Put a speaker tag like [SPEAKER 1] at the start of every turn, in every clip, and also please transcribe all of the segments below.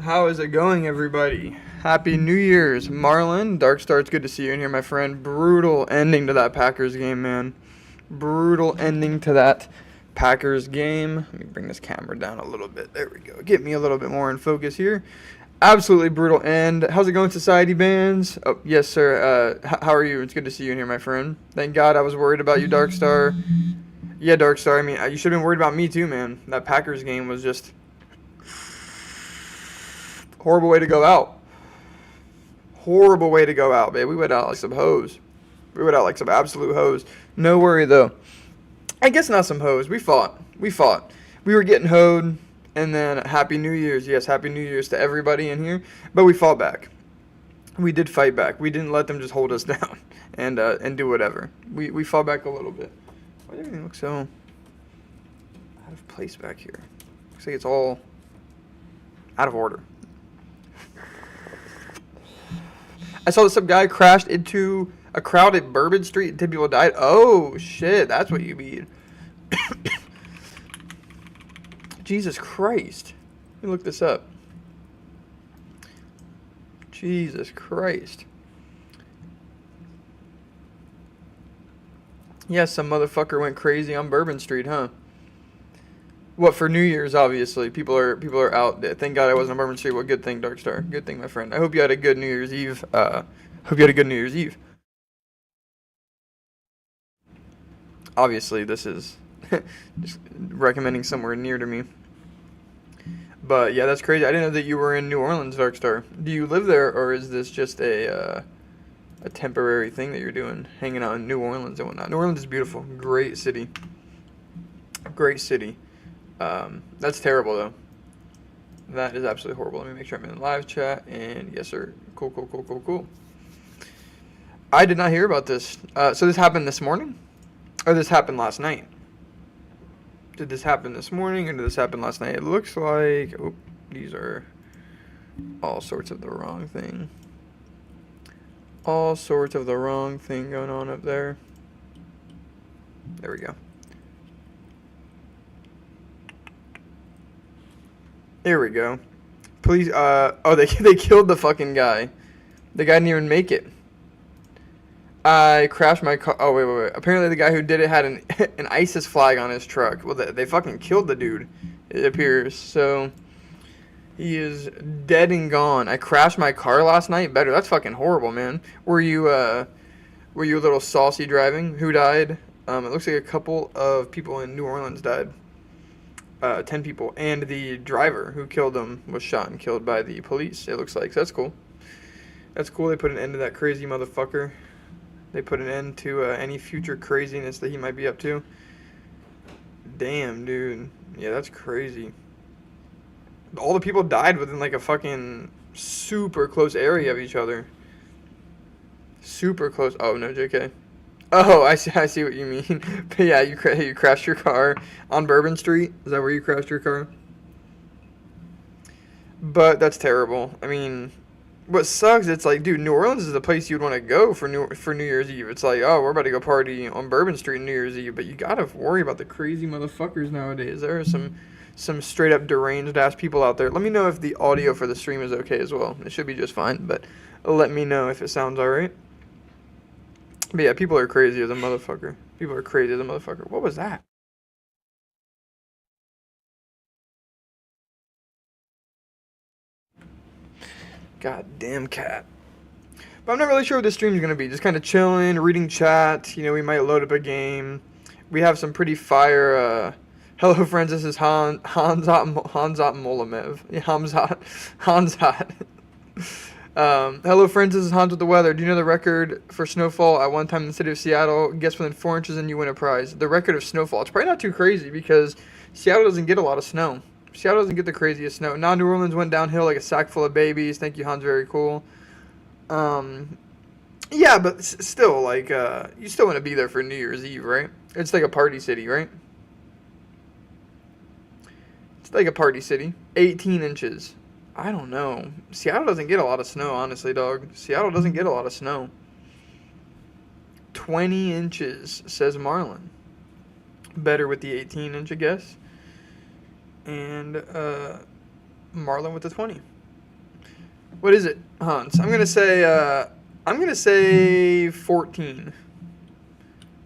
[SPEAKER 1] How is it going, everybody? Happy New Year's. Marlon, Darkstar, it's good to see you in here, my friend. Brutal ending to that Packers game, man. Brutal ending to that Packers game. Let me bring this camera down a little bit. There we go. Get me a little bit more in focus here. Absolutely brutal end. How's it going, Society Bands? Oh, yes, sir. How are you? It's good to see you in here, my friend. Thank God I was worried about you, Darkstar. Yeah, Darkstar. I mean, you should have been worried about me too, man. That Packers game was just horrible way to go out. Horrible way to go out, babe. We went out like some hoes. We went out like some absolute hoes. No worry, though. I guess not some hoes. We fought. We fought. We were getting hoed. And then Happy New Year's. Yes, Happy New Year's to everybody in here. But we fought back. We did fight back. We didn't let them just hold us down and do whatever. We fought back a little bit. Why does everything look so out of place back here? Looks like it's all out of order. I saw that some guy crashed into a crowd at Bourbon Street and 10 people died. Oh, shit. That's what you mean. Jesus Christ. Let me look this up. Jesus Christ. Yes, some motherfucker went crazy on Bourbon Street, huh? What, for New Year's, obviously. People are out. Thank God I wasn't on Bourbon Street. Well, good thing, Darkstar. Good thing, my friend. I hope you had a good New Year's Eve. Hope you had a good New Year's Eve. Obviously, this is just recommending somewhere near to me. But, yeah, that's crazy. I didn't know that you were in New Orleans, Darkstar. Do you live there, or is this just a temporary thing that you're doing, hanging out in New Orleans and whatnot? New Orleans is beautiful. Great city. Great city. That's terrible, though. That is absolutely horrible. Let me make sure I'm in the live chat. And yes, sir. Cool. I did not hear about this. So this happened this morning? Or this happened last night? Did this happen this morning or did this happen last night? It looks like... Oh, these are all sorts of the wrong thing. All sorts of the wrong thing going on up there. There we go. There we go. Please, oh, they killed the fucking guy. The guy didn't even make it. I crashed my car. Oh, wait. Apparently the guy who did it had an ISIS flag on his truck. Well, they fucking killed the dude, it appears. So, he is dead and gone. I crashed my car last night. Better. That's fucking horrible, man. Were you a little saucy driving? Who died? It looks like a couple of people in New Orleans died. 10 people, and the driver who killed them was shot and killed by the police, it looks like. So that's cool. That's cool. They put an end to that crazy motherfucker. They put an end to any future craziness that he might be up to. Damn, dude. Yeah, that's crazy. All the people died within like a fucking super close area of each other. Super close. Oh, no, JK. Oh, I see what you mean. But yeah, you crashed your car on Bourbon Street. Is that where you crashed your car? But that's terrible. I mean, what sucks, it's like, dude, New Orleans is the place you'd want to go for New Year's Eve. It's like, oh, we're about to go party on Bourbon Street on New Year's Eve, but you gotta worry about the crazy motherfuckers nowadays. There are some straight up deranged ass people out there. Let me know if the audio for the stream is okay as well. It should be just fine, but let me know if it sounds alright. But yeah, people are crazy as a motherfucker. People are crazy as a motherfucker. What was that? Goddamn cat. But I'm not really sure what this stream's going to be. Just kind of chilling, reading chat. You know, we might load up a game. We have some pretty fire... Hello, friends. This is Hanzat Molamev. Yeah, Hanzat. Hello, friends. This is Hans with the weather. Do you know the record for snowfall at one time in the city of Seattle? Guess within 4 inches and you win a prize. The record of snowfall. It's probably not too crazy because Seattle doesn't get a lot of snow. Seattle doesn't get the craziest snow. Now New Orleans went downhill like a sack full of babies. Thank you, Hans. Very cool. Yeah, but still, like, you still want to be there for New Year's Eve, right? It's like a party city, right? It's like a party city. 18 inches. I don't know. Seattle doesn't get a lot of snow, honestly, dog. Seattle doesn't get a lot of snow. 20 inches, says Marlon. Better with the 18 inch, I guess. And Marlon with the 20. What is it, Hans? I'm gonna say 14.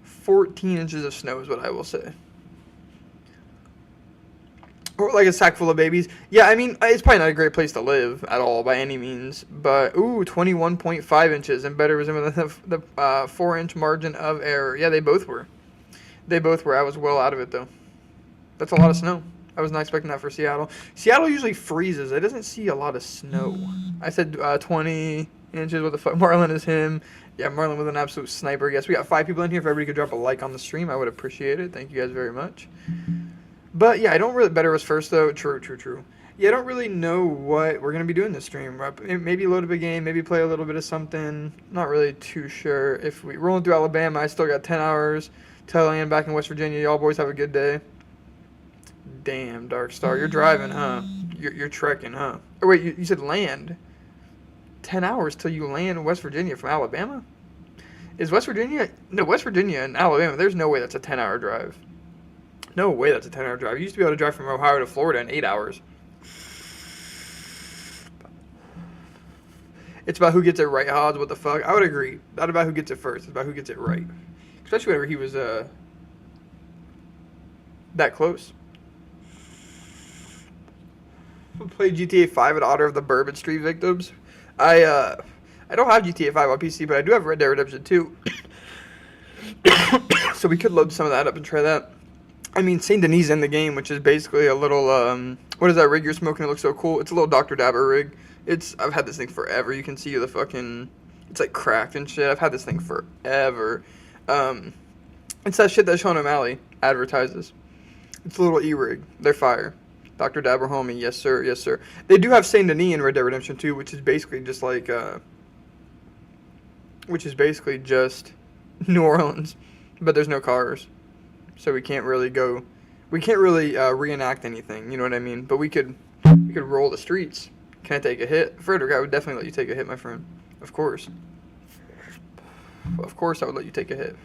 [SPEAKER 1] 14 inches of snow is what I will say. Or like a sack full of babies. Yeah, I mean, it's probably not a great place to live at all by any means. But, 21.5 inches and better was in the 4-inch margin of error. Yeah, they both were. They both were. I was well out of it, though. That's a lot of snow. I was not expecting that for Seattle. Seattle usually freezes. It doesn't see a lot of snow. I said 20 inches. What the fuck? Marlon is him. Yeah, Marlon was an absolute sniper. Yes, we got 5 people in here. If everybody could drop a like on the stream, I would appreciate it. Thank you guys very much. But yeah, I don't really. Better was first though. True. Yeah, I don't really know what we're gonna be doing this stream. Maybe load up a game. Maybe play a little bit of something. Not really too sure. If we rolling through Alabama, I still got 10 hours. Till I am back in West Virginia. Y'all boys have a good day. Damn, Dark Star, you're driving, huh? You're trekking, huh? Or wait, you said land. 10 hours till you land in West Virginia from Alabama? Is West Virginia? No, West Virginia and Alabama. There's no way that's a 10-hour drive. No way that's a 10-hour drive. You used to be able to drive from Ohio to Florida in 8 hours. It's about who gets it right, Hodge. What the fuck? I would agree. Not about who gets it first. It's about who gets it right. Especially whenever he was that close. Played GTA 5 in honor of the Bourbon Street victims. I don't have GTA 5 on PC, but I do have Red Dead Redemption 2. So we could load some of that up and try that. I mean, Saint Denis in the game, which is basically a little, what is that rig you're smoking? It looks so cool. It's a little Dr. Dabber rig. I've had this thing forever. You can see the fucking, it's like cracked and shit. I've had this thing forever. It's that shit that Sean O'Malley advertises. It's a little E-rig. They're fire. Dr. Dabber homie, yes sir, yes sir. They do have Saint Denis in Red Dead Redemption 2, which is basically just like, New Orleans, but there's no cars. So we can't really reenact anything, you know what I mean? But we could roll the streets. Can I take a hit? Frederick, I would definitely let you take a hit, my friend. Of course. Of course I would let you take a hit.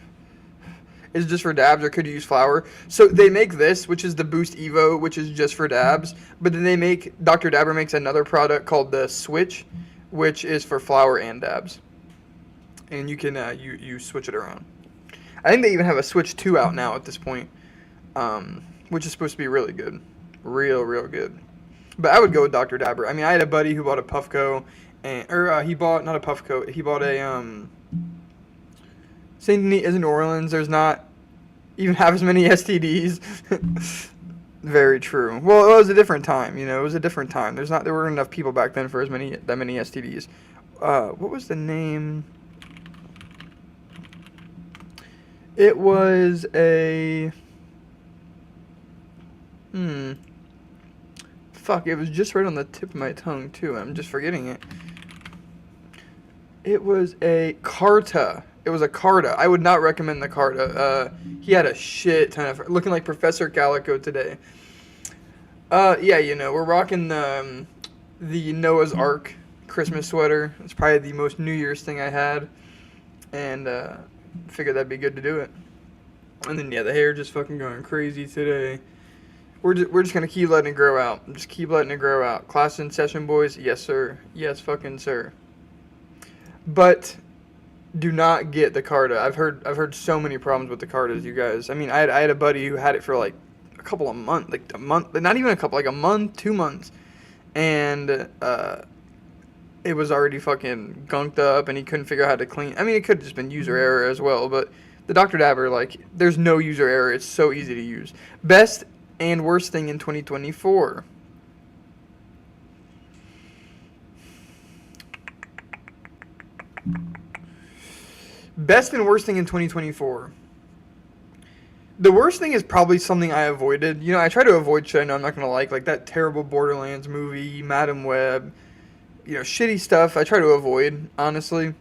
[SPEAKER 1] Is it just for dabs, or could you use flour? So they make this, which is the Boost Evo, which is just for dabs. But then Dr. Dabber makes another product called the Switch, which is for flour and dabs. And you can you switch it around. I think they even have a Switch 2 out now at this point, which is supposed to be really good. Real good. But I would go with Dr. Dabber. I mean, I had a buddy who bought a Puffco, he bought, not a Puffco, he bought a, Saint Denis is in New Orleans. There's not even half as many STDs. Very true. Well, it was a different time, you know. It was a different time. There weren't enough people back then for that many STDs. What was the name? It was a Fuck, it was just right on the tip of my tongue too. I'm just forgetting it. It was a Carta. It was a Carta. I would not recommend the Carta. He had a shit ton of... Looking like Professor Calico today. Yeah, you know, we're rocking the Noah's Ark Christmas sweater. It's probably the most New Year's thing I had. And figured that'd be good to do it. And then, yeah, the hair just fucking going crazy today. We're just going to keep letting it grow out. Just keep letting it grow out. Class in session, boys. Yes, sir. Yes, fucking sir. But... do not get the Carta. I've heard so many problems with the Cartas, you guys. I mean, I had a buddy who had it for like a couple of months, like a month, not even a couple, like a month, 2 months, and it was already fucking gunked up, and he couldn't figure out how to clean. I mean, it could have just been user error as well, but the Dr. Dabber, like, there's no user error. It's so easy to use. Best and worst thing in 2024. Best and worst thing in 2024. The worst thing is probably something I avoided. You know, I try to avoid shit I know I'm not going to like that terrible Borderlands movie, Madam Web, you know, shitty stuff. I try to avoid, honestly.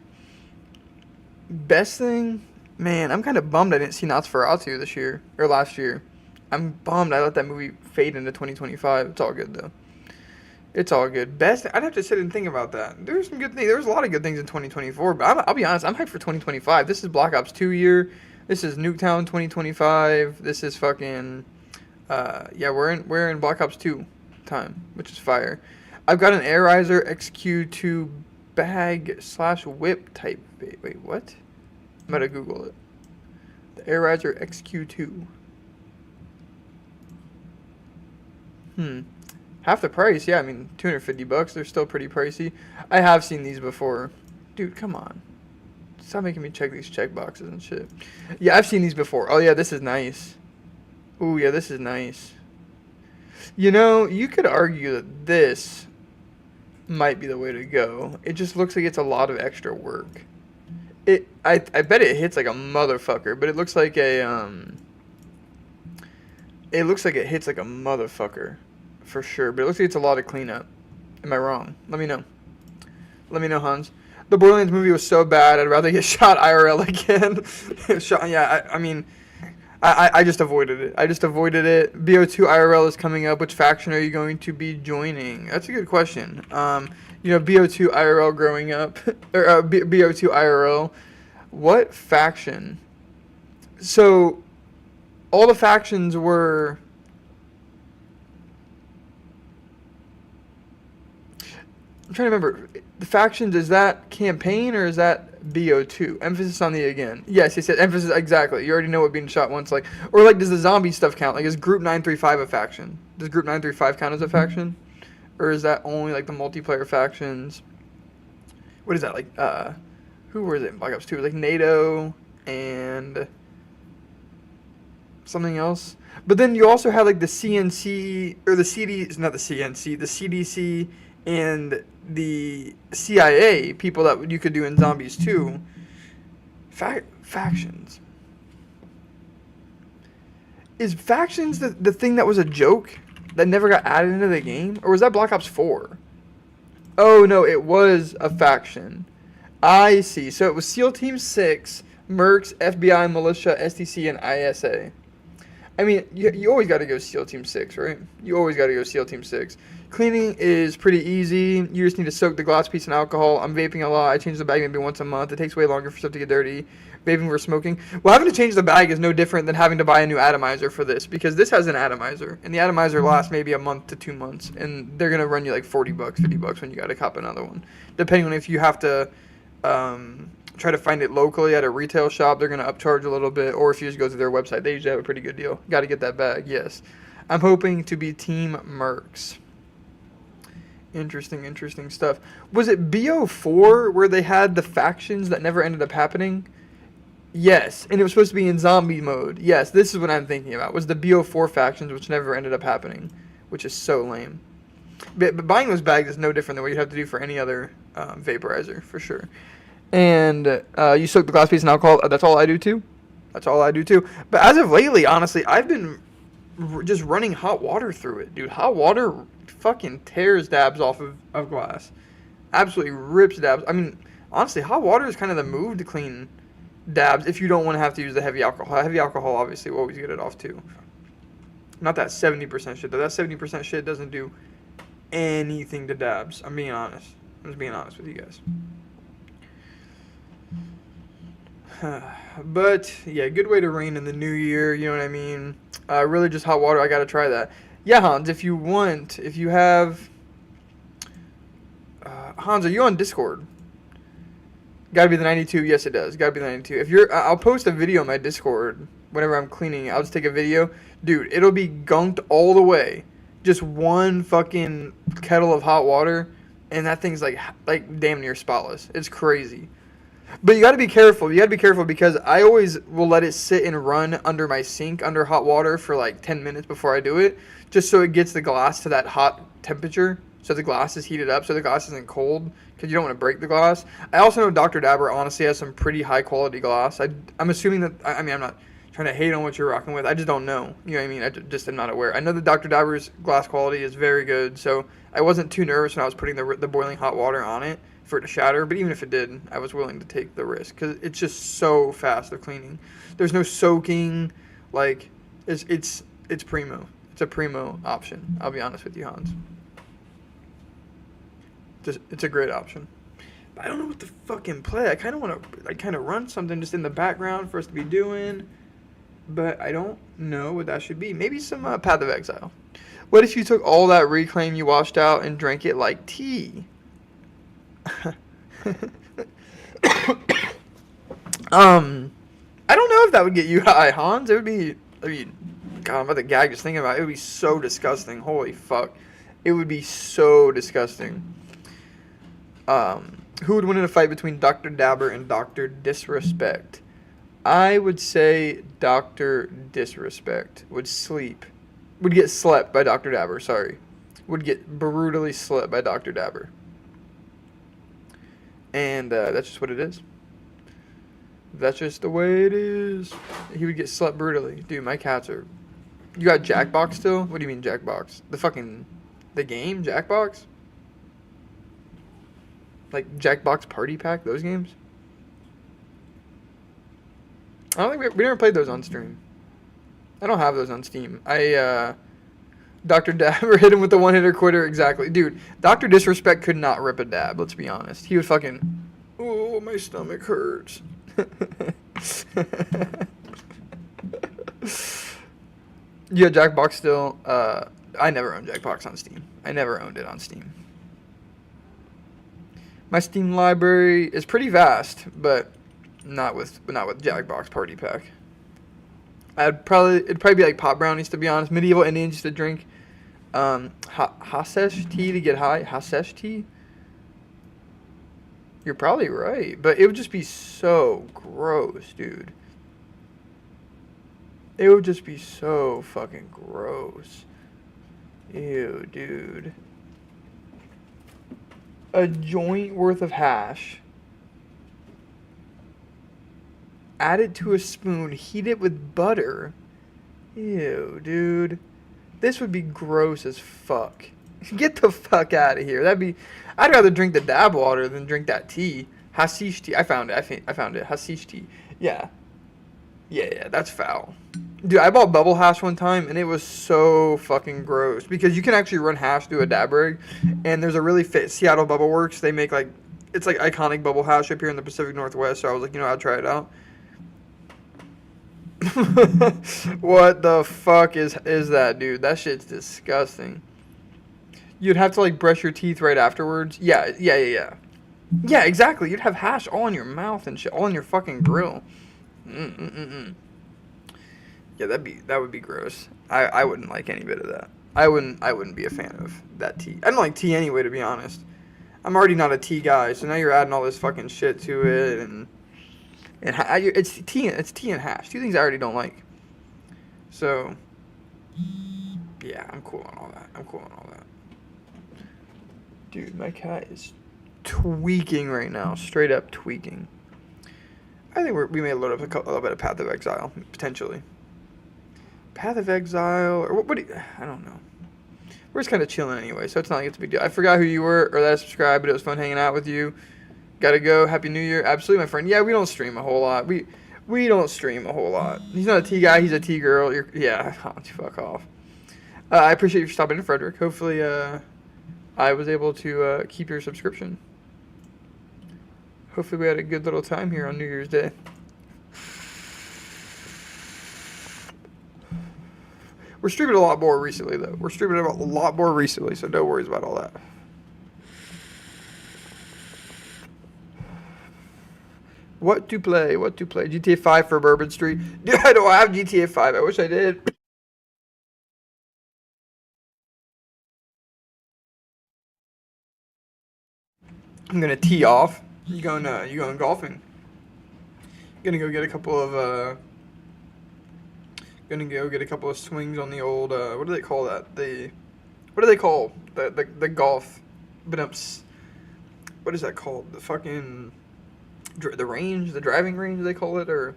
[SPEAKER 1] Best thing? Man, I'm kind of bummed I didn't see Nosferatu this year, or last year. I'm bummed I let that movie fade into 2025. It's all good, though. It's all good. Best, I'd have to sit and think about that. There's some good things. There was a lot of good things in 2024, but I'll be honest, I'm hyped for 2025. This is Black Ops 2 year. This is Nuketown 2025. This is fucking, yeah, we're in Black Ops 2 time, which is fire. I've got an Airizer XQ2 bag / whip type. Wait, what? I'm gonna Google it. The Airizer XQ2. Half the price. Yeah, I mean, $250. They're still pretty pricey. I have seen these before. Dude, come on. Stop making me check these check boxes and shit. Yeah, I've seen these before. Oh, yeah, this is nice. Ooh, yeah, this is nice. You know, you could argue that this might be the way to go. It just looks like it's a lot of extra work. I bet it hits like a motherfucker, but it looks like a it looks like it hits like a motherfucker for sure, but it looks like it's a lot of cleanup. Am I wrong? Let me know. Let me know, Hans. The Borderlands movie was so bad, I'd rather get shot IRL again. Yeah, I mean, I just avoided it. I just avoided it. BO2 IRL is coming up. Which faction are you going to be joining? That's a good question. You know, BO2 IRL growing up, or BO2 IRL. What faction? So, all the factions were... I'm trying to remember. The factions, is that campaign or is that BO2? Emphasis on the again. Yes, he said emphasis, exactly. You already know what being shot once, like, or like, does the zombie stuff count? Like, is Group 935 a faction? Does Group 935 count as a faction? Or is that only, like, the multiplayer factions? What is that, like, who was it in Black Ops 2? It was, like, NATO and something else. But then you also had, like, the CNC, or the CD, not the CNC, the CDC and the CIA, people that you could do in Zombies too. Factions. Is factions the thing that was a joke that never got added into the game? Or was that Black Ops 4? Oh no, it was a faction. I see. So it was SEAL Team 6, Mercs, FBI, Militia, STC, and ISA. I mean, you always got to go SEAL Team 6, right? You always got to go SEAL Team 6. Cleaning is pretty easy. You just need to soak the glass piece in alcohol. I'm vaping a lot. I change the bag maybe once a month. It takes way longer for stuff to get dirty. Vaping versus smoking. Well, having to change the bag is no different than having to buy a new atomizer for this, because this has an atomizer, and the atomizer lasts maybe a month to 2 months, and they're going to run you like $40, $50 when you got to cop another one. Depending on if you have to try to find it locally at a retail shop, they're going to upcharge a little bit, or if you just go to their website, they usually have a pretty good deal. Got to get that bag, yes. I'm hoping to be Team Mercs. Interesting stuff. Was it BO4 where they had the factions that never ended up happening? Yes, and it was supposed to be in zombie mode. Yes, this is what I'm thinking about. Was the BO4 factions, which never ended up happening, which is so lame. But buying those bags is no different than what you'd have to do for any other vaporizer, for sure. And you soak the glass piece in alcohol. That's all I do too. That's all I do too. But as of lately, honestly, I've been just running hot water through it, dude. Hot water fucking tears dabs off of glass. Absolutely rips dabs. I mean, honestly, hot water is kind of the move to clean dabs if you don't want to have to use the heavy alcohol. Heavy alcohol obviously will always get it off too. Not that 70% shit though. That 70% shit doesn't do anything to dabs. I'm being honest. I'm just being honest with you guys. But yeah, good way to rain in the new year, you know what I mean? Really just hot water, I gotta try that. Yeah, Hans, if you have... Hans, are you on Discord? Gotta be the 92, yes it does, gotta be the 92. If you're, I'll post a video on my Discord whenever I'm cleaning, I'll just take a video. Dude, it'll be gunked all the way. Just one fucking kettle of hot water, and that thing's like damn near spotless. It's crazy. But you got to be careful. You got to be careful because I always will let it sit and run under my sink under hot water for like 10 minutes before I do it, just so it gets the glass to that hot temperature, so the glass is heated up, so the glass isn't cold, because you don't want to break the glass. I also know Dr. Dabber honestly has some pretty high quality glass. I'm assuming that, I mean, I'm not trying to hate on what you're rocking with. I just don't know. You know what I mean? I just am not aware. I know that Dr. Dabber's glass quality is very good, so I wasn't too nervous when I was putting the boiling hot water on it for it to shatter, but even if it did, I was willing to take the risk because it's just so fast of cleaning. There's no soaking, like it's primo. It's a primo option. I'll be honest with you, Hans. It's a great option. But I don't know what to fucking play. I kind of want to run something just in the background for us to be doing, but I don't know what that should be. Maybe some Path of Exile. What if you took all that reclaim you washed out and drank it like tea? I don't know if that would get you high, Hans. It would be, God, I'm about to gag just thinking about it. It would be so disgusting. Holy fuck. It would be so disgusting. Who would win in a fight between Dr. Dabber and Dr. Disrespect? I would say Dr. Disrespect would get slept by Dr. Dabber, sorry. Would get brutally slept by Dr. Dabber. And that's just what it is. That's just the way it is. He would get slept brutally. Dude, my cats are... You got Jackbox still? What do you mean Jackbox? The game? Jackbox? Like Jackbox Party Pack? Those games? I don't think we never played those on stream. I don't have those on Steam. Dr. Dabber hit him with the one-hitter quitter, exactly. Dude, Dr. Disrespect could not rip a dab, let's be honest. He would fucking... Oh, my stomach hurts. Yeah, Jackbox still. I never owned Jackbox on Steam. I never owned it on Steam. My Steam library is pretty vast, but not with Jackbox Party Pack. It'd probably be like Pop Brownies, to be honest. Medieval Indians used to drink Hashesh tea to get high. Hashesh tea? You're probably right, but it would just be so gross, dude. It would just be so fucking gross. Ew, dude. A joint worth of hash. Add it to a spoon, heat it with butter. Ew, dude. This would be gross as fuck. Get the fuck out of here. I'd rather drink the dab water than drink that tea. Hashish tea. I found it. Hashish tea. Yeah. Yeah, that's foul. Dude, I bought bubble hash one time, and it was so fucking gross. Because you can actually run hash through a dab rig, and there's a really fit Seattle Bubble Works. They make, it's iconic bubble hash up here in the Pacific Northwest, so I was like, I'll try it out. What the fuck is that, dude? That shit's disgusting. You'd have to, brush your teeth right afterwards. Yeah. Yeah, exactly. You'd have hash all in your mouth and shit, all in your fucking grill. Yeah, that would be gross. I wouldn't like any bit of that. I wouldn't be a fan of that tea. I don't like tea anyway, to be honest. I'm already not a tea guy, so now you're adding all this fucking shit to it, and it's tea and hash. Two things I already don't like. So, yeah, I'm cool on all that. Dude, my cat is tweaking right now. Straight up tweaking. I think we may load up a little bit of Path of Exile, potentially. Path of Exile, or what do you... I don't know. We're just kind of chilling anyway, so it's not like it's a big deal. I forgot who you were, or that I subscribed, but it was fun hanging out with you. Gotta go. Happy New Year. Absolutely, my friend. Yeah, we don't stream a whole lot. We don't stream a whole lot. He's not a tea guy, he's a tea girl. Yeah, fuck off. I appreciate you for stopping in, Frederick. Hopefully, I was able to keep your subscription. Hopefully we had a good little time here on New Year's Day. We're streaming a lot more recently, though. So no worries about all that. What to play? GTA 5 for Bourbon Street. Dude, I don't have GTA 5. I wish I did. I'm gonna tee off. You going golfing? Gonna go get a couple of swings on the old what do they call that? What do they call the golf? What is that called? The fucking the range, the driving range they call it, or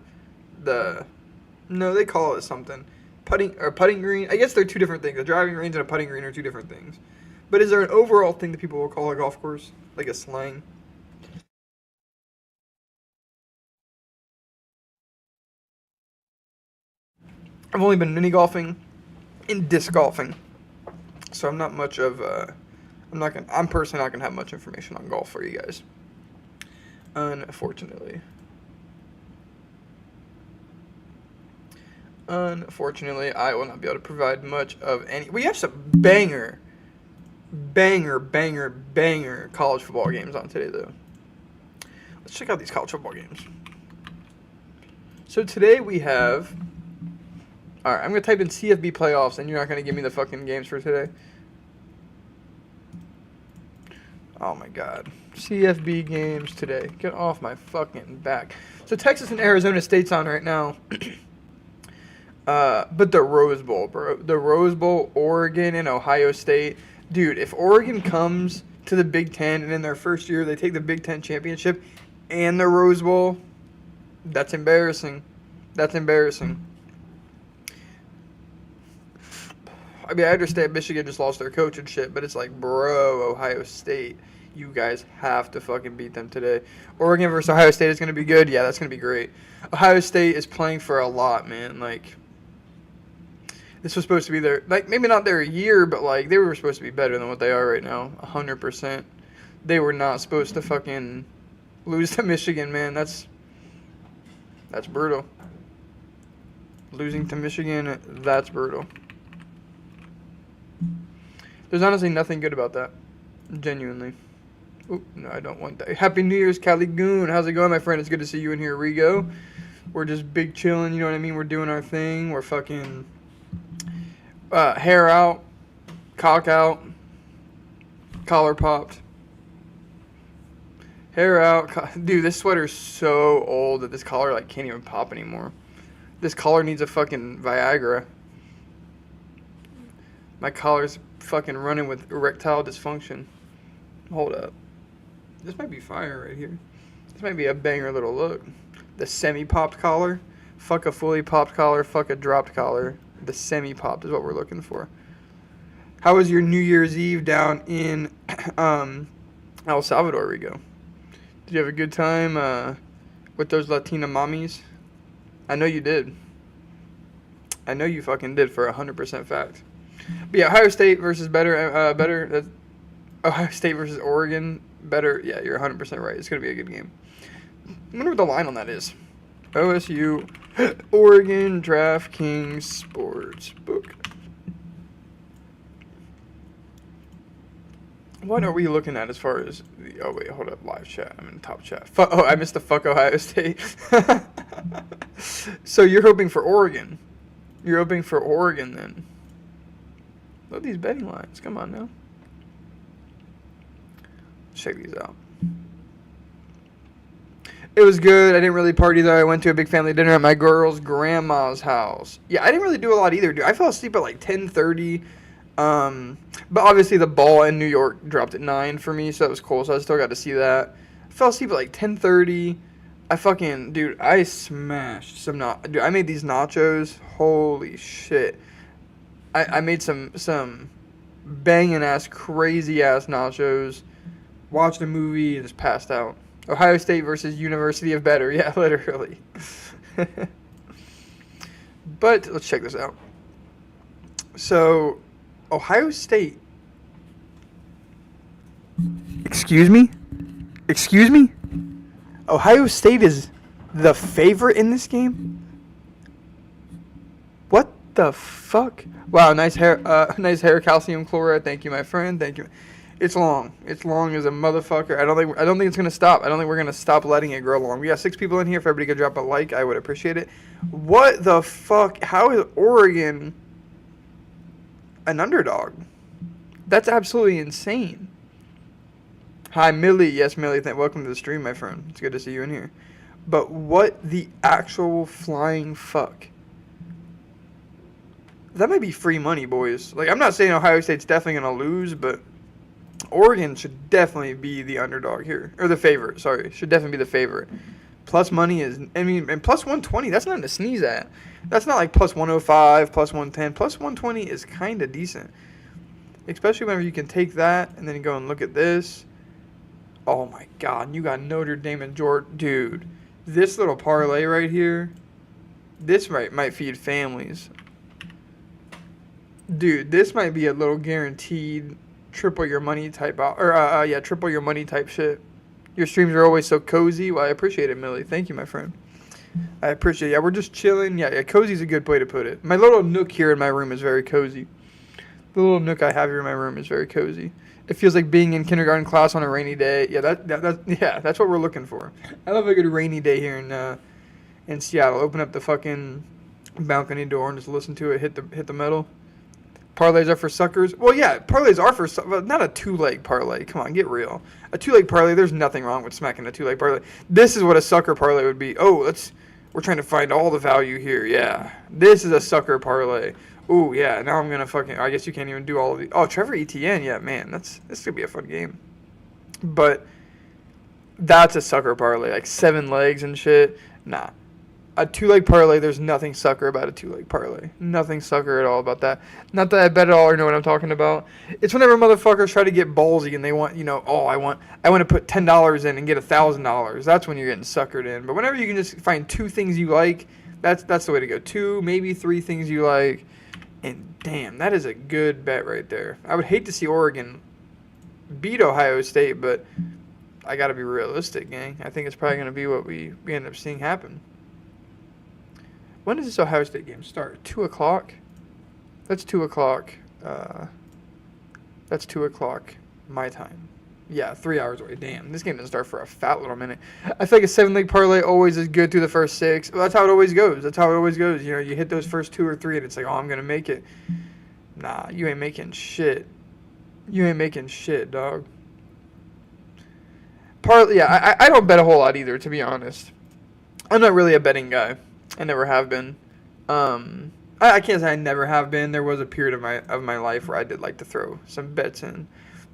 [SPEAKER 1] they call it something. Putting green. I guess they're two different things. A driving range and a putting green are two different things. But is there an overall thing that people will call a golf course? Like a slang? I've only been mini golfing and disc golfing. So I'm not much of I'm personally not gonna have much information on golf for you guys. Unfortunately. Unfortunately, I will not be able to provide much of any. We have some banger college football games on today, though. Let's check out these college football games. So today we have... Alright, I'm going to type in CFB playoffs, and you're not going to give me the fucking games for today. Oh my god. CFB games today. Get off my fucking back. So Texas and Arizona State's on right now. But the Rose Bowl, bro. The Rose Bowl, Oregon and Ohio State. Dude, if Oregon comes to the Big Ten and in their first year they take the Big Ten championship and the Rose Bowl, that's embarrassing. That's embarrassing. I mean, I understand Michigan just lost their coach and shit, but it's like, bro, Ohio State, you guys have to fucking beat them today. Oregon versus Ohio State is going to be good. Yeah, that's going to be great. Ohio State is playing for a lot, man. Like, this was supposed to be their, like, maybe not their year, but, like, they were supposed to be better than what they are right now. 100%. They were not supposed to fucking lose to Michigan, man. That's brutal. Losing to Michigan, that's brutal. There's honestly nothing good about that. Genuinely. Oh, no, I don't want that. Happy New Year's, Calico. How's it going, my friend? It's good to see you in here, Rigo. We're just big chilling, you know what I mean? We're doing our thing. We're fucking hair out, cock out, collar popped. Hair out. Dude, this sweater's so old that this collar like can't even pop anymore. This collar needs a fucking Viagra. My collar's fucking running with erectile dysfunction. Hold up. This might be fire right here. This might be a banger little look. The semi-popped collar. Fuck a fully popped collar. Fuck a dropped collar. The semi-popped is what we're looking for. How was your New Year's Eve down in El Salvador, Rigo? Did you have a good time with those Latina mommies? I know you did. I know you fucking did for 100% fact. But yeah, Ohio State versus better. Ohio State versus Oregon, better. Yeah, you're 100% right. It's going to be a good game. I wonder what the line on that is. OSU, Oregon, DraftKings Sportsbook. What are we looking at as far as the... Oh, wait, hold up. Live chat. I'm in top chat. I missed the fuck Ohio State. So you're hoping for Oregon. You're hoping for Oregon, then. Look at these betting lines. Come on now. Check these out. It was good. I didn't really party, though. I went to a big family dinner at my girl's grandma's house. Yeah, I didn't really do a lot either, dude. I fell asleep at like 10:30. But obviously the ball in New York dropped at 9 for me, so that was cool. So I still got to see that. I fell asleep at like 10:30. Dude, I smashed some dude, I made these nachos. Holy shit. I made some banging ass, crazy ass nachos. Watched a movie and just passed out. Ohio State versus University of Better. Yeah, literally. But let's check this out. So, Ohio State. Excuse me? Excuse me? Ohio State is the favorite in this game? What the fuck? Wow, nice hair, calcium chloride. Thank you, my friend. Thank you. It's long. It's long as a motherfucker. I don't think it's gonna stop. I don't think we're gonna stop letting it grow long. We got 6 people in here. If everybody could drop a like, I would appreciate it. What the fuck? How is Oregon an underdog? That's absolutely insane. Hi, Millie. Yes, Millie. Welcome to the stream, my friend. It's good to see you in here. But what the actual flying fuck? That might be free money, boys. Like, I'm not saying Ohio State's definitely going to lose, but Oregon should definitely be the underdog here. Or the favorite, sorry. Should definitely be the favorite. Plus money is, and plus 120, that's nothing to sneeze at. That's not like plus 105, plus 110. Plus 120 is kind of decent. Especially whenever you can take that and then go and look at this. Oh my god, you got Notre Dame and Georgia. Dude, this little parlay right here, this might feed families. Dude, this might be a little guaranteed triple your money type triple your money type shit. Your streams are always so cozy. Well, I appreciate it, Millie. Thank you, my friend. I appreciate it. Yeah, we're just chilling. Yeah, cozy's a good way to put it. My little nook here in my room is very cozy. The little nook I have here in my room is very cozy. It feels like being in kindergarten class on a rainy day. Yeah, that's what we're looking for. I love a good rainy day here in Seattle. Open up the fucking balcony door and just listen to it hit the metal. Parlays are for suckers. Well, yeah, parlays are for but not a 2-leg parlay. Come on, get real. A 2-leg parlay, there's nothing wrong with smacking a 2-leg parlay. This is what a sucker parlay would be. Oh, we're trying to find all the value here. Yeah, this is a sucker parlay. Ooh, yeah. Now I'm gonna fucking. I guess you can't even do all of the. Oh, Trevor Etienne. Yeah, man, this could be a fun game. But that's a sucker parlay, like 7 legs and shit. Nah. A 2-leg parlay, there's nothing sucker about a 2-leg parlay. Nothing sucker at all about that. Not that I bet at all or know what I'm talking about. It's whenever motherfuckers try to get ballsy and they want, I want to put $10 in and get $1,000. That's when you're getting suckered in. But whenever you can just find 2 things you like, that's the way to go. 2, maybe 3 things you like, and damn, that is a good bet right there. I would hate to see Oregon beat Ohio State, but I got to be realistic, gang. I think it's probably going to be what we end up seeing happen. When does this Ohio State game start? 2 o'clock? That's 2 o'clock. That's 2 o'clock my time. Yeah, 3 hours away. Damn, this game doesn't start for a fat little minute. I feel like a 7-leg parlay always is good through the first 6. Well, that's how it always goes. You hit those first 2 or 3 and it's like, oh, I'm going to make it. Nah, you ain't making shit. You ain't making shit, dog. I don't bet a whole lot either, to be honest. I'm not really a betting guy. I never have been. I can't say I never have been. There was a period of my life where I did like to throw some bets in,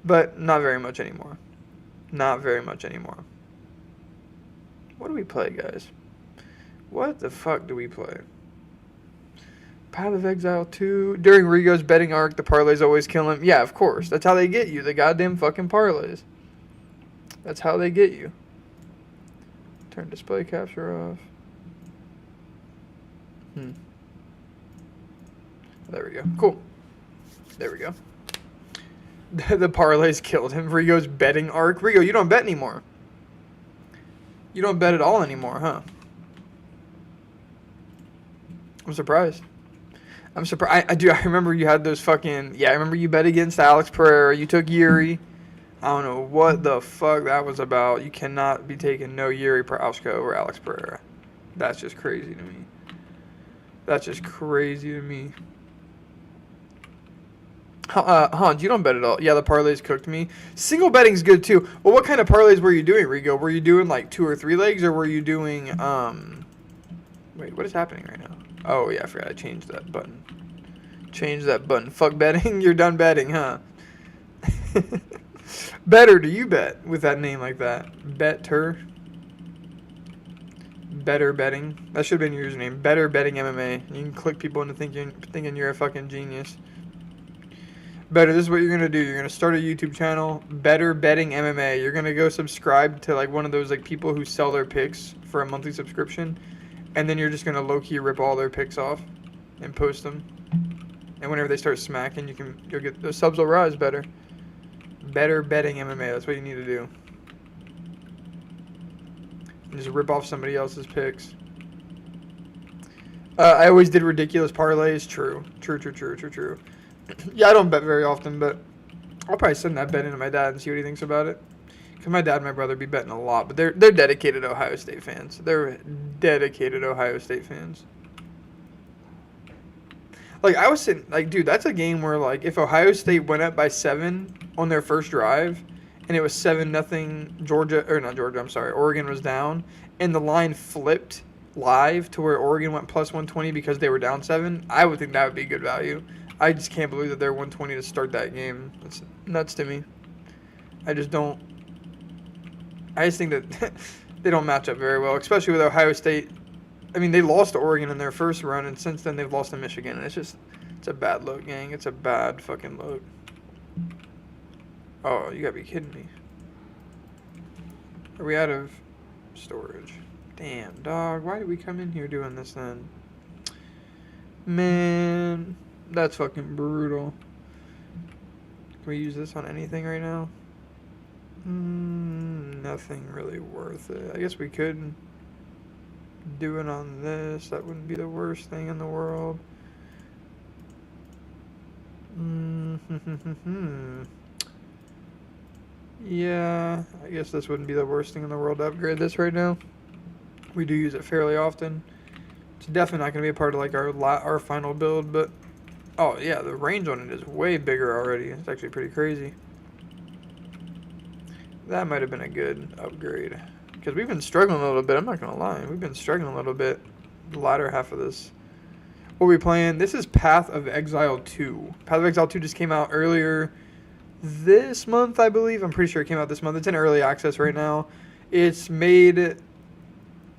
[SPEAKER 1] but not very much anymore. Not very much anymore. What do we play, guys? What the fuck do we play? Path of Exile 2. During Rigo's betting arc, the parlays always kill him. Yeah, of course. That's how they get you. The goddamn fucking parlays. That's how they get you. Turn display capture off. There we go. Cool. There we go. The parlays killed him. Rigo's betting arc. Rigo, you don't bet anymore. You don't bet at all anymore, huh? I'm surprised. I remember you had those fucking... Yeah, I remember you bet against Alex Pereira. You took Yuri. I don't know what the fuck that was about. You cannot be taking no Yuri Prauska over Alex Pereira. That's just crazy to me. That's just crazy to me. Hans, you don't bet at all. Yeah, the parlays cooked me. Single betting's good too. Well, what kind of parlays were you doing, Rigo? Were you doing like 2 or 3 legs, or were you doing Wait, what is happening right now? Oh yeah, I forgot I changed that button. Change that button. Fuck betting. You're done betting, huh? Better do you bet with that name like that? Better. Better betting. That should have been your username. Better betting MMA. You can click people into thinking you're a fucking genius. Better, this is what you're going to do. You're going to start a YouTube channel, Better Betting MMA. You're going to go subscribe to like one of those like people who sell their picks for a monthly subscription. And then you're just going to low-key rip all their picks off and post them. And whenever they start smacking, you'll get the subs will rise better. Better Betting MMA. That's what you need to do. And just rip off somebody else's picks. I always did ridiculous parlays. True. Yeah, I don't bet very often, but I'll probably send that bet into my dad and see what he thinks about it. Because my dad and my brother be betting a lot, but they're dedicated Ohio State fans. They're dedicated Ohio State fans. Like, I was sitting, like, dude, that's a game where, like, if Ohio State went up by 7 on their first drive, and it was 7-0 Oregon was down, and the line flipped live to where Oregon went plus 120 because they were down 7, I would think that would be good value. I just can't believe that they're 120 to start that game. That's nuts to me. I just think that they don't match up very well, especially with Ohio State. I mean, they lost to Oregon in their first run, and since then they've lost to Michigan. And it's a bad look, gang. It's a bad fucking look. Oh, you gotta be kidding me. Are we out of storage? Damn, dog. Why did we come in here doing this then? Man, that's fucking brutal. Can we use this on anything right now? Nothing really worth it. I guess we could. do it on this. That wouldn't be the worst thing in the world. Yeah, I guess this wouldn't be the worst thing in the world to upgrade this right now. We do use it fairly often. It's definitely not going to be a part of like our final build, but oh yeah, the range on it is way bigger already. It's actually pretty crazy. That might have been a good upgrade because we've been struggling a little bit. I'm not going to lie. We've been struggling a little bit the latter half of this. What are we playing? This is Path of Exile 2. Path of Exile 2 just came out earlier this month, I believe. I'm pretty sure it came out this month. It's in early access right now. It's made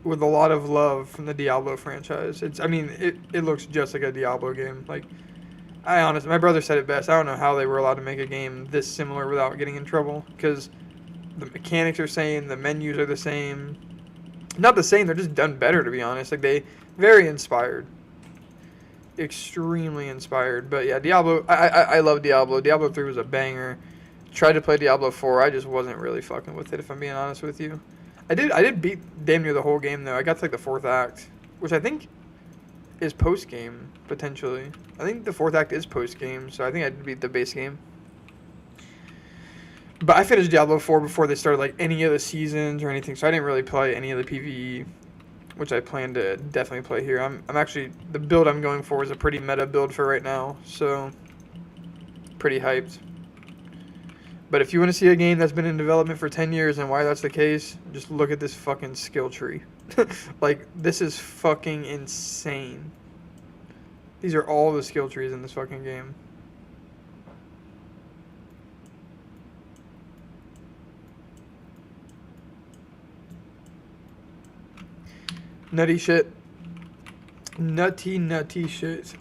[SPEAKER 1] with a lot of love from the Diablo franchise. It looks just like a Diablo game. Like, my brother said it best. I don't know how they were allowed to make a game this similar without getting in trouble, because the mechanics are same, the menus are the same. Not the same, they're just done better, to be honest. Like, very inspired. Extremely inspired. But yeah, Diablo, I love Diablo. Diablo 3 was a banger. Tried to play Diablo 4, I just wasn't really fucking with it, if I'm being honest with you. I did beat damn near the whole game, though. I got to like the 4th act, which I think is post-game, potentially. I think the 4th act is post-game, so I think I did beat the base game. But I finished Diablo 4 before they started like any of the seasons or anything, so I didn't really play any of the PvE, which I plan to definitely play here. I'm actually, the build I'm going for is a pretty meta build for right now, so pretty hyped. But if you want to see a game that's been in development for 10 years and why that's the case, just look at this fucking skill tree. Like, this is fucking insane. These are all the skill trees in this fucking game. Nutty shit. Nutty shit.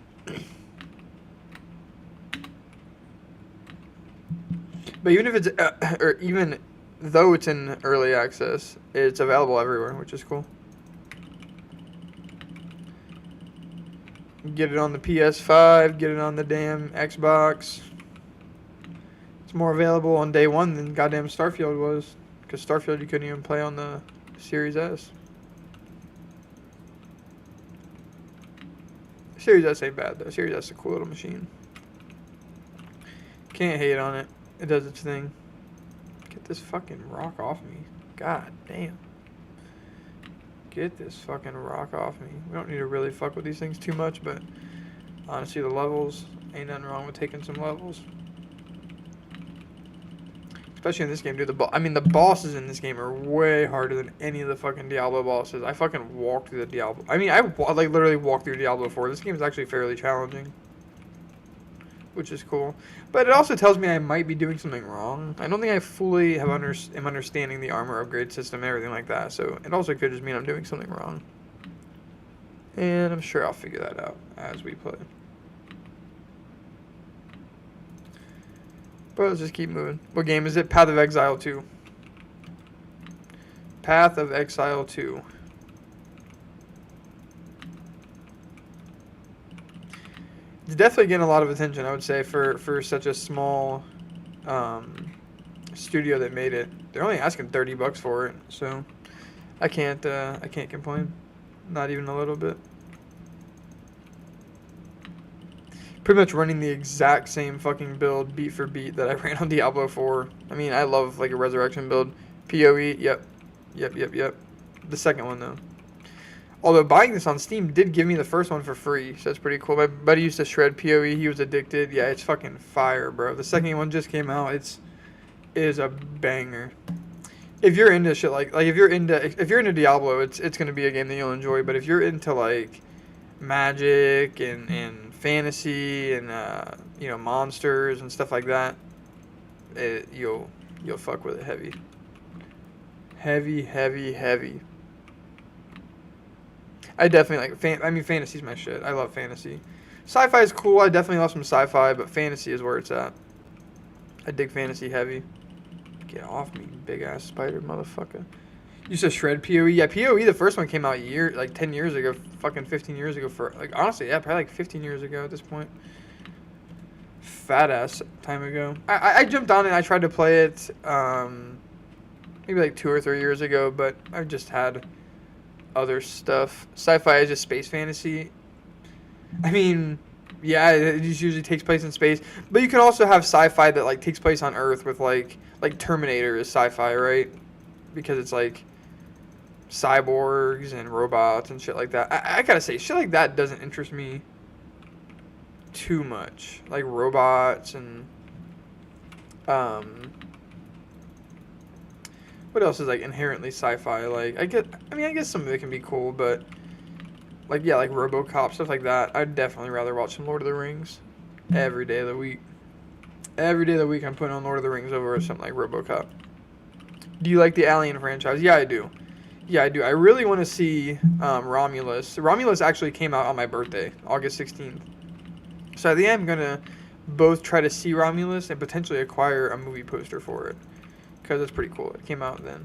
[SPEAKER 1] But even if it's, or even though it's in early access, it's available everywhere, which is cool. Get it on the PS5, get it on the damn Xbox. It's more available on day one than goddamn Starfield was, because Starfield you couldn't even play on the Series S. Series S ain't bad though. Series S is a cool little machine. Can't hate on it. It does its thing. Get this fucking rock off me. God damn. Get this fucking rock off me. We don't need to really fuck with these things too much, but honestly, the levels, ain't nothing wrong with taking some levels. Especially in this game, dude. The bosses in this game are way harder than any of the fucking Diablo bosses. I fucking walked through the Diablo. I literally walked through Diablo 4. This game is actually fairly challenging, which is cool. But it also tells me I might be doing something wrong. I don't think I fully am understanding the armor upgrade system and everything like that. So it also could just mean I'm doing something wrong. And I'm sure I'll figure that out as we play. But let's just keep moving. What game is it? Path of Exile 2. Path of Exile 2. It's definitely getting a lot of attention, I would say, for such a small studio that made it. They're only asking $30 for it, so I can't complain, not even a little bit. Pretty much running the exact same fucking build, beat for beat, that I ran on Diablo 4. I mean, I love like a resurrection build. PoE, yep. The second one though. Although buying this on Steam did give me the first one for free, so that's pretty cool. My buddy used to shred PoE, he was addicted. Yeah, it's fucking fire, bro. The second one just came out. It is a banger. If you're into shit like if you're into Diablo, it's gonna be a game that you'll enjoy. But if you're into like magic and fantasy and monsters and stuff like that, you'll fuck with it heavy. Heavy. I definitely like fantasy's my shit. I love fantasy. Sci-fi is cool. I definitely love some sci-fi, but fantasy is where it's at. I dig fantasy heavy. Get off me, big ass spider motherfucker. Used to shred PoE. Yeah, PoE, the first one came out 10 years ago, fucking 15 years ago honestly, yeah, probably like 15 years ago at this point. Fat ass time ago. I jumped on it and I tried to play it maybe like 2 or 3 years ago, but I just had other stuff. Sci-fi is just space fantasy. I mean, yeah, it just usually takes place in space, but you can also have sci-fi that like takes place on Earth with like Terminator is sci-fi, right? Because it's like cyborgs and robots and shit like that. I gotta say, shit like that doesn't interest me too much. Like robots and um, what else is like inherently sci-fi? Like I guess some of it can be cool, but like yeah, like RoboCop stuff like that. I'd definitely rather watch some Lord of the Rings every day of the week. Every day of the week, I'm putting on Lord of the Rings over something like RoboCop. Do you like the Alien franchise? Yeah, I do. Yeah, I do. I really want to see Romulus. Romulus actually came out on my birthday, August 16th. So I think I'm gonna both try to see Romulus and potentially acquire a movie poster for it, because it's pretty cool. It came out then.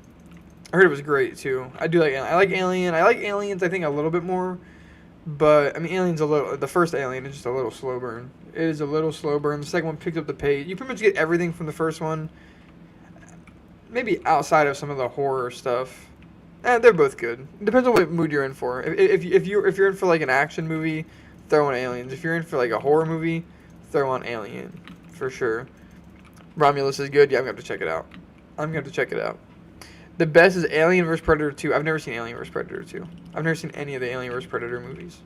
[SPEAKER 1] I heard it was great too. I do like Alien. I like Alien. I like Aliens. I think a little bit more, but I mean Alien's a little. The first Alien is just a little slow burn. It is a little slow burn. The second one picks up the pace. You pretty much get everything from the first one. Maybe outside of some of the horror stuff. They're both good. Depends on what mood you're in for. If you're in for like an action movie, throw on Aliens. If you're in for like a horror movie, throw on Alien for sure. Romulus is good. Yeah, I'm gonna have to check it out. I'm gonna have to check it out. The best is Alien vs Predator 2. I've never seen Alien vs Predator 2. I've never seen any of the Alien vs Predator movies.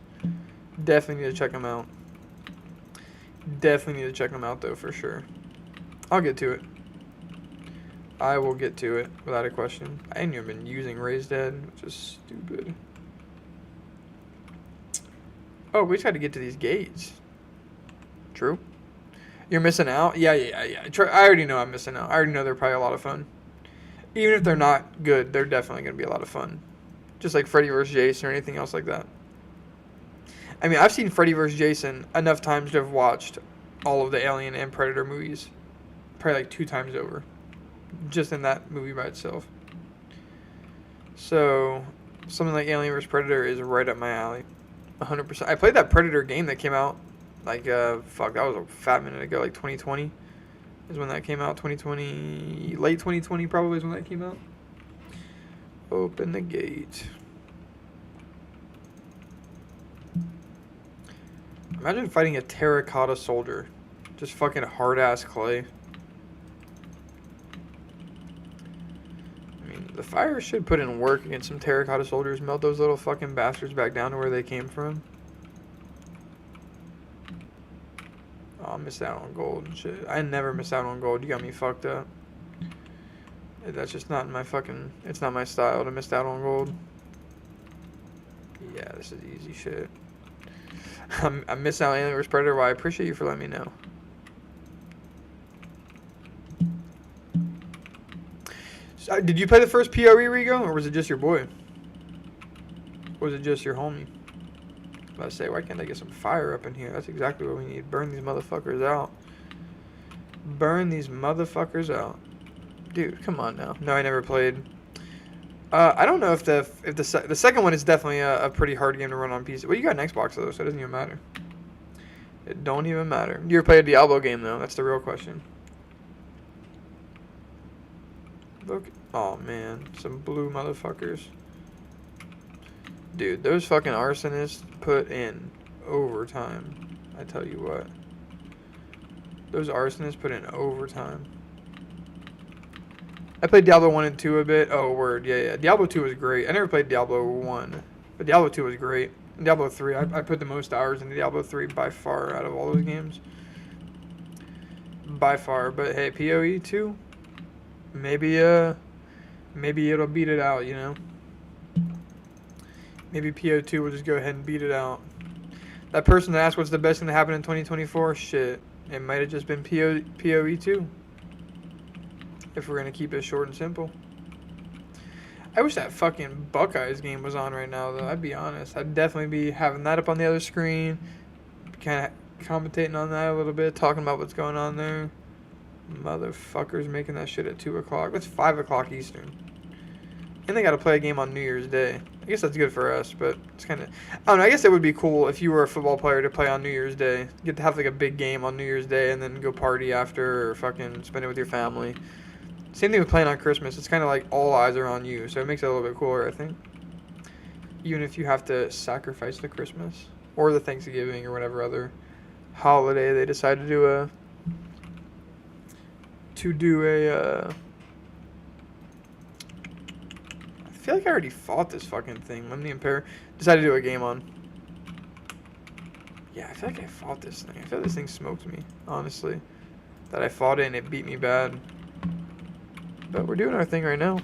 [SPEAKER 1] Definitely need to check them out. Definitely need to check them out though for sure. I'll get to it. I will get to it without a question. I ain't even been using Raised Dead, which is stupid. Oh, we just had to get to these gates. True. You're missing out? Yeah. I already know I'm missing out. I already know they're probably a lot of fun. Even if they're not good, they're definitely going to be a lot of fun. Just like Freddy vs. Jason or anything else like that. I mean, I've seen Freddy vs. Jason enough times to have watched all of the Alien and Predator movies. Probably like 2 times over. Just in that movie by itself. So, something like Alien vs. Predator is right up my alley. 100%. I played that Predator game that came out, like, that was a fat minute ago, like 2020 is when that came out. 2020, late 2020 probably is when that came out. Open the gate. Imagine fighting a terracotta soldier. Just fucking hard-ass clay. The fire should put in work against some terracotta soldiers. Melt those little fucking bastards back down to where they came from. Oh, I missed out on gold and shit. I never miss out on gold. You got me fucked up. That's just not my fucking... It's not my style to miss out on gold. Yeah, this is easy shit. I missed out on Alien vs Predator. Well, I appreciate you for letting me know. Did you play the first PoE, Rigo, or was it just your boy? Or was it just your homie? Let's say, why can't I get some fire up in here? That's exactly what we need. Burn these motherfuckers out. Burn these motherfuckers out. Dude, come on now. No, I never played. I don't know if the second one is definitely a pretty hard game to run on PC. Well, you got an Xbox though, so it doesn't even matter. It don't even matter. You ever played a Diablo game though? That's the real question. Look. Oh man, some blue motherfuckers. Dude, those fucking arsonists put in overtime. I tell you what. Those arsonists put in overtime. I played Diablo 1 and 2 a bit. Oh, word. Yeah. Diablo 2 was great. I never played Diablo 1, but Diablo 2 was great. And Diablo 3, I put the most hours into Diablo 3 by far out of all those games. By far. But hey, PoE 2? Maybe it'll beat it out, you know? Maybe PO2 will just go ahead and beat it out. That person that asked what's the best thing to happen in 2024, shit. It might have just been PoE2. If we're going to keep it short and simple. I wish that fucking Buckeyes game was on right now, though. I'd be honest. I'd definitely be having that up on the other screen. Kind of commentating on that a little bit. Talking about what's going on there. Motherfuckers making that shit at 2 o'clock. That's 5 o'clock Eastern. And they got to play a game on New Year's Day. I guess that's good for us, but it's kind of... I don't know, I guess it would be cool if you were a football player to play on New Year's Day. Get to have like a big game on New Year's Day and then go party after or fucking spend it with your family. Same thing with playing on Christmas. It's kind of like all eyes are on you, so it makes it a little bit cooler, I think. even if you have to sacrifice the Christmas or the Thanksgiving or whatever other holiday they decide to do a I feel like I already fought this fucking thing. Lemony and Pear decided to do a game on. Yeah, I feel like I fought this thing. I feel like this thing smoked me, honestly. That I fought it and it beat me bad. But we're doing our thing right now.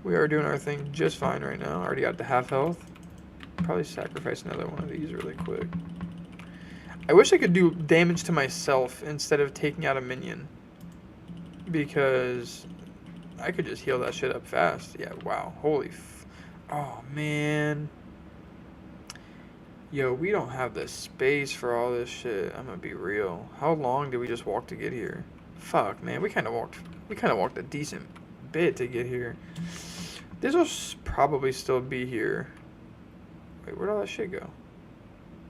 [SPEAKER 1] We are doing our thing just fine right now. Already got to half health. Probably sacrifice another one of these really quick. I wish I could do damage to myself instead of taking out a minion. Because I could just heal that shit up fast. Yeah, wow. Holy oh, man. Yo, we don't have the space for all this shit. I'm gonna be real. How long did we just walk to get here? Fuck, man. We kind of walked a decent bit to get here. This will probably still be here. Wait, where'd all that shit go?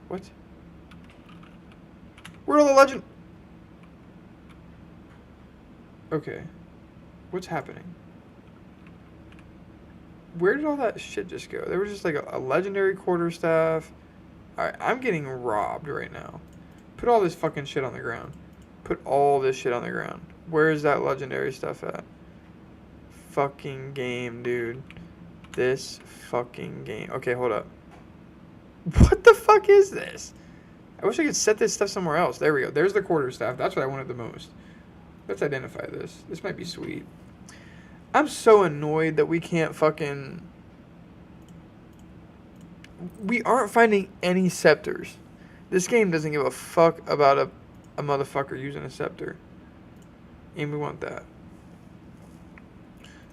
[SPEAKER 1] What? Where'd all the legend? Okay. What's happening? Where did all that shit just go? There was just like a legendary quarterstaff. Alright, I'm getting robbed right now. Put all this fucking shit on the ground. Put all this shit on the ground. Where is that legendary stuff at? Fucking game, dude. This fucking game. Okay, hold up. What the fuck is this? I wish I could set this stuff somewhere else. There we go. There's the quarterstaff. That's what I wanted the most. Let's identify this. This might be sweet. I'm so annoyed that we can't fucking... We aren't finding any scepters. This game doesn't give a fuck about a motherfucker using a scepter. And we want that.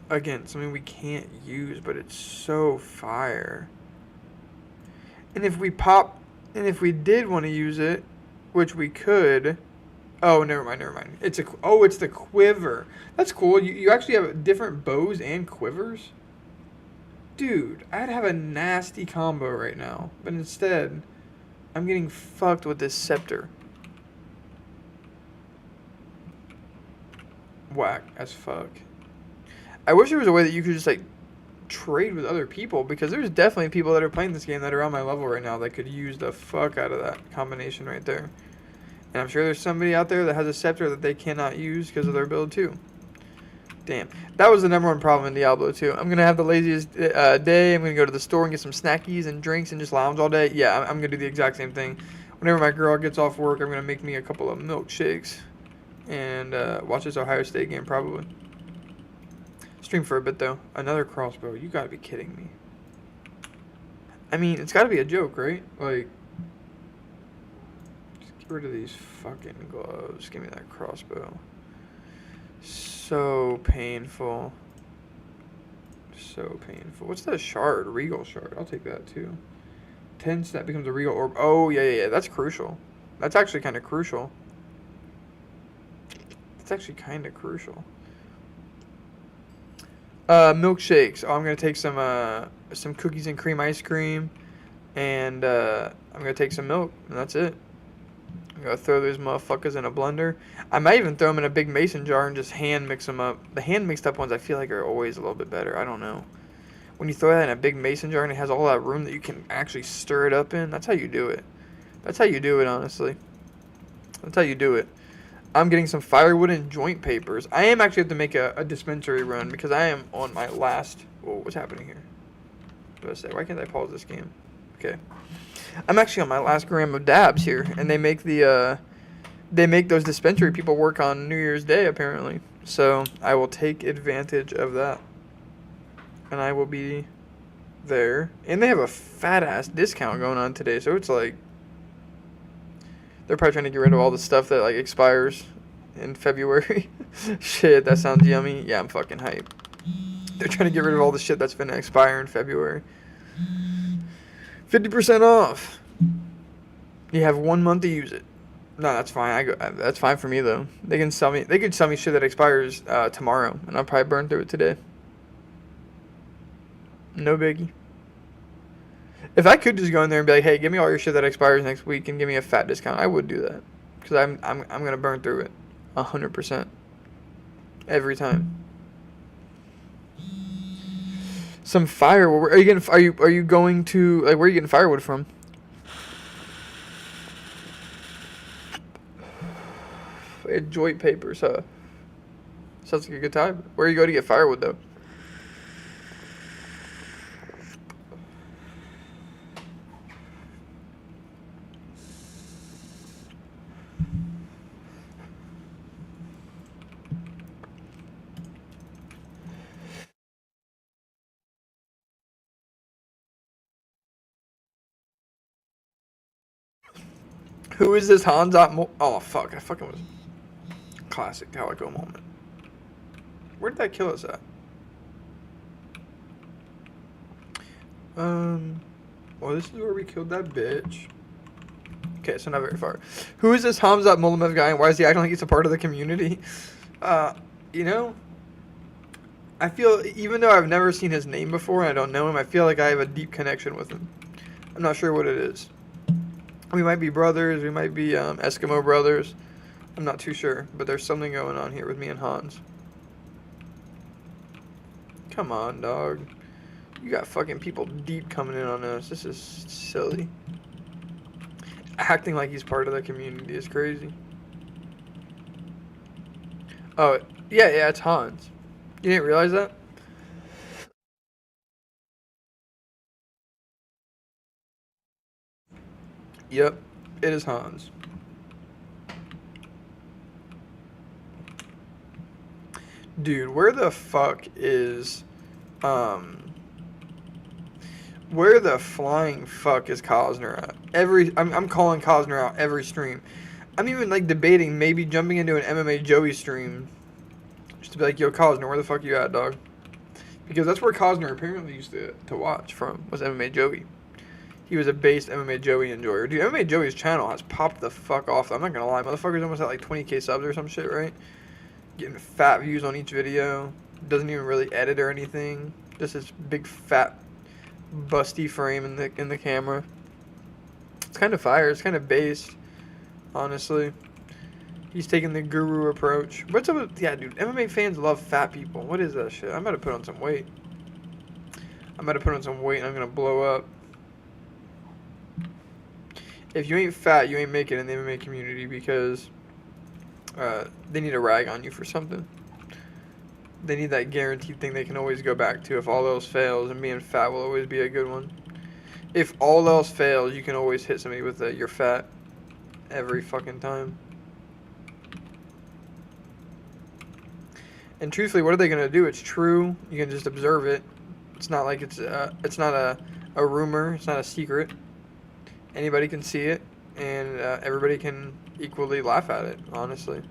[SPEAKER 1] Again, something we can't use, but it's so fire. And if we did want to use it, which we could... Oh, never mind. It's the quiver. That's cool. You actually have different bows and quivers? Dude, I'd have a nasty combo right now. But instead, I'm getting fucked with this scepter. Whack as fuck. I wish there was a way that you could just, like, trade with other people. Because there's definitely people that are playing this game that are on my level right now that could use the fuck out of that combination right there. And I'm sure there's somebody out there that has a scepter that they cannot use because of their build too. Damn. That was the #1 problem in Diablo 2. I'm going to have the laziest day. I'm going to go to the store and get some snackies and drinks and just lounge all day. Yeah, I'm going to do the exact same thing. Whenever my girl gets off work, I'm going to make me a couple of milkshakes. And watch this Ohio State game probably. Stream for a bit though. Another crossbow. You got to be kidding me. I mean, it's got to be a joke, right? Like... rid of these fucking gloves. Give me that crossbow. So painful. So painful. What's that shard? Regal shard. I'll take that too. 10 that becomes a regal orb. Oh, yeah. That's crucial. That's actually kind of crucial. It's actually kind of crucial. Milkshakes. Oh, I'm going to take some cookies and cream ice cream. And I'm going to take some milk. And that's it. I'm going to throw those motherfuckers in a blender. I might even throw them in a big mason jar and just hand mix them up. The hand mixed up ones I feel like are always a little bit better. I don't know. When you throw that in a big mason jar and it has all that room that you can actually stir it up in, that's how you do it. That's how you do it, honestly. That's how you do it. I'm getting some firewood and joint papers. I am actually have to make a dispensary run because I am on my last... Whoa, what's happening here? What did I say? Why can't I pause this game? Okay. I'm actually on my last gram of dabs here, and they make those dispensary people work on New Year's Day apparently. So I will take advantage of that, and I will be there. And they have a fat ass discount going on today, so it's like they're probably trying to get rid of all the stuff that like expires in February. Shit, that sounds yummy. Yeah, I'm fucking hype. They're trying to get rid of all the shit that's gonna expire in February. 50% off. You have 1 month to use it. No, that's fine. That's fine for me though. They could sell me shit that expires tomorrow, and I'll probably burn through it today. No biggie. If I could just go in there and be like, hey, give me all your shit that expires next week and give me a fat discount, I would do that. Because I'm gonna burn through it 100%. Every time. Some firewood. Are you getting? Are you going to like? Where are you getting firewood from? Joint papers, huh? Sounds like a good time. Where you go to get firewood though? Who is this Hans? Oh fuck! I fucking was. Classic Calico moment. Where did that kill us at? Well, this is where we killed that bitch. Okay, so not very far. Who is this Hamzat Mulamev guy, and why is he acting like he's a part of the community? You know, I feel, even though I've never seen his name before and I don't know him, I feel like I have a deep connection with him. I'm not sure what it is. We might be brothers, we might be Eskimo brothers. I'm not too sure, but there's something going on here with me and Hans. Come on, dog. You got fucking people deep coming in on us. This is silly. Acting like he's part of the community is crazy. Oh, yeah, it's Hans. You didn't realize that? Yep, it is Hans. Dude, where the fuck is, where the flying fuck is Cosner at? I'm calling Cosner out every stream. I'm even like debating maybe jumping into an MMA Joey stream. Just to be like, yo, Cosner, where the fuck you at, dog? Because that's where Cosner apparently used to watch from, was MMA Joey. He was a based MMA Joey enjoyer. Dude, MMA Joey's channel has popped the fuck off. I'm not gonna lie, motherfucker's almost at like 20k subs or some shit, right? Getting fat views on each video. Doesn't even really edit or anything. Just this big fat busty frame in the camera. It's kind of fire. It's kind of based, honestly. He's taking the guru approach. What's up with, yeah, dude, MMA fans love fat people. What is that shit? I'm about to put on some weight. I'm about to put on some weight and I'm gonna blow up. If you ain't fat, you ain't making it in the MMA community because they need a rag on you for something. They need that guaranteed thing they can always go back to if all else fails, and being fat will always be a good one. If all else fails, you can always hit somebody with you're fat every fucking time. And truthfully, what are they gonna do? It's true. You can just observe it. It's not like it's not a rumor. It's not a secret. Anybody can see it, and everybody can equally laugh at it, honestly.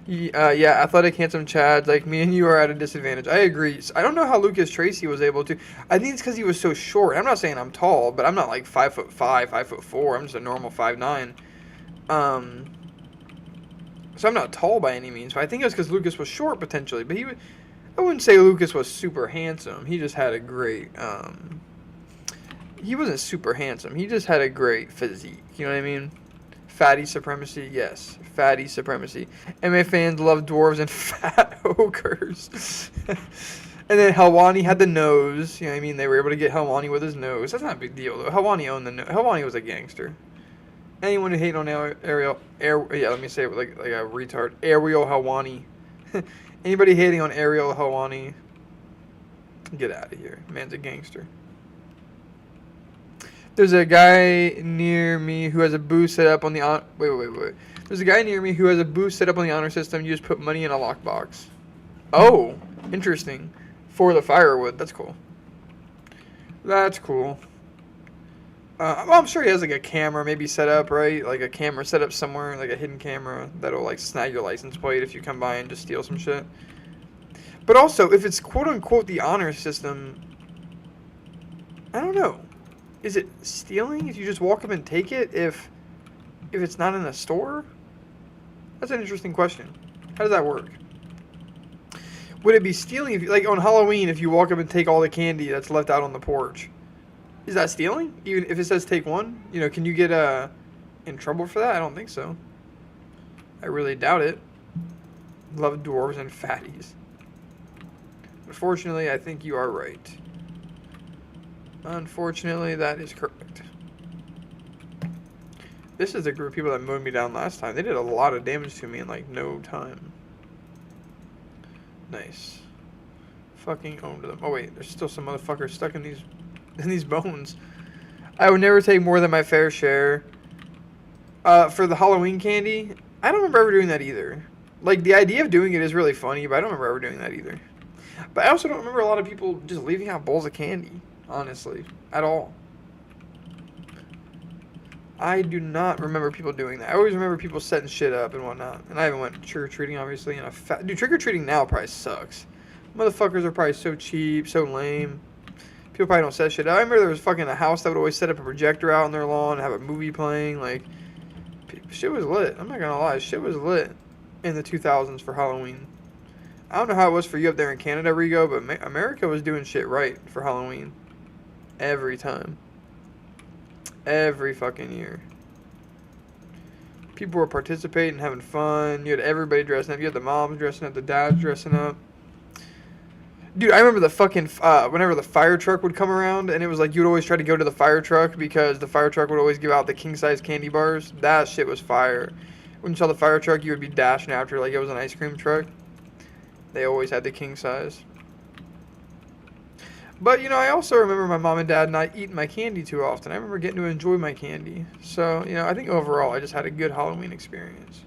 [SPEAKER 1] Yeah, athletic, handsome Chads like me and you are at a disadvantage. I agree. I don't know how Lucas Tracy was able to. I think it's because he was so short. I'm not saying I'm tall, but I'm not like 5'5", 5'4". I'm just a normal 5'9". So I'm not tall by any means. But I think it was because Lucas was short, potentially. But I wouldn't say Lucas was super handsome. He just had a great... he wasn't super handsome. He just had a great physique. You know what I mean? Fatty supremacy, yes. Fatty supremacy. MMA fans love dwarves and fat ogres. And then Helwani had the nose. You know what I mean? They were able to get Helwani with his nose. That's not a big deal, though. Helwani owned the nose. Helwani was a gangster. Anyone who hated on yeah, let me say it like a retard. Ariel Helwani. Anybody hating on Ariel Helwani, get out of here. Man's a gangster. There's a guy near me who has a booth set up on the wait. There's a guy near me who has a booth set up on the honor system. You just put money in a lockbox. Oh, interesting. For the firewood. That's cool. That's cool. Well, I'm sure he has like a camera maybe set up, right? Like a camera set up somewhere, like a hidden camera that'll like snag your license plate if you come by and just steal some shit. But also, if it's quote unquote the honor system, I don't know. Is it stealing if you just walk up and take it if it's not in a store? That's an interesting question. How does that work? Would it be stealing if you, like on Halloween, if you walk up and take all the candy that's left out on the porch? Is that stealing? Even if it says take one? You know, can you get in trouble for that? I don't think so. I really doubt it. Love dwarves and fatties. Unfortunately, I think you are right. Unfortunately, that is correct. This is the group of people that mowed me down last time. They did a lot of damage to me in like no time. Nice. Fucking owned them. Oh wait, there's still some motherfuckers stuck in these bones. I would never take more than my fair share. For the Halloween candy, I don't remember ever doing that either. Like, the idea of doing it is really funny, but I don't remember ever doing that either. But I also don't remember a lot of people just leaving out bowls of candy, honestly, at all. I do not remember people doing that. I always remember people setting shit up and whatnot. And I haven't went trick-or-treating, obviously. And dude, trick-or-treating now probably sucks. Motherfuckers are probably so cheap, so lame. People probably don't set shit up. I remember there was fucking a house that would always set up a projector out on their lawn and have a movie playing. Like, shit was lit. I'm not gonna lie. Shit was lit in the 2000s for Halloween. I don't know how it was for you up there in Canada, Rigo, but America was doing shit right for Halloween. Every time. Every fucking year. People were participating, having fun. You had everybody dressing up. You had the moms dressing up, the dads dressing up. Dude, I remember the fucking, whenever the fire truck would come around, and it was like, you'd always try to go to the fire truck, because the fire truck would always give out the king-size candy bars. That shit was fire. When you saw the fire truck, you would be dashing after like it was an ice cream truck. They always had the king-size. But, you know, I also remember my mom and dad not eating my candy too often. I remember getting to enjoy my candy. So, you know, I think overall I just had a good Halloween experience.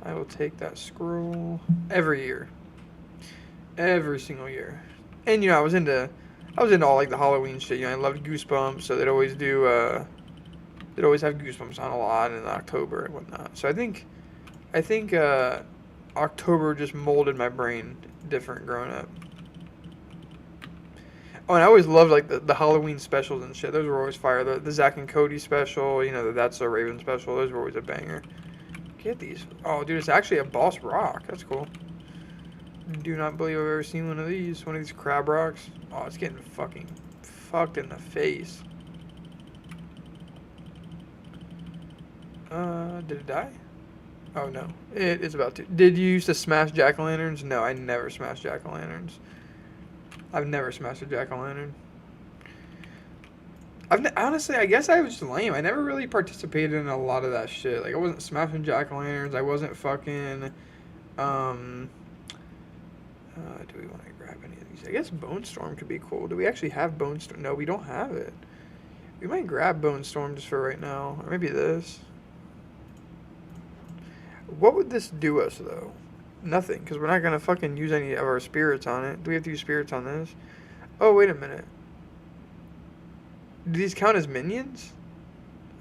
[SPEAKER 1] I will take that scroll every year. Every single year. And, you know, I was into all, like, the Halloween shit. You know, I loved Goosebumps, so they'd always do, they'd always have Goosebumps on a lot in October and whatnot. So I think, October just molded my brain different growing up. Oh, and I always loved, like, the Halloween specials and shit. Those were always fire. The Zack and Cody special, you know, the That's So Raven special. Those were always a banger. Get these. Oh, dude, it's actually a Boss Rock. That's cool. Do not believe I've ever seen one of these. One of these crab rocks. Oh, it's getting fucking fucked in the face. Did it die? Oh, no. It is about to. Did you used to smash jack-o'-lanterns? No, I never smashed jack-o'-lanterns. I've never smashed a jack-o'-lantern. Honestly, I guess I was just lame. I never really participated in a lot of that shit. Like, I wasn't smashing jack-o'-lanterns. I wasn't fucking, do we want to grab any of these? I guess Bone Storm could be cool. Do we actually have Bone Storm? No, we don't have it. We might grab Bone Storm just for right now. Or maybe this. What would this do us, though? Nothing, because we're not going to fucking use any of our spirits on it. Do we have to use spirits on this? Oh, wait a minute. Do these count as minions?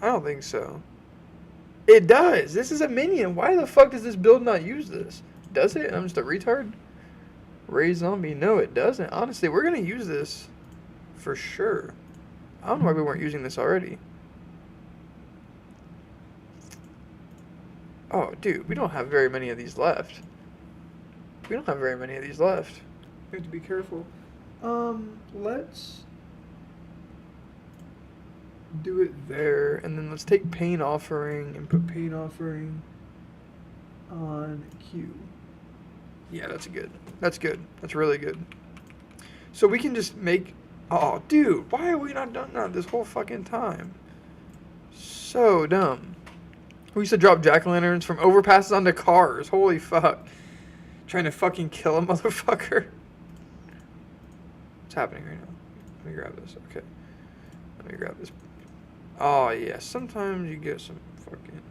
[SPEAKER 1] I don't think so. It does. This is a minion. Why the fuck does this build not use this? Does it? I'm just a retard? Ray Zombie. No, it doesn't. Honestly, we're going to use this for sure. I don't know why we weren't using this already. Oh, dude, we don't have very many of these left. We don't have very many of these left. We have to be careful. Let's do it there, and then let's take Pain Offering and put Pain Offering on Q. Yeah, that's good. That's good. That's really good. So we can just make... Oh, dude, why have we not done that this whole fucking time? So dumb. We used to drop jack-o'-lanterns from overpasses onto cars. Holy fuck. Trying to fucking kill a motherfucker. What's happening right now? Let me grab this. Okay. Let me grab this. Oh, yeah. Sometimes you get some fucking...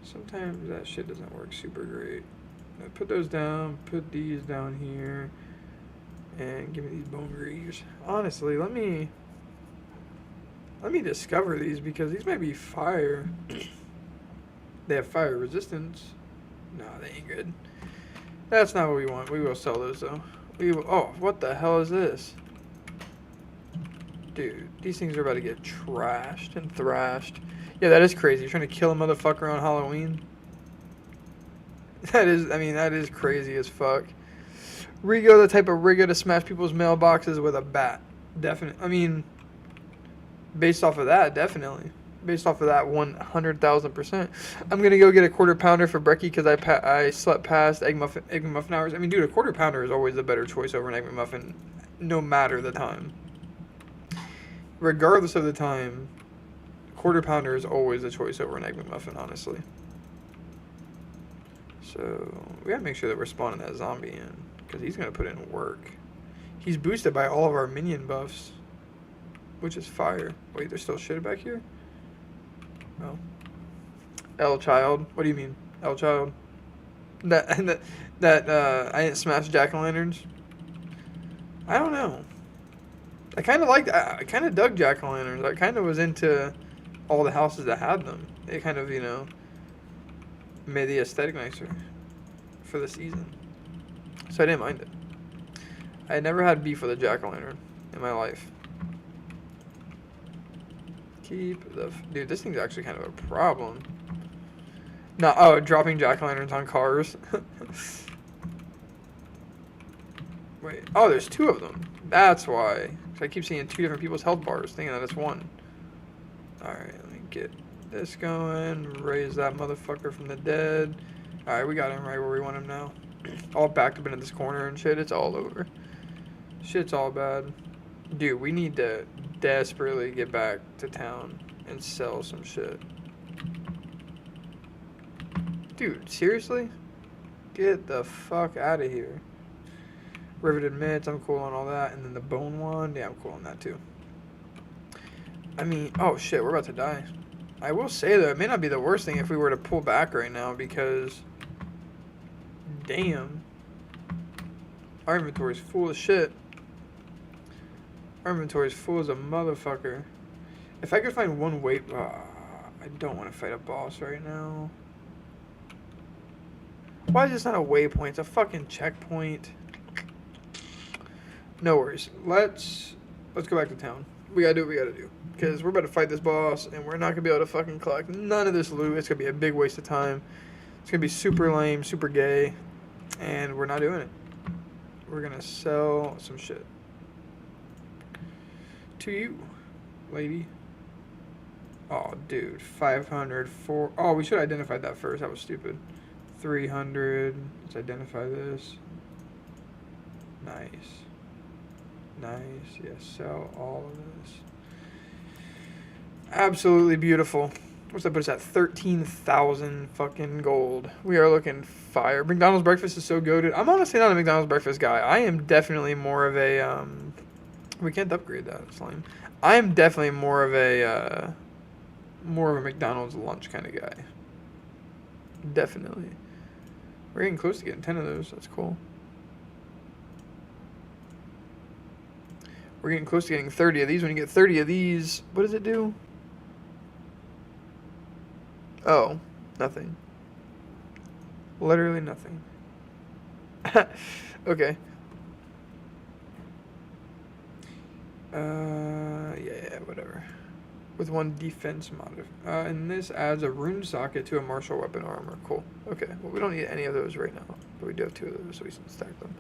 [SPEAKER 1] Sometimes that shit doesn't work super great. Now put those down. Put these down here. And give me these bone greaves. Honestly, let me discover these, because these might be fire. They have fire resistance. No, they ain't good. That's not what we want. We will sell those, though. We will... Oh, what the hell is this? Dude, these things are about to get trashed and thrashed. Yeah, that is crazy. You're trying to kill a motherfucker on Halloween? That is... I mean, that is crazy as fuck. Rigo, the type of Rigo to smash people's mailboxes with a bat. Definitely. I mean... Based off of that, definitely. Based off of that 100,000%. I'm going to go get a quarter pounder for Brecky, because I slept past Egg McMuffin hours. I mean, dude, a quarter pounder is always the better choice over an Egg McMuffin no matter the time. Regardless of the time, Quarter Pounder is always a choice over an Egg McMuffin, honestly. So, we gotta make sure that we're spawning that zombie in, because he's gonna put in work. He's boosted by all of our minion buffs, which is fire. Wait, there's still shit back here? Oh. L child. What do you mean, L child? That I didn't smash jack-o'-lanterns? I don't know. I kind of liked. I kind of dug jack-o'-lanterns. I kind of was into all the houses that had them. It kind of, you know, made the aesthetic nicer for the season. So I didn't mind it. I never had beef with a jack-o'-lantern in my life. Keep the... Dude, this thing's actually kind of a problem. No, oh, dropping jack-o'-lanterns on cars. Wait. Oh, there's two of them. That's why. So I keep seeing two different people's health bars, thinking that it's one. Alright, let me get this going. Raise that motherfucker from the dead. Alright, we got him right where we want him now. All backed up into this corner and shit. It's all over. Shit's all bad. Dude, we need to desperately get back to town and sell some shit. Dude, seriously? Get the fuck out of here. Riveted mitts, I'm cool on all that. And then the bone wand, yeah, I'm cool on that too. I mean, oh shit, we're about to die. I will say though, it may not be the worst thing if we were to pull back right now because... Damn. Our inventory's full of shit. Our inventory's full as a motherfucker. If I could find one weight... I don't want to fight a boss right now. Why is this not a waypoint? It's a fucking checkpoint. No worries. Let's go back to town. We gotta do what we gotta do. Because we're about to fight this boss, and we're not gonna be able to fucking collect none of this loot. It's gonna be a big waste of time. It's gonna be super lame, super gay. And we're not doing it. We're gonna sell some shit. To you, lady. Oh, dude. 500 for... Oh, we should have identified that first. That was stupid. 300. Let's identify this. Nice. Nice. Yes, sell all of this. Absolutely beautiful. What's that put us at? 13,000 fucking gold. We are looking fire. McDonald's breakfast is so goated. I'm honestly not a McDonald's breakfast guy. I am definitely more of a we can't upgrade that. It's lame. I am definitely more of a McDonald's lunch kind of guy. Definitely. We're getting close to getting 10 of those. That's cool. We're getting close to getting 30 of these. When you get 30 of these, what does it do? Oh, nothing. Literally nothing. Okay. Yeah, whatever. With one defense mod. And this adds a rune socket to a martial weapon armor. Cool. Okay. Well, we don't need any of those right now, but we do have two of those, so we can stack them.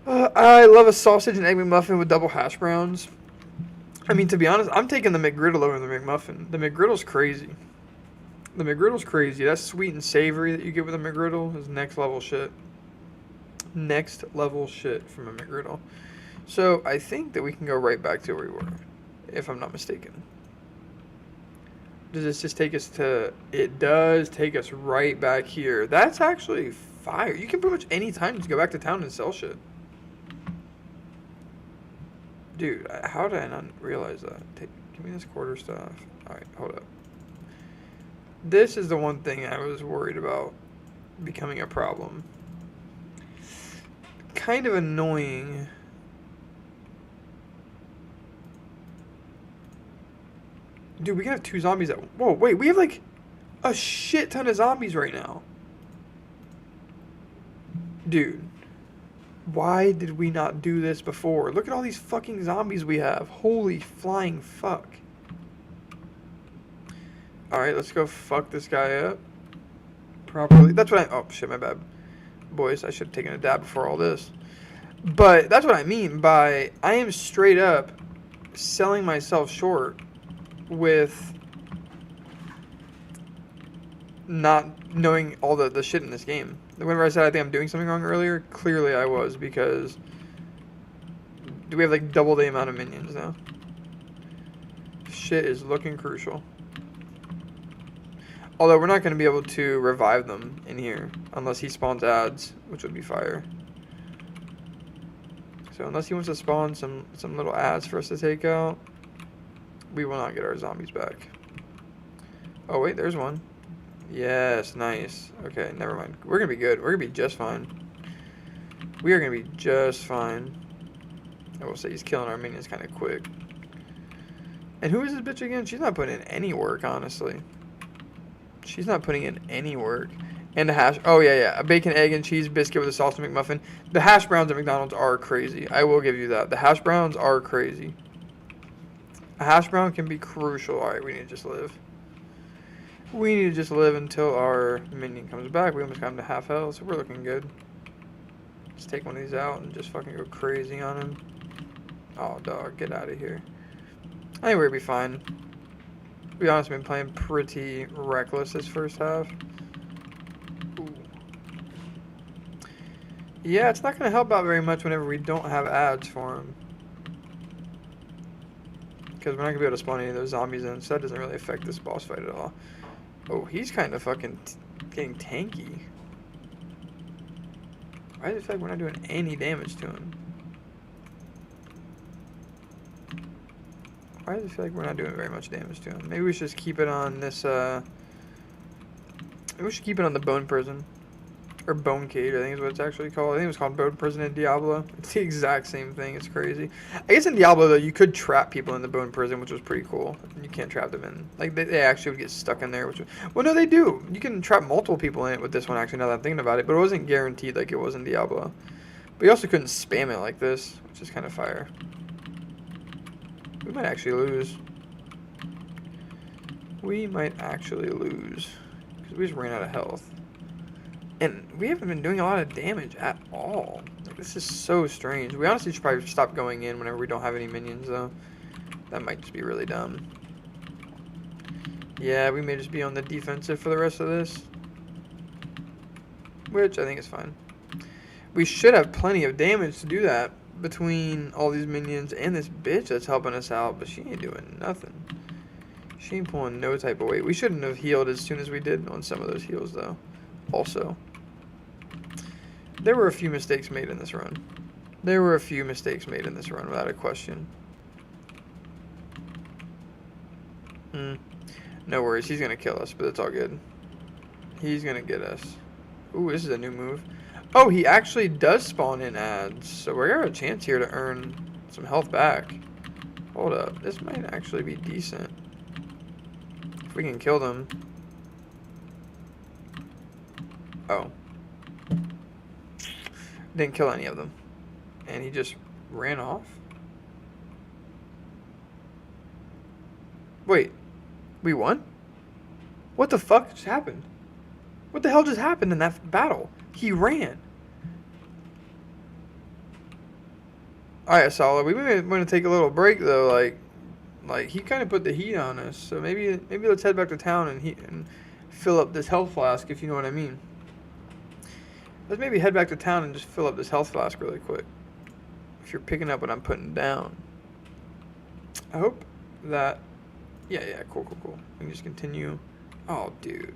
[SPEAKER 1] I love a sausage and egg McMuffin with double hash browns. I mean, to be honest, I'm taking the McGriddle over the McMuffin. The McGriddle's crazy. The McGriddle's crazy. That sweet and savory that you get with a McGriddle is next level shit. Next level shit from a McGriddle. So, I think that we can go right back to where we were, if I'm not mistaken. Does this just take us to... It does take us right back here. That's actually fire. You can pretty much any time just go back to town and sell shit. Dude, how did I not realize that? Give me this quarter stuff. Alright, hold up. This is the one thing I was worried about becoming a problem. Kind of annoying. Dude, we can have two zombies at... Whoa, wait, we have like a shit ton of zombies right now. Dude. Why did we not do this before? Look at all these fucking zombies we have. Holy flying fuck. Alright, let's go fuck this guy up. Properly. That's what I... Oh, shit, my bad. Boys, I should have taken a dab before all this. But that's what I mean by... I am straight up selling myself short with not knowing all the shit in this game. Whenever I said I think I'm doing something wrong earlier, clearly I was, because Do we have like double the amount of minions now? Shit is looking crucial. Although we're not going to be able to revive them in here unless he spawns ads, which would be fire. So unless he wants to spawn some little ads for us to take out, we will not get our zombies back. Oh wait, there's one. Yes, nice. Okay, never mind. We're going to be good. We're going to be just fine. We are going to be just fine. I will say he's killing our minions kind of quick. And who is this bitch again? She's not putting in any work, honestly. She's not putting in any work. And the hash. Oh, yeah. A bacon, egg, and cheese biscuit with a sausage McMuffin. The hash browns at McDonald's are crazy. I will give you that. The hash browns are crazy. A hash brown can be crucial. Alright, we need to just live. We need to just live until our minion comes back. We almost got him to half health, so we're looking good. Let's take one of these out and just fucking go crazy on him. Oh, dog, get out of here. I think we'll be fine. To be honest, I've been playing pretty reckless this first half. Ooh. Yeah, it's not going to help out very much whenever we don't have ads for him. Because we're not going to be able to spawn any of those zombies in, so that doesn't really affect this boss fight at all. Oh, he's kind of fucking getting tanky. Why does it feel like we're not doing any damage to him? Why does it feel like we're not doing very much damage to him? Maybe we should just keep it on this, maybe we should keep it on the bone prison. Or bone cage, I think is what it's actually called. I think it was called bone prison in Diablo. It's the exact same thing, it's crazy. I guess in Diablo, though, you could trap people in the bone prison, which was pretty cool. You can't trap them in. Like, they actually would get stuck in there, which was... Well, no, they do. You can trap multiple people in it with this one, actually, now that I'm thinking about it. But it wasn't guaranteed like it was in Diablo. But you also couldn't spam it like this, which is kind of fire. We might actually lose. We might actually lose. Because we just ran out of health. And we haven't been doing a lot of damage at all. Like, this is so strange. We honestly should probably stop going in whenever we don't have any minions, though. That might just be really dumb. Yeah, we may just be on the defensive for the rest of this. Which I think is fine. We should have plenty of damage to do that between all these minions and this bitch that's helping us out, but she ain't doing nothing. She ain't pulling no type of weight. We shouldn't have healed as soon as we did on some of those heals, though. Also, there were a few mistakes made in this run. There were a few mistakes made in this run, without a question. No worries, he's gonna kill us, but it's all good. He's gonna get us. Ooh, this is a new move. Oh, he actually does spawn in ads, so we're gonna have a chance here to earn some health back. Hold up, this might actually be decent. If we can kill them. Oh. Didn't kill any of them. And he just ran off? Wait. We won? What the fuck just happened? What the hell just happened in that battle? He ran. Alright, Solid. We may want to take a little break, though. Like he kind of put the heat on us. So maybe let's head back to town and fill up this health flask, if you know what I mean. Let's maybe head back to town and just fill up this health flask really quick. If you're picking up what I'm putting down. I hope that... Yeah, cool. We can just continue. Oh, dude.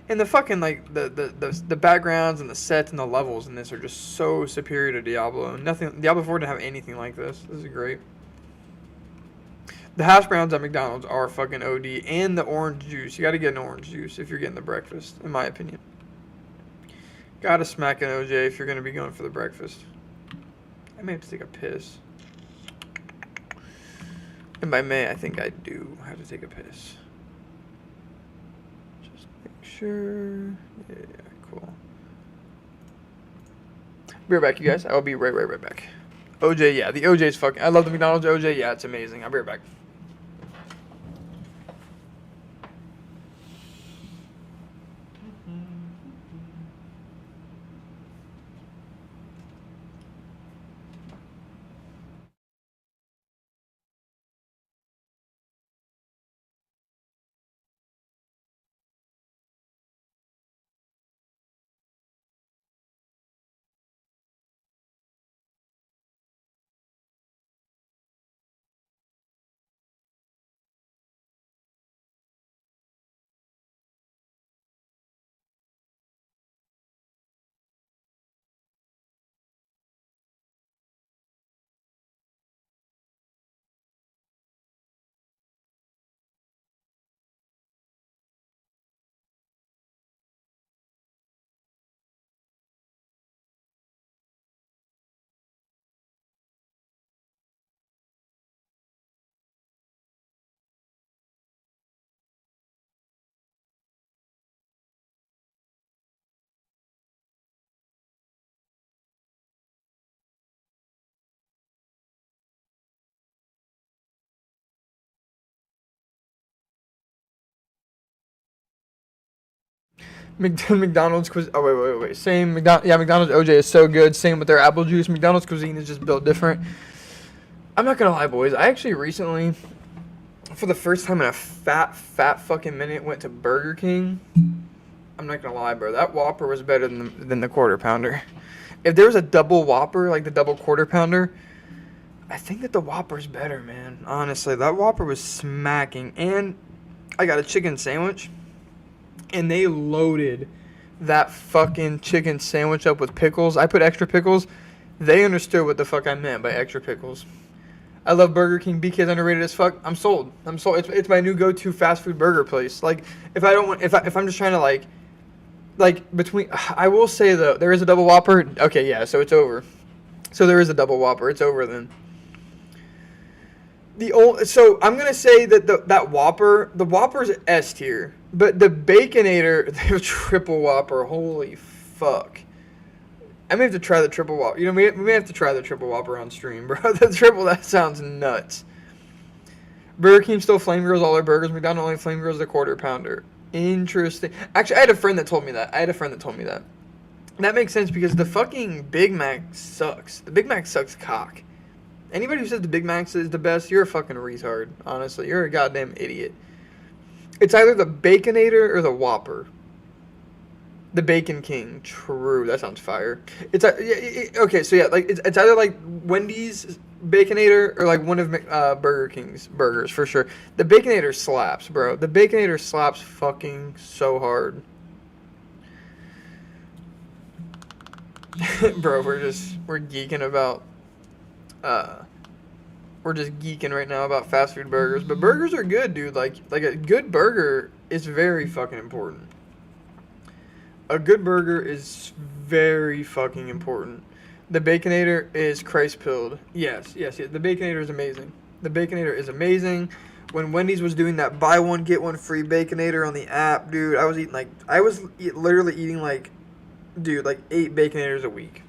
[SPEAKER 1] And the fucking, like, the backgrounds and the sets and the levels in this are just so superior to Diablo. Diablo 4 didn't have anything like this. This is great. The hash browns at McDonald's are fucking OD. And the orange juice. You gotta get an orange juice if you're getting the breakfast, in my opinion. Gotta smack an OJ if you're gonna be going for the breakfast. I may have to take a piss. And by may, I think I do have to take a piss. Just make sure. Yeah, cool. Be right back, you guys. I will be right back. OJ, yeah, the OJ's fucking... I love the McDonald's OJ. Yeah, it's amazing. I'll be right back. McDonald's cuisine. Oh wait. Same McDonald's OJ is so good. Same with their apple juice. McDonald's cuisine is just built different. I'm not gonna lie, boys. I actually recently, for the first time in a fat fucking minute, went to Burger King. I'm not gonna lie, bro. That Whopper was better than the Quarter Pounder. If there was a double Whopper, like the double Quarter Pounder, I think that the Whopper's better, man. Honestly, that Whopper was smacking. And I got a chicken sandwich, and they loaded that fucking chicken sandwich up with pickles. I put extra pickles. They understood what the fuck I meant by extra pickles. I love Burger King. BK's underrated as fuck. I'm sold. It's my new go-to fast food burger place. Like, if I'm just trying to between, I will say though, there is a double Whopper. Okay, yeah, so it's over. So there is a double Whopper. It's over then. So I'm gonna say that that Whopper, the Whopper's S tier, but the Baconator, the triple Whopper, holy fuck! I may have to try the triple Whopper. You know, we may have to try the triple Whopper on stream, bro. That sounds nuts. Burger King still flame grills all their burgers. McDonald's only flame grills the Quarter Pounder. Interesting. Actually, I had a friend that told me that. And that makes sense because the fucking Big Mac sucks. The Big Mac sucks cock. Anybody who says the Big Mac is the best, you're a fucking retard. Honestly, you're a goddamn idiot. It's either the Baconator or the Whopper. The Bacon King. True, that sounds fire. Okay, so yeah, like it's either like Wendy's Baconator or like one of Burger King's burgers for sure. The Baconator slaps, bro. The Baconator slaps fucking so hard. Bro, we're geeking about we're just geeking right now about fast food burgers, but burgers are good, dude. Like a good burger is very fucking important. A good burger is very fucking important. The Baconator is Christ-pilled. Yes. The Baconator is amazing. The Baconator is amazing. When Wendy's was doing that buy one get one free Baconator on the app, dude, I was literally eating like 8 Baconators a week.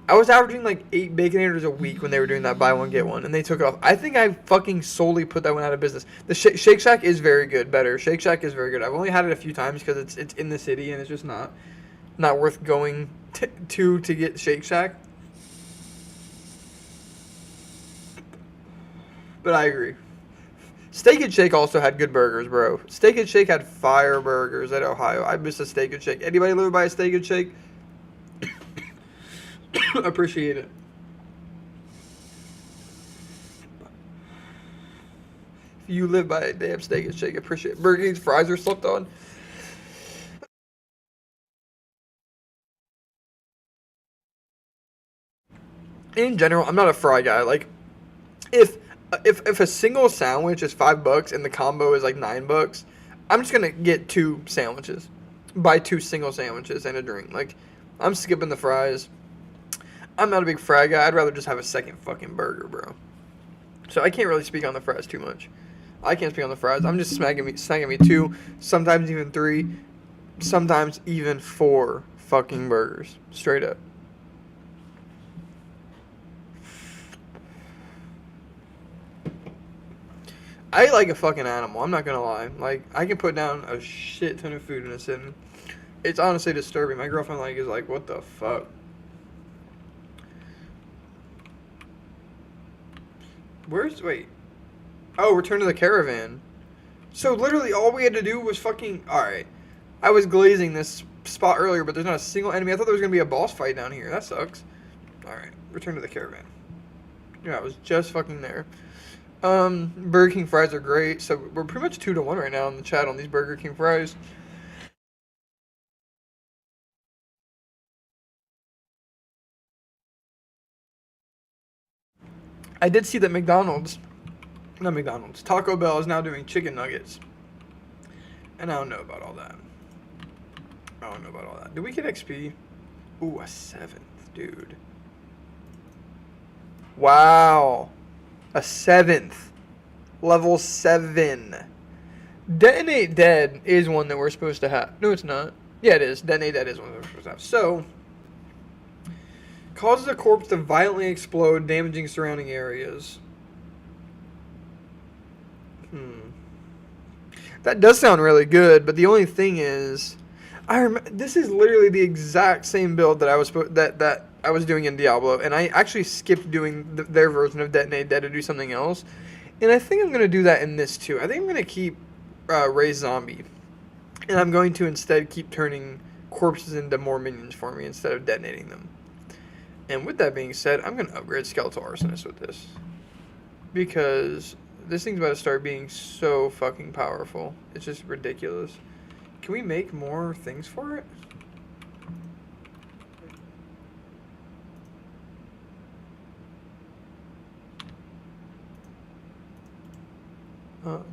[SPEAKER 1] I was averaging like 8 Baconators a week when they were doing that buy one get one, and they took it off. I think I fucking solely put that one out of business. The Shake Shack is very good, better. Shake Shack is very good. I've only had it a few times because it's in the city and it's just not worth going to get Shake Shack. But I agree. Steak and Shake also had good burgers, bro. Steak and Shake had fire burgers at Ohio. I miss a Steak and Shake. Anybody live by a Steak and Shake? Appreciate it. If you live by a damn Steak and Shake, appreciate it. Burger King's fries are slept on. In general, I'm not a fry guy. Like, if a single sandwich is $5 and the combo is like $9, I'm just gonna get 2 sandwiches. Buy 2 single sandwiches and a drink. Like, I'm skipping the fries. I'm not a big fry guy. I'd rather just have a second fucking burger, bro. So I can't really speak on the fries too much. I can't speak on the fries. I'm just snagging me 2, sometimes even 3, sometimes even 4 fucking burgers. Straight up. I like a fucking animal. I'm not gonna lie. Like, I can put down a shit ton of food in a sitting. It's honestly disturbing. My girlfriend is like, what the fuck? Wait. Oh, Return to the Caravan. So literally all we had to do was fucking... Alright. I was glazing this spot earlier, but there's not a single enemy. I thought there was going to be a boss fight down here. That sucks. Alright. Return to the Caravan. Yeah, I was just fucking there. Burger King fries are great. So we're pretty much 2-1 right now in the chat on these Burger King fries. I did see that Taco Bell is now doing chicken nuggets. And I don't know about all that. Did we get XP? Ooh, a 7th, dude. Wow. A 7th. Level 7. Detonate Dead is one that we're supposed to have. No, it's not. Yeah, it is. Detonate Dead is one that we're supposed to have. So... causes a corpse to violently explode, damaging surrounding areas. That does sound really good, but the only thing is... This is literally the exact same build that that I was doing in Diablo, and I actually skipped doing their version of Detonate Dead to do something else. And I think I'm gonna do that in this too. I think I'm gonna keep Raise Zombie, and I'm going to instead keep turning corpses into more minions for me instead of detonating them. And with that being said, I'm gonna upgrade Skeletal Arsonist with this, because this thing's about to start being so fucking powerful. It's just ridiculous. Can we make more things for it?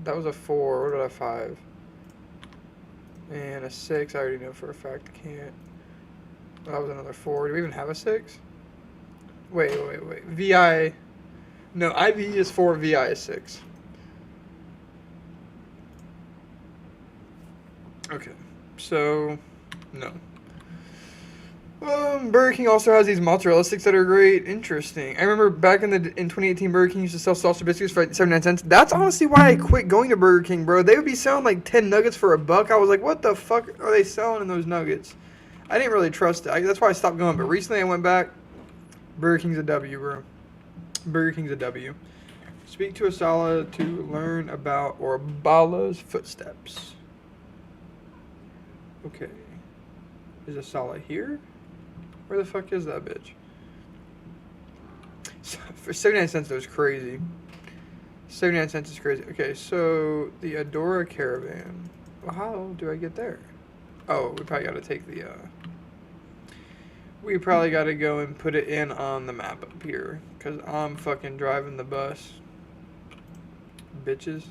[SPEAKER 1] That was a 4. What did I have? 5? And a 6. I already know for a fact I can't. That was another 4. Do we even have a 6? Wait. VI. No, IV is 4, VI is 6. Okay, so no. Burger King also has these mozzarella sticks that are great. Interesting. I remember back in 2018, Burger King used to sell sausage biscuits for like 79 cents. That's honestly why I quit going to Burger King, bro. They would be selling like 10 nuggets for $1. I was like, what the fuck are they selling in those nuggets? I didn't really trust it. That's why I stopped going. But recently I went back. Burger King's a W, bro. Burger King's a W. Speak to Asala to learn about Orbala's footsteps. Okay. Is Asala here? Where the fuck is that bitch? For 79 cents, that was crazy. 79 cents is crazy. Okay, so the Adora Caravan. Well, how do I get there? Oh, we probably got to take the, we probably got to go and put it in on the map up here. Because I'm fucking driving the bus. Bitches.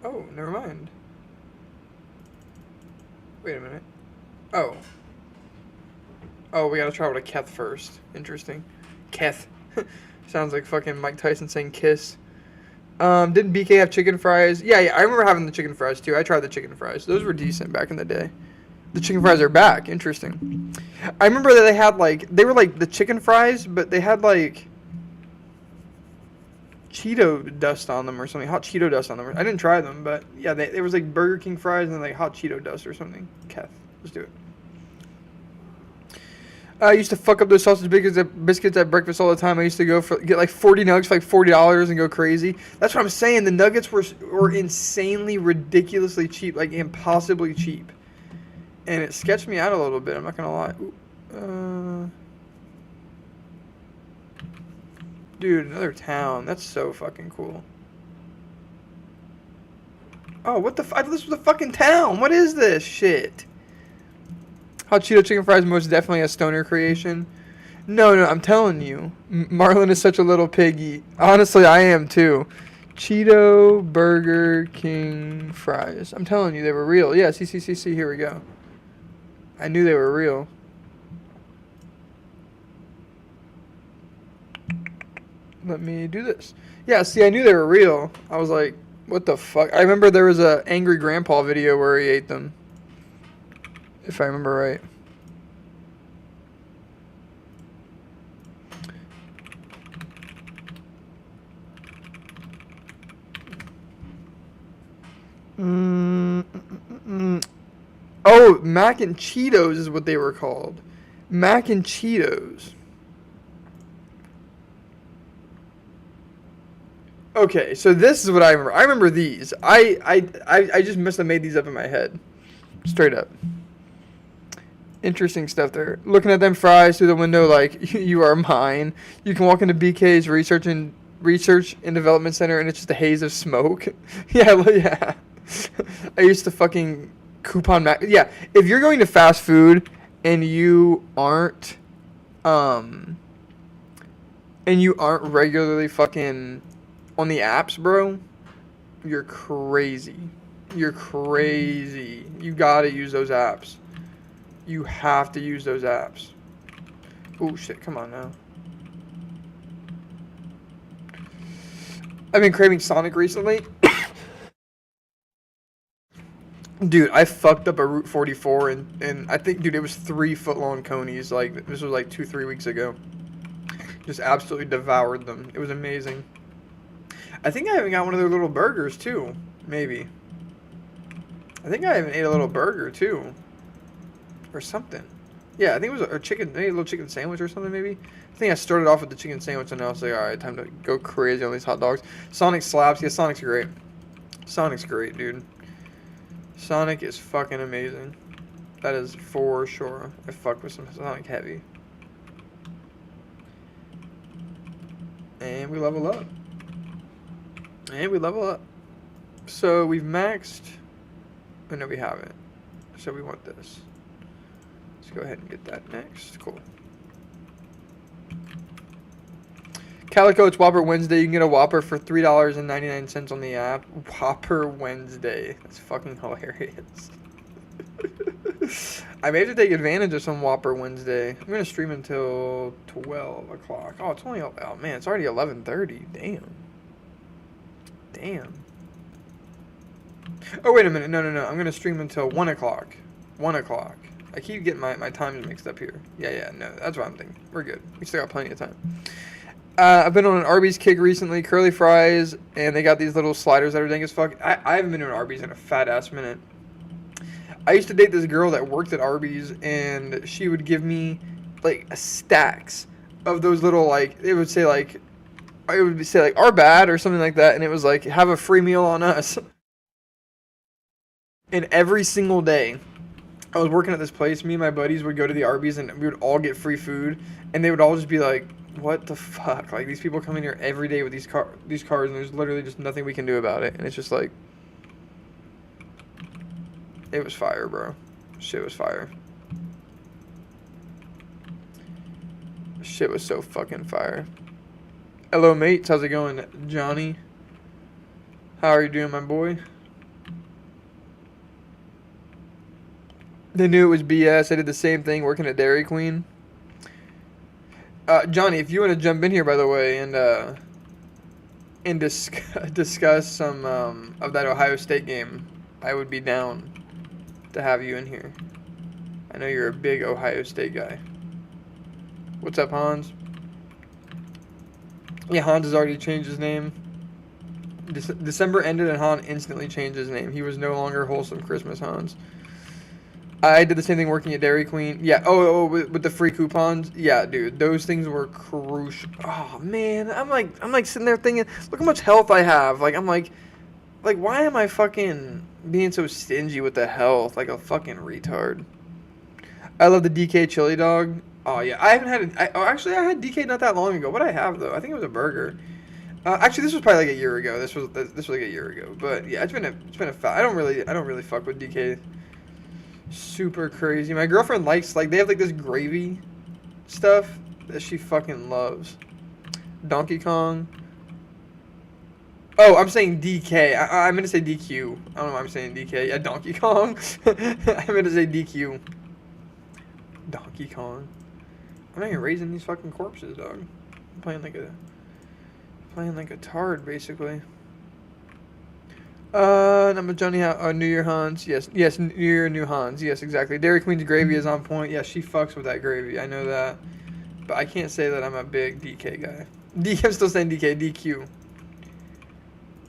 [SPEAKER 1] Oh, never mind. Wait a minute. Oh. Oh, we gotta travel to Keth first. Interesting. Keth. Sounds like fucking Mike Tyson saying kiss. Didn't BK have chicken fries? Yeah, I remember having the chicken fries too. I tried the chicken fries. Those were decent back in the day. The chicken fries are back. Interesting. I remember that they had like, they were like the chicken fries, but they had like Cheeto dust on them or something. Hot Cheeto dust on them. I didn't try them, but yeah, there was like Burger King fries and like hot Cheeto dust or something. Keth. Let's do it. I used to fuck up those sausage biscuits at breakfast all the time. I used to get like 40 nuggets for like $40 and go crazy. That's what I'm saying. The nuggets were insanely, ridiculously cheap, like impossibly cheap. And it sketched me out a little bit. I'm not gonna lie. Ooh, dude, another town. That's so fucking cool. Oh, what the? I thought this was a fucking town. What is this shit? Hot Cheeto chicken fries most definitely a stoner creation. No, I'm telling you. Marlon is such a little piggy. Honestly, I am too. Cheeto Burger King fries. I'm telling you, they were real. Yeah, see, here we go. I knew they were real. Let me do this. Yeah, see, I knew they were real. I was like, what the fuck? I remember there was a Angry Grandpa video where he ate them. If I remember right. Oh, Mac and Cheetos is what they were called. Mac and Cheetos. Okay, so this is what I remember. I remember these. I just must have made these up in my head. Straight up. Interesting stuff there. Looking at them fries through the window like you are mine. You can walk into BK's research and development center and it's just a haze of smoke. Yeah. I used to fucking coupon Mac. Yeah, if you're going to fast food and you aren't regularly fucking on the apps, bro, you're crazy. You're crazy. You gotta use those apps. You have to use those apps. Oh shit, come on now. I've been craving Sonic recently. Dude, I fucked up a Route 44 and I think, dude, it was 3 foot long conies. Like, this was like 2-3 weeks ago. Just absolutely devoured them. It was amazing. I think I even got one of their little burgers too. Maybe. I think I even ate a little burger too. or something. Yeah, I think it was a chicken, maybe a little chicken sandwich or something, maybe. I think I started off with the chicken sandwich, and I was like, all right, time to go crazy on these hot dogs. Sonic slaps. Yeah, Sonic's great. Sonic's great, dude. Sonic is fucking amazing. That is for sure. I fuck with some Sonic heavy. And we level up. And we level up. So we've maxed. Oh, no, we haven't. So we want this. Let's go ahead and get that next. Cool. Calico, it's Whopper Wednesday. You can get a Whopper for $3.99 on the app. Whopper Wednesday. That's fucking hilarious. I may have to take advantage of some Whopper Wednesday. I'm going to stream until 12 o'clock. Oh, it's only... Oh, man, it's already 11:30. Damn. Damn. Oh, wait a minute. No. I'm going to stream until 1 o'clock. 1 o'clock. I keep getting my times mixed up here. Yeah, no. That's what I'm thinking. We're good. We still got plenty of time. I've been on an Arby's kick recently. Curly fries. And they got these little sliders that are dang as fuck. I haven't been to an Arby's in a fat-ass minute. I used to date this girl that worked at Arby's, and she would give me, like, stacks of those little, like, it would say, like, our bad or something like that, and it was, like, have a free meal on us. And every single day, I was working at this place, me and my buddies would go to the Arby's, and we would all get free food, and they would all just be like, what the fuck? Like, these people come in here every day with these cars, and there's literally just nothing we can do about it, and it's just like... It was fire, bro. Shit was fire. Shit was so fucking fire. Hello, mates. How's it going, Johnny? How are you doing, my boy? They knew it was BS. I did the same thing working at Dairy Queen. Johnny, if you want to jump in here, by the way, and discuss some of that Ohio State game, I would be down to have you in here. I know you're a big Ohio State guy. What's up, Hans? Yeah, Hans has already changed his name. December ended and Han instantly changed his name. He was no longer Wholesome Christmas Hans. I did the same thing working at Dairy Queen. Yeah, with the free coupons. Yeah, dude, those things were crucial. Oh, man, I'm like sitting there thinking, look how much health I have. Like, I'm like, why am I fucking being so stingy with the health? Like a fucking retard. I love the DK chili dog. Oh, yeah. I haven't had it. Actually, I had DK not that long ago. What did I have, though? I think it was a burger. Actually, this was probably like a year ago. This was like a year ago. But, yeah, it's been a I don't really fuck with DK. Super crazy. My girlfriend likes, like, they have, like, this gravy stuff that she fucking loves. Donkey Kong. Oh, I'm saying DK. I meant to say DQ. I don't know why I'm saying DK. Yeah, Donkey Kong. I meant to say DQ. Donkey Kong. I'm not even raising these fucking corpses, dog. I'm playing like a tard, basically. I'm a Johnny. New Year Hans. Yes, New Year, New Hans. Yes, exactly. Dairy Queen's gravy is on point. Yeah, she fucks with that gravy. I know that. But I can't say that I'm a big DK guy. I'm still saying DK. DQ.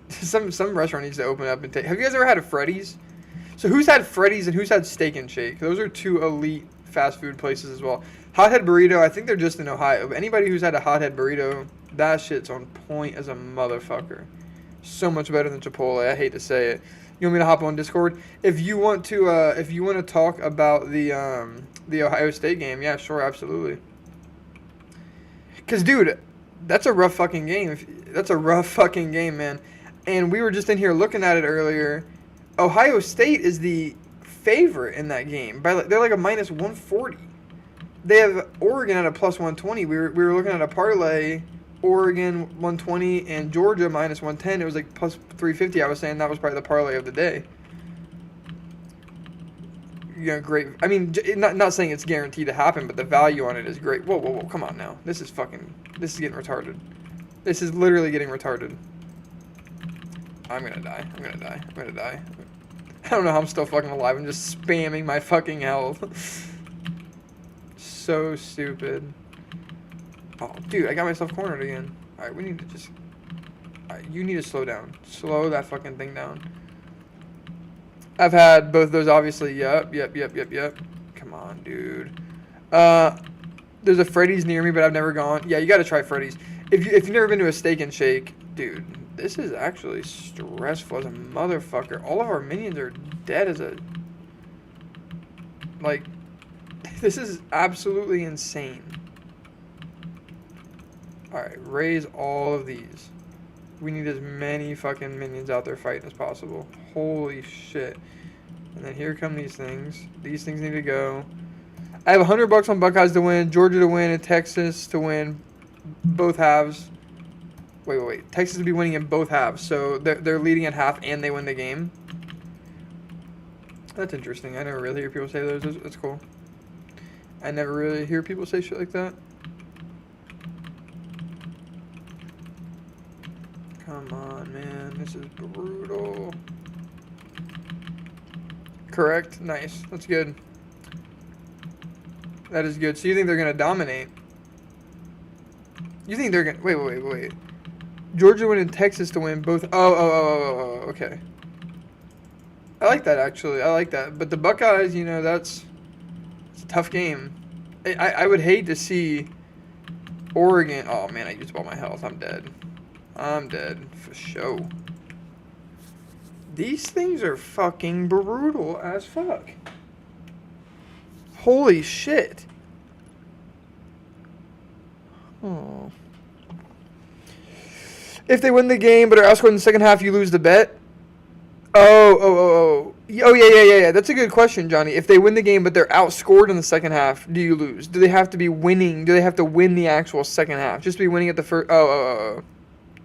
[SPEAKER 1] Some restaurant needs to open up and take. Have you guys ever had a Freddy's? So who's had Freddy's and who's had Steak and Shake? Those are two elite fast food places as well. Hothead burrito, I think they're just in Ohio. But anybody who's had a hothead burrito, that shit's on point as a motherfucker. So much better than Chipotle. I hate to say it. You want me to hop on Discord? If you want to talk about the Ohio State game, yeah, sure, absolutely. Cause dude, that's a rough fucking game. That's a rough fucking game, man. And we were just in here looking at it earlier. Ohio State is the favorite in that game. They're like a minus 140. They have Oregon at a plus 120. We were looking at a parlay. Oregon 120 and Georgia minus 110. It was like plus 350. I was saying that was probably the parlay of the day. Yeah, great. I mean, not saying it's guaranteed to happen, but the value on it is great. Whoa. Come on now. This is getting retarded. This is literally getting retarded. I'm gonna die. I don't know how I'm still fucking alive. I'm just spamming my fucking health. So stupid. Oh, dude, I got myself cornered again. Alright, we need to just... Alright, you need to slow down. Slow that fucking thing down. I've had both those, obviously. Yep. Come on, dude. There's a Freddy's near me, but I've never gone. Yeah, you got to try Freddy's. If you've never been to a Steak and Shake, dude, this is actually stressful as a motherfucker. All of our minions are dead as a... Like, this is absolutely insane. Alright, raise all of these. We need as many fucking minions out there fighting as possible. Holy shit. And then here come these things. These things need to go. I have $100 on Buckeyes to win, Georgia to win, and Texas to win both halves. Wait. Texas will be winning in both halves, so they're leading at half and they win the game. That's interesting. I never really hear people say those. That's cool. I never really hear people say shit like that. Come on, man. This is brutal. Correct. Nice. That's good. That is good. So you think they're going to dominate? You think they're going to... Wait. Georgia win and Texas to win both... Oh, okay. I like that, actually. I like that. But the Buckeyes, you know, it's a tough game. I would hate to see Oregon... Oh, man, I used up all my health. I'm dead. I'm dead. For sure. These things are fucking brutal as fuck. Holy shit. Oh. If they win the game but are outscored in the second half, you lose the bet? Oh, yeah. That's a good question, Johnny. If they win the game but they're outscored in the second half, do you lose? Do they have to be winning? Do they have to win the actual second half? Just be winning at the first... Oh.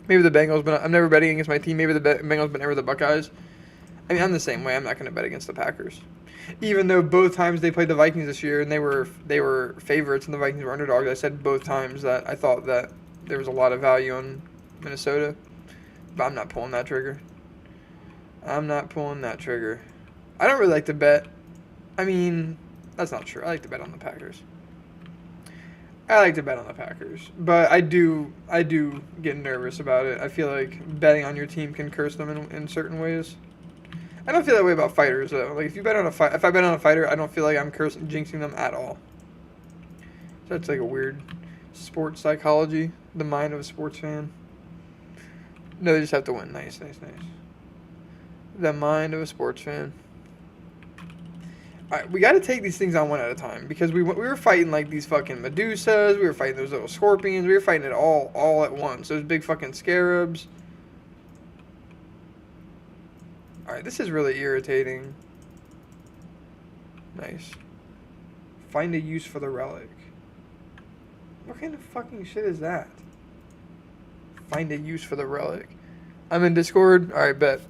[SPEAKER 1] Maybe the Bengals, but I'm never betting against my team. Maybe the Bengals, but never the Buckeyes. I mean, I'm the same way. I'm not going to bet against the Packers. Even though both times they played the Vikings this year and they were favorites and the Vikings were underdogs, I said both times that I thought that there was a lot of value on Minnesota. But I'm not pulling that trigger. I don't really like to bet. I mean, that's not true. I like to bet on the Packers. But I do get nervous about it. I feel like betting on your team can curse them in certain ways. I don't feel that way about fighters though. Like if I bet on a fighter, I don't feel like I'm jinxing them at all. So that's like a weird sports psychology, the mind of a sports fan. No, they just have to win. Nice. The mind of a sports fan. Alright, we got to take these things on one at a time because we were fighting like these fucking Medusas, we were fighting those little scorpions, we were fighting it all at once. Those big fucking scarabs. Alright, this is really irritating. Nice. Find a use for the relic. What kind of fucking shit is that? Find a use for the relic. I'm in Discord. Alright, bet.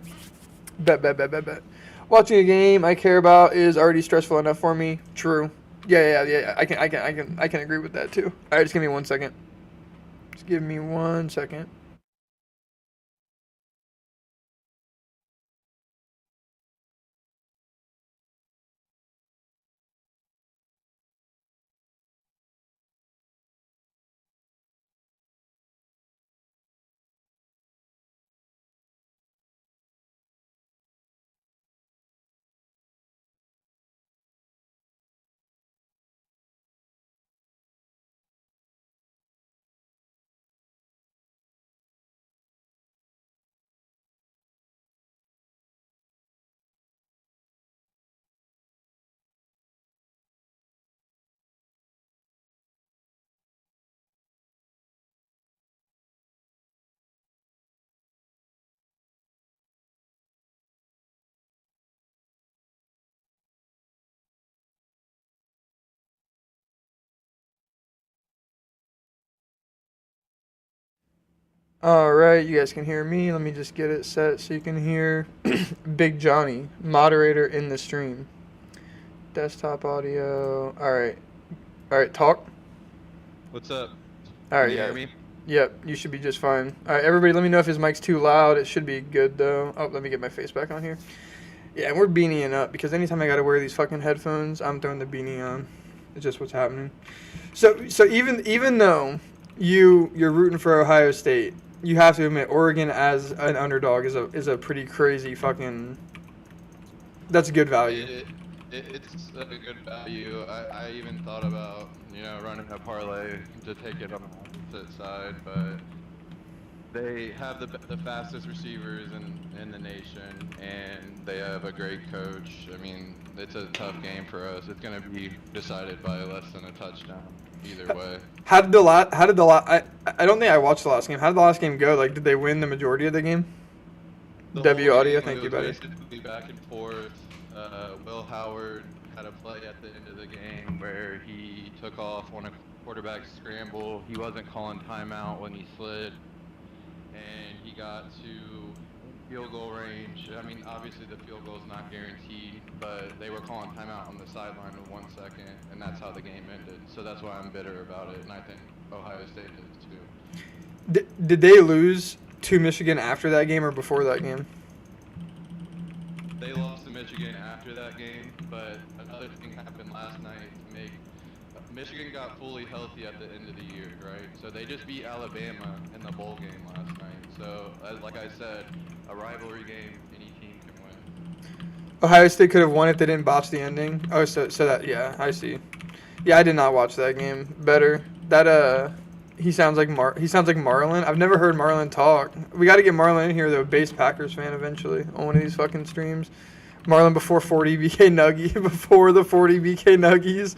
[SPEAKER 1] Watching a game I care about is already stressful enough for me. True. Yeah. I can agree with that too. Alright, just give me 1 second. Alright, you guys can hear me. Let me just get it set so you can hear Big Johnny, moderator in the stream. Desktop audio. Alright, talk.
[SPEAKER 2] What's up?
[SPEAKER 1] Alright,
[SPEAKER 2] Can you
[SPEAKER 1] yeah.
[SPEAKER 2] hear me?
[SPEAKER 1] Yep, you should be just fine. Alright, everybody, let me know if his mic's too loud. It should be good, though. Oh, let me get my face back on here. Yeah, and we're beanieing up, because anytime I gotta wear these fucking headphones, I'm throwing the beanie on. It's just what's happening. So even though you're rooting for Ohio State, you have to admit Oregon as an underdog is a pretty crazy fucking... That's good value.
[SPEAKER 2] It's a good value. I even thought about, running a parlay to take it on the opposite side, but they have the fastest receivers in the nation, and they have a great coach. I mean, it's a tough game for us. It's going to be decided by less than a touchdown either way.
[SPEAKER 1] I don't think I watched the last game. How did the last game go? Like, did they win the majority of the game?
[SPEAKER 2] The
[SPEAKER 1] W
[SPEAKER 2] whole
[SPEAKER 1] audio,
[SPEAKER 2] game,
[SPEAKER 1] thank
[SPEAKER 2] it
[SPEAKER 1] you,
[SPEAKER 2] was
[SPEAKER 1] buddy.
[SPEAKER 2] basically back and forth. Will Howard had a play at the end of the game where he took off on a quarterback scramble. He wasn't calling timeout when he slid, and he got to field goal range. I mean, obviously the field goal is not guaranteed, but they were calling timeout on the sideline in 1 second, and that's how the game ended. So that's why I'm bitter about it, and I think Ohio State is too.
[SPEAKER 1] Did they lose to Michigan after that game or before that game?
[SPEAKER 2] They lost to Michigan after that game, but another thing happened last night to make Michigan got fully healthy at the end of the year, right? So they just beat Alabama in the bowl game last night. So, like I said, a rivalry game, any team can win.
[SPEAKER 1] Ohio State could have won if they didn't botch the ending. Oh, so that, yeah, I see. Yeah, I did not watch that game. Better that he sounds like Marlon. I've never heard Marlon talk. We got to get Marlon in here though, base Packers fan eventually on one of these fucking streams. Marlon before 40 BK Nuggy, before the 40 BK Nuggies.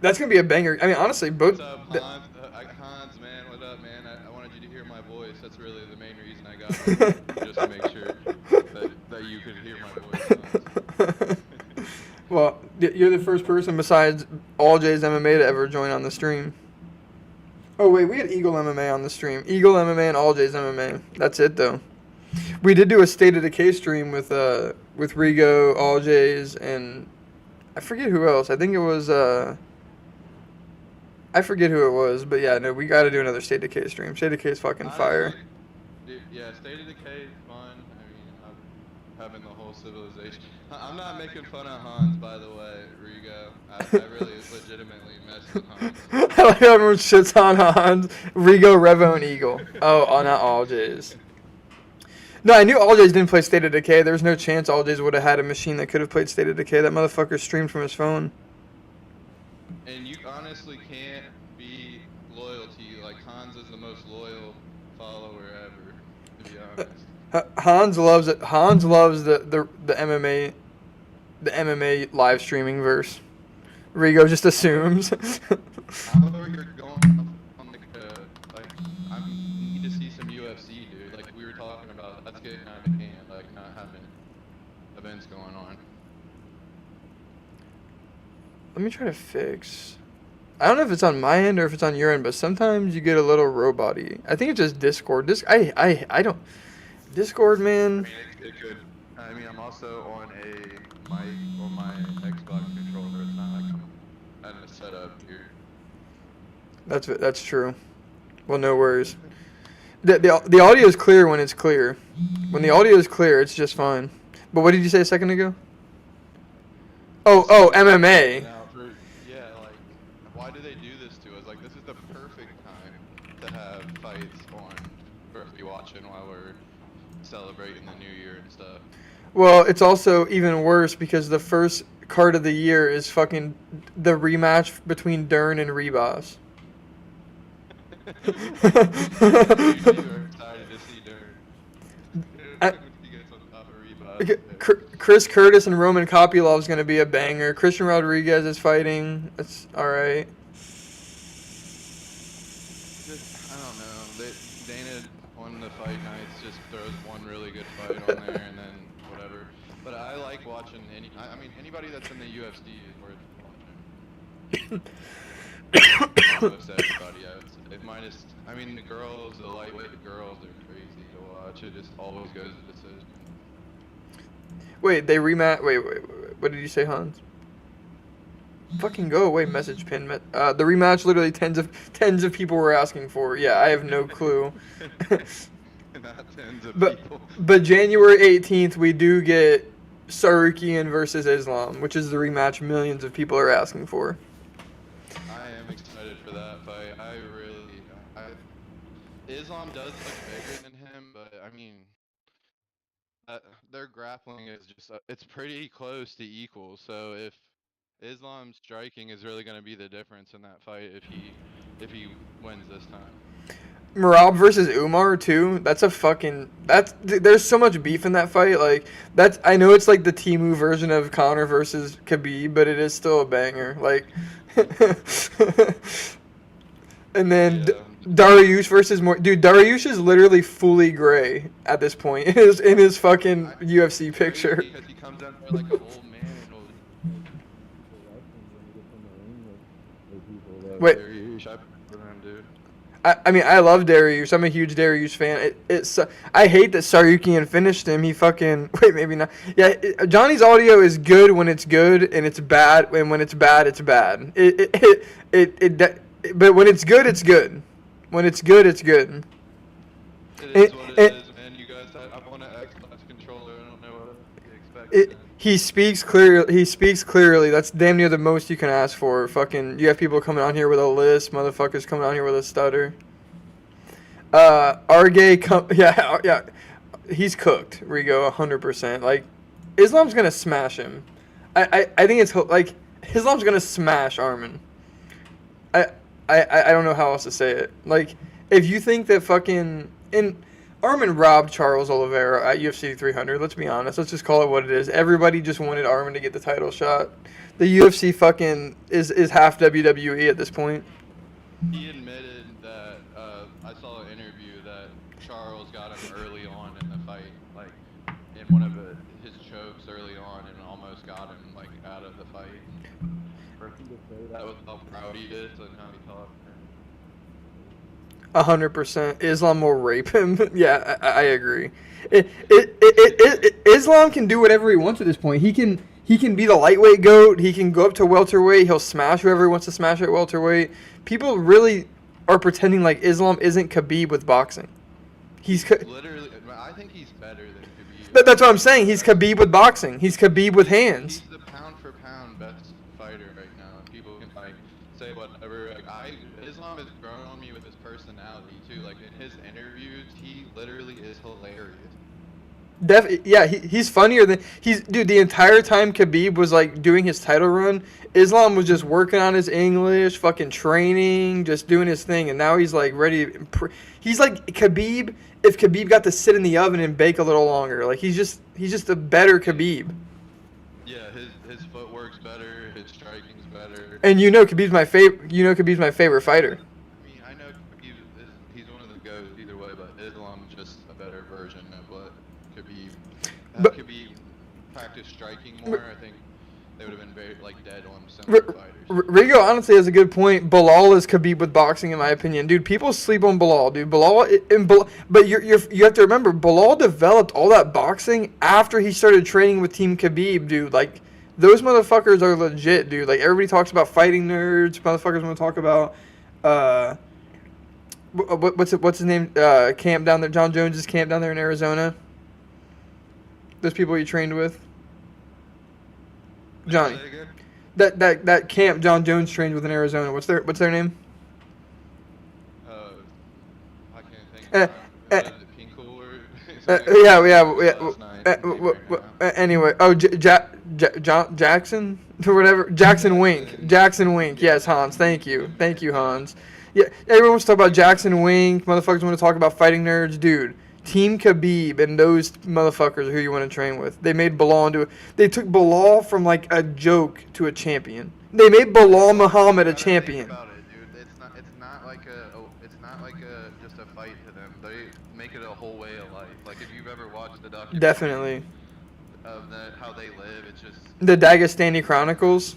[SPEAKER 1] That's gonna be a banger. I mean, honestly, both.
[SPEAKER 2] What's up, Hans? Hans, man, what up, man? I wanted you to hear my voice. That's really the main reason I got on, just to make sure that you could hear my voice, Hans.
[SPEAKER 1] Well, you're the first person besides All J's MMA to ever join on the stream. Oh wait, we had Eagle MMA on the stream. Eagle MMA and All J's MMA. That's it though. We did do a State of Decay stream with Rigo, All J's, and I forget who else. I think it was I forget who it was, but yeah, no, we got to do another State of Decay stream. State of Decay is fucking fire.
[SPEAKER 2] Dude, yeah, State of Decay is fun. I mean, I'm having the whole civilization. I'm not making fun of Hans, by the way, Rigo. I really legitimately mess with Hans.
[SPEAKER 1] I like how everyone shits on Hans, Rigo, Revo, and Eagle. Oh, not All J's. No, I knew All J's didn't play State of Decay. There was no chance All J's would have had a machine that could have played State of Decay. That motherfucker streamed from his phone.
[SPEAKER 2] And you honestly can't be loyalty. Like, Hans is the most loyal follower ever, to be honest.
[SPEAKER 1] Hans loves it. Hans loves the MMA live streaming verse. Rigo just assumes.
[SPEAKER 2] I don't know where you're going on I need to see some UFC, dude. Like we were talking about, that's getting out of hand, like not having events going on.
[SPEAKER 1] Let me try to fix. I don't know if it's on my end or if it's on your end, but sometimes you get a little robot-y. I think it's just Discord. I don't. Discord, man.
[SPEAKER 2] It could. I mean, I'm also on my Xbox controller. It's not like I'm at a setup here.
[SPEAKER 1] That's true. Well, no worries. The audio is clear when it's clear. When the audio is clear, it's just fine. But what did you say a second ago? Oh, MMA.
[SPEAKER 2] Yeah, like, why do they do this to us? Like, this is the perfect time to have fights on for us to be watching while we're celebrating the new year and stuff.
[SPEAKER 1] Well, it's also even worse because the first card of the year is fucking the rematch between Dern and Rebos.
[SPEAKER 2] You are excited to see Dern.
[SPEAKER 1] Chris Curtis and Roman Kopylov is going to be a banger. Christian Rodriguez is fighting. That's all right.
[SPEAKER 2] I don't know. Dana on the fight nights just throws one really good fight on there and then whatever. But I like watching anybody that's in the UFC is worth watching. Almost everybody, I would say. The girls, the lightweight girls, they're crazy to watch. It just always goes to decision.
[SPEAKER 1] Wait, they rematch. Wait. What did you say, Hans? Fucking go away, message pin. The rematch, literally tens of people were asking for. Yeah, I have no clue.
[SPEAKER 2] Not tens of people.
[SPEAKER 1] But January 18th, we do get Sarukian versus Islam, which is the rematch millions of people are asking for.
[SPEAKER 2] I am excited for that fight. Islam does look bigger than him, but I mean, Their grappling is just it's pretty close to equal. So if Islam's striking is really going to be the difference in that fight if he wins this time.
[SPEAKER 1] Merab versus Umar too. That's a fucking there's so much beef in that fight. Like that's I know it's like the Timu version of Conor versus Khabib, but it is still a banger. Like and then
[SPEAKER 2] Yeah.
[SPEAKER 1] Dariush versus more dude. Dariush is literally fully gray at this point in his fucking UFC picture.
[SPEAKER 2] Because he comes out there like an old man and will
[SPEAKER 1] Wait.
[SPEAKER 2] Dariush, I prefer him, dude.
[SPEAKER 1] I mean, I love Dariush. I'm a huge Dariush fan. I hate that Saryukian finished him. He fucking wait, maybe not. Yeah, Johnny's audio is good when it's good, and it's bad, and when it's bad, it's bad. But when it's good, it's good. When it's good, it's good.
[SPEAKER 2] It is what it is, man. You guys, I want an Xbox controller. I don't know what to expect.
[SPEAKER 1] He speaks clearly. He speaks clearly. That's damn near the most you can ask for. Fucking, you have people coming on here with a lisp. Motherfuckers coming on here with a stutter. Yeah. He's cooked. Rigo, 100%. Like, Islam's gonna smash him. I think it's like Islam's gonna smash Armin. I don't know how else to say it. Like, if you think that fucking Armin robbed Charles Oliveira at UFC 300. Let's be honest. Let's just call it what it is. Everybody just wanted Armin to get the title shot. The UFC fucking is half WWE at this point.
[SPEAKER 2] He admitted that I saw an interview that Charles got him early on in the fight, like in one of his chokes early on, and almost got him like out of the fight. For him to say that was how proud he is and how he talked.
[SPEAKER 1] 100%. Islam will rape him. Yeah, I agree. Islam can do whatever he wants at this point. He can be the lightweight goat. He can go up to welterweight. He'll smash whoever he wants to smash at welterweight. People really are pretending like Islam isn't Khabib with boxing. He's
[SPEAKER 2] Literally, I think he's better than Khabib.
[SPEAKER 1] That's what I'm saying. He's Khabib with boxing. He's Khabib with hands.
[SPEAKER 2] He's the pound for pound best fighter right now. People can like say whatever. Like, Islam has grown on me with his personality too. Like in his interviews, he literally is hilarious.
[SPEAKER 1] Yeah, he's funnier than dude. The entire time Khabib was like doing his title run, Islam was just working on his English, fucking training, just doing his thing, and now he's like ready. He's like Khabib if Khabib got to sit in the oven and bake a little longer. Like he's just a better Khabib.
[SPEAKER 2] Yeah, his footwork's better, his striking's better.
[SPEAKER 1] And Khabib's my favorite. Khabib's my favorite fighter.
[SPEAKER 2] I mean, I know Khabib he's one of the goats either way, but Islam's just a better version of what Khabib. Had Khabib practiced striking more, I think they would have been very like dead on similar fighters.
[SPEAKER 1] Rigo honestly has a good point. Bilal is Khabib with boxing, in my opinion, dude. People sleep on Bilal, dude. But you have to remember, Bilal developed all that boxing after he started training with Team Khabib, dude. Like those motherfuckers are legit, dude. Like everybody talks about fighting nerds. Motherfuckers want to talk about what's his name? Camp down there. John Jones's camp down there in Arizona. Those people you trained with. Johnny. That camp John Jones trained with in Arizona. What's their name?
[SPEAKER 2] I can't think.
[SPEAKER 1] Anyway, Jackson or whatever. Jackson Wink. Jackson Wink. Yes, Hans. Thank you, Hans. Yeah, everyone wants to talk about Jackson Wink. Motherfuckers want to talk about fighting nerds, dude. Team Khabib and those motherfuckers are who you want to train with. They made Bilal into they took Bilal from like a joke to a champion. They made Bilal Muhammad a champion.
[SPEAKER 2] Think about it, dude. It's not like just a fight to them. They make it a whole way of life. Like if you've ever watched the documentary.
[SPEAKER 1] Definitely.
[SPEAKER 2] Of how they live, it's just
[SPEAKER 1] the Dagestani Chronicles.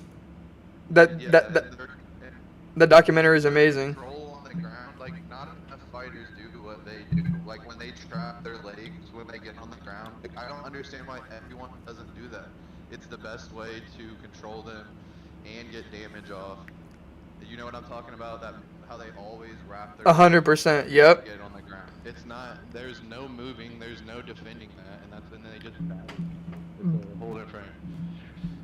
[SPEAKER 1] The documentary is amazing.
[SPEAKER 2] Control on the ground, like not enough fighters do what they do. Like when they trap their legs when they get on the ground. Like, I don't understand why everyone doesn't do that. It's the best way to control them and get damage off. You know what I'm talking about? That how they always wrap their
[SPEAKER 1] 100%. Yep.
[SPEAKER 2] Get on the ground. It's not. There's no moving. There's no defending that, and they just. It's a whole different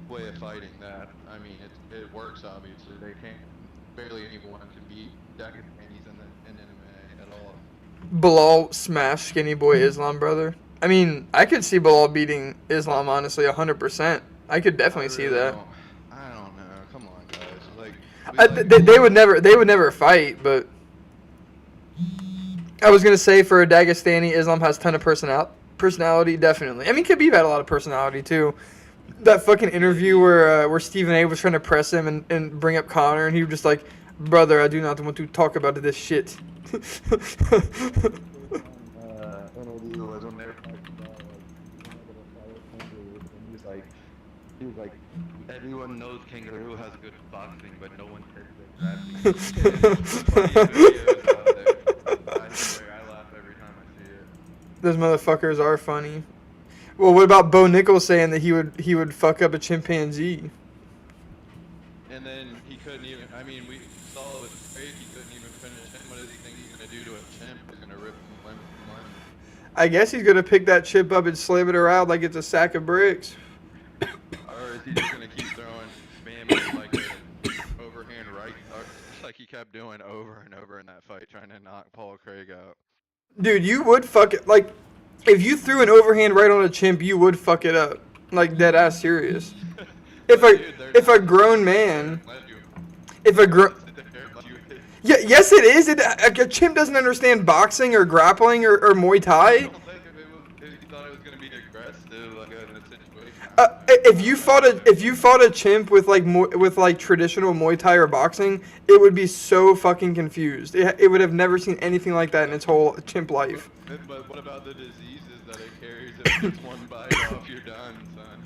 [SPEAKER 2] way of fighting that. I mean, it works obviously. They can't. Barely anyone can beat Dagestanis in MMA at all.
[SPEAKER 1] Bilal smashed Skinny Boy Islam, brother. I mean, I could see Bilal beating Islam, honestly, 100%. I could definitely see that.
[SPEAKER 2] I don't know. Come on, guys. Like, we
[SPEAKER 1] They would never fight, but I was gonna say for a Dagestani, Islam has a ton of personality, definitely. I mean, Khabib had a lot of personality too. That fucking interview where Stephen A was trying to press him and bring up Connor, and he was just like, "Brother, I do not want to talk about this shit."
[SPEAKER 2] interview was when they were talking about like he was like everyone knows Kangaroo has good boxing, but no one says good grappling. I swear, I laugh every time I see it.
[SPEAKER 1] Those motherfuckers are funny. Well, what about Bo Nichols saying that he would fuck up a chimpanzee?
[SPEAKER 2] And then he couldn't even. I mean, we saw it with Craig. He couldn't even finish him. What does he think he's gonna do to a chimp? He's gonna rip him limb from limb.
[SPEAKER 1] I guess he's gonna pick that chip up and slam it around like it's a sack of bricks.
[SPEAKER 2] Or is he just gonna keep throwing, spamming like an overhand right, like he kept doing over and over in that fight, trying to knock Paul Craig out?
[SPEAKER 1] Dude, you would fuck it. Like, if you threw an overhand right on a chimp, you would fuck it up. Like, dead ass serious. If a grown man, yeah, yes it is. A chimp doesn't understand boxing or grappling or Muay Thai.
[SPEAKER 2] I don't think if he thought it was gonna be aggressive, like in a situation.
[SPEAKER 1] If you fought a chimp with like traditional Muay Thai or boxing, it would be so fucking confused. It would have never seen anything like that in its whole chimp life.
[SPEAKER 2] But what about the diseases that it carries? If it's one bite off, you're done, son.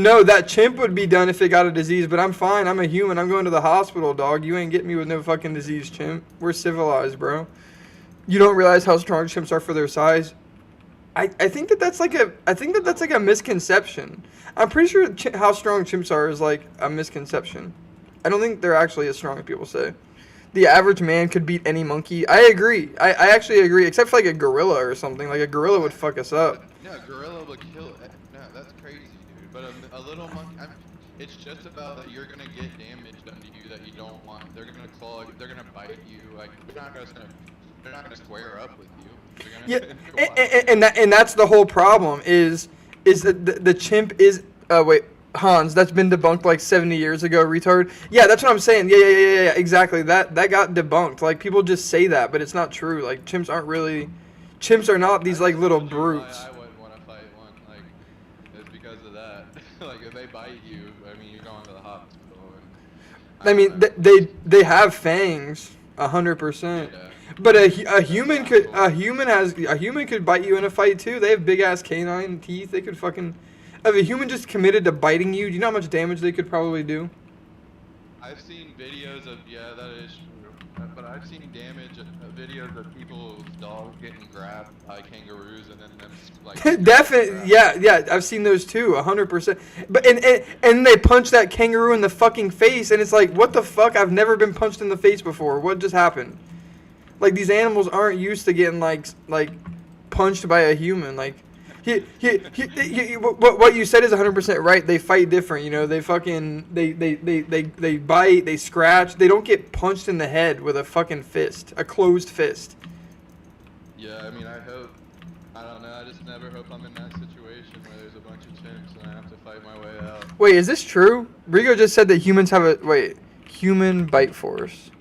[SPEAKER 1] No, that chimp would be done if it got a disease, but I'm fine. I'm a human. I'm going to the hospital, dog. You ain't getting me with no fucking disease, chimp. We're civilized, bro. You don't realize how strong chimps are for their size. I think that's like a misconception. I'm pretty sure how strong chimps are is like a misconception. I don't think they're actually as strong as people say. The average man could beat any monkey. I agree. I actually agree, except for like a gorilla or something. Like a gorilla would fuck us up.
[SPEAKER 2] No, gorilla would kill. No, that's crazy, dude. But a little monkey. It's just about that you're gonna get damage done to you that you don't want. They're gonna claw. They're gonna bite you. Like they're not gonna square up with you.
[SPEAKER 1] Yeah, and that's the whole problem is that the chimp is wait. Hans, that's been debunked like 70 years ago, retard. Yeah, that's what I'm saying. Yeah, exactly. That got debunked. Like, people just say that, but it's not true. Like, chimps are not these, like, little brutes.
[SPEAKER 2] I wouldn't want to fight one. Like, it's because of that. Like, if they bite you, I mean, you're going to the hospital.
[SPEAKER 1] I mean, they have fangs, 100%.
[SPEAKER 2] Yeah.
[SPEAKER 1] But a human could bite you in a fight, too. They have big-ass canine teeth. They could fucking... If a human just committed to biting you, do you know how much damage they could probably do?
[SPEAKER 2] I've seen videos of, yeah, that is true. But I've seen videos of people's dogs getting grabbed by kangaroos and then them, like...
[SPEAKER 1] Definitely, yeah, I've seen those too, 100%. But, and they punch that kangaroo in the fucking face, and it's like, what the fuck? I've never been punched in the face before. What just happened? Like, these animals aren't used to getting, like punched by a human, like... What you said is 100% right. They fight different, you know. They fucking they bite, they scratch. They don't get punched in the head with a fucking fist, a closed fist.
[SPEAKER 2] Yeah, I mean, I don't know. I just never hope I'm in that situation where there's a bunch of chimps and I have to fight my way out.
[SPEAKER 1] Wait, is this true? Rigo just said that humans have a human bite force.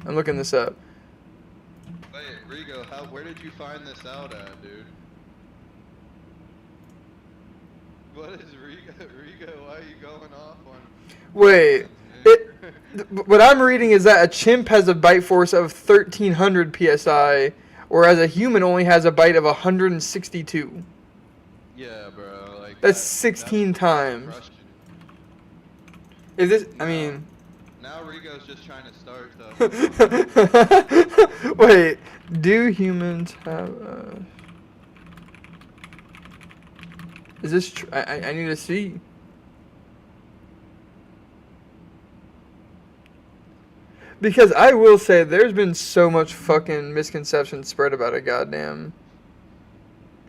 [SPEAKER 1] I'm looking this up.
[SPEAKER 2] Wait, Rigo, where did you find this out at, dude? What is Rigo, why are you going off on...
[SPEAKER 1] Wait, what I'm reading is that a chimp has a bite force of 1,300 psi, whereas a human only has a bite of 162.
[SPEAKER 2] Yeah, bro, like...
[SPEAKER 1] That's 16 times. Is this, I mean...
[SPEAKER 2] Now Rigo's just trying to start stuff.
[SPEAKER 1] Wait, do humans have Is this true? I need to see. Because I will say, there's been so much fucking misconception spread about a goddamn...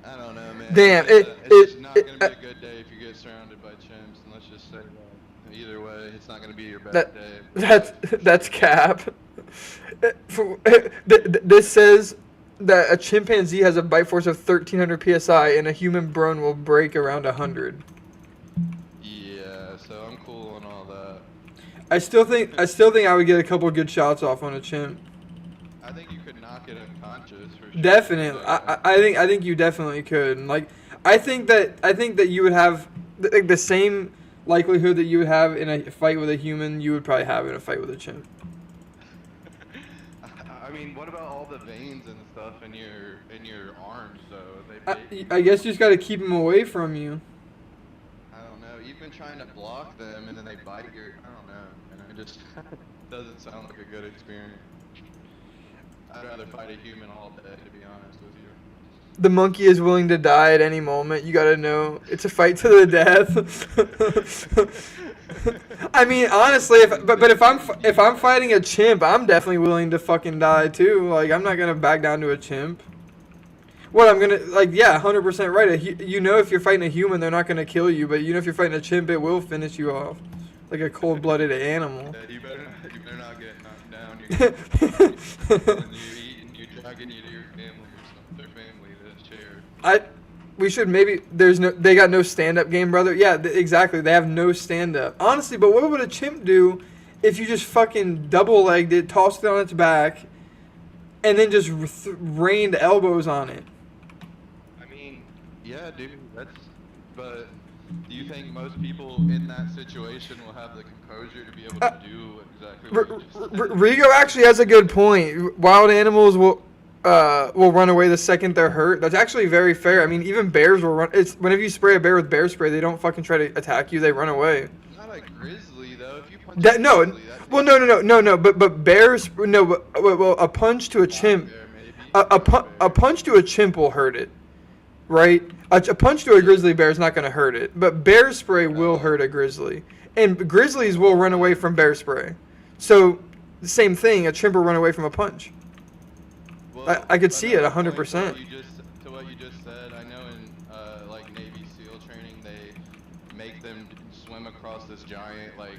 [SPEAKER 2] I don't know, man.
[SPEAKER 1] Damn,
[SPEAKER 2] it's just not going to be a good day if you get surrounded by chimps, and let's just say that. Either way, it's not going to be your best day.
[SPEAKER 1] That's cap. This says... that a chimpanzee has a bite force of 1,300 psi, and a human bone will break around 100.
[SPEAKER 2] Yeah, so I'm cool on all that.
[SPEAKER 1] I still think I would get a couple good shots off on a chimp.
[SPEAKER 2] I think you could knock it unconscious for sure.
[SPEAKER 1] Definitely,
[SPEAKER 2] But,
[SPEAKER 1] I think you definitely could. Like, I think that you would have like the same likelihood that you would have in a fight with a human, you would probably have in a fight with a chimp.
[SPEAKER 2] I mean, what about all the veins and stuff in your arms though? They bite you.
[SPEAKER 1] I guess you just got to keep them away from you.
[SPEAKER 2] I don't know. You've been trying to block them and then they bite your. I don't know. And it just doesn't sound like a good experience. I'd rather fight a human all day, to be honest with you.
[SPEAKER 1] The monkey is willing to die at any moment. You gotta know it's a fight to the death. I mean, honestly, if I'm fighting a chimp, I'm definitely willing to fucking die too. Like, I'm not gonna back down to a chimp. What I'm gonna like, yeah, 100% right. You know, if you're fighting a human, they're not gonna kill you, but you know, if you're fighting a chimp, it will finish you off, like a cold-blooded animal.
[SPEAKER 2] Yeah, you better not get knocked down. You're eating, you're dragging you to your family or something. Their family to share.
[SPEAKER 1] We should maybe. They got no stand-up game, brother. Yeah, exactly. They have no stand-up. Honestly, but what would a chimp do if you just fucking double-legged it, tossed it on its back, and then just rained elbows on it?
[SPEAKER 2] I mean, yeah, dude. But do you think most people in that situation will have the composure to be able to do exactly what you just said?
[SPEAKER 1] Rigo actually has a good point. Wild animals will run away the second they're hurt. That's actually very fair. I mean, even bears will run. It's whenever you spray a bear with bear spray, they don't fucking try to attack you. They run away.
[SPEAKER 2] Not a grizzly though. If you punch a
[SPEAKER 1] No.
[SPEAKER 2] grizzly,
[SPEAKER 1] Well, no. But bears. No. Well, a punch to a chimp.
[SPEAKER 2] Bear, maybe.
[SPEAKER 1] A punch to a chimp will hurt it, right? A punch to a grizzly bear is not going to hurt it, but bear spray will hurt a grizzly, and grizzlies will run away from bear spray. So, the same thing. A chimp will run away from a punch.
[SPEAKER 2] Well,
[SPEAKER 1] I could see it
[SPEAKER 2] another
[SPEAKER 1] 100%.
[SPEAKER 2] point to what you just said, I know in like Navy SEAL training, they make them swim across this giant like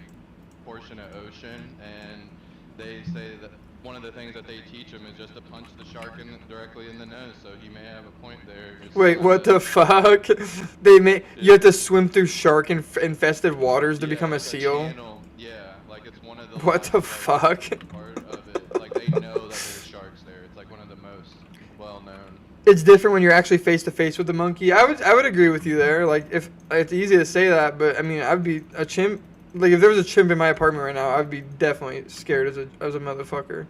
[SPEAKER 2] portion of ocean, and they say that one of the things that they teach them is just to punch the shark directly in the nose. So he may have a point there.
[SPEAKER 1] Wait, what the fuck? You have to swim through shark infested waters to become a
[SPEAKER 2] like
[SPEAKER 1] seal?
[SPEAKER 2] channel. Yeah, like it's one of the
[SPEAKER 1] What the
[SPEAKER 2] lines, like,
[SPEAKER 1] fuck?
[SPEAKER 2] part of it. Like they know that there's sharks there. It's like one of the most well known.
[SPEAKER 1] It's different when you're actually face to face with the monkey. I would agree with you there. Like, if it's easy to say that, but I mean, I'd be a chimp. Like, if there was a chimp in my apartment right now, I'd be definitely scared as a motherfucker.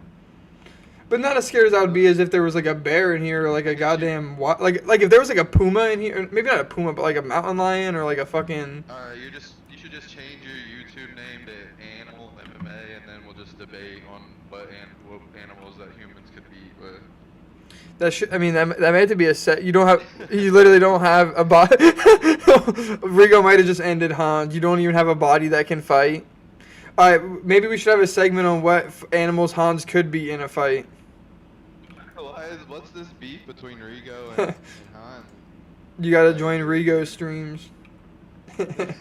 [SPEAKER 1] But not as scared as I would be as if there was like a bear in here or like a goddamn like if there was like a puma in here, maybe not a puma, but like a mountain lion or like a fucking.
[SPEAKER 2] Alright, you should just change your YouTube name to Animal MMA, and then we'll just debate on what animals that humans could beat with.
[SPEAKER 1] I mean, that might have to be a set. You literally don't have a body. Rigo might have just ended Hans. You don't even have a body that can fight. Alright, maybe we should have a segment on what animals Hans could be in a fight.
[SPEAKER 2] What's this beef between Rigo and Hans?
[SPEAKER 1] You gotta join Rigo streams.
[SPEAKER 2] Rigo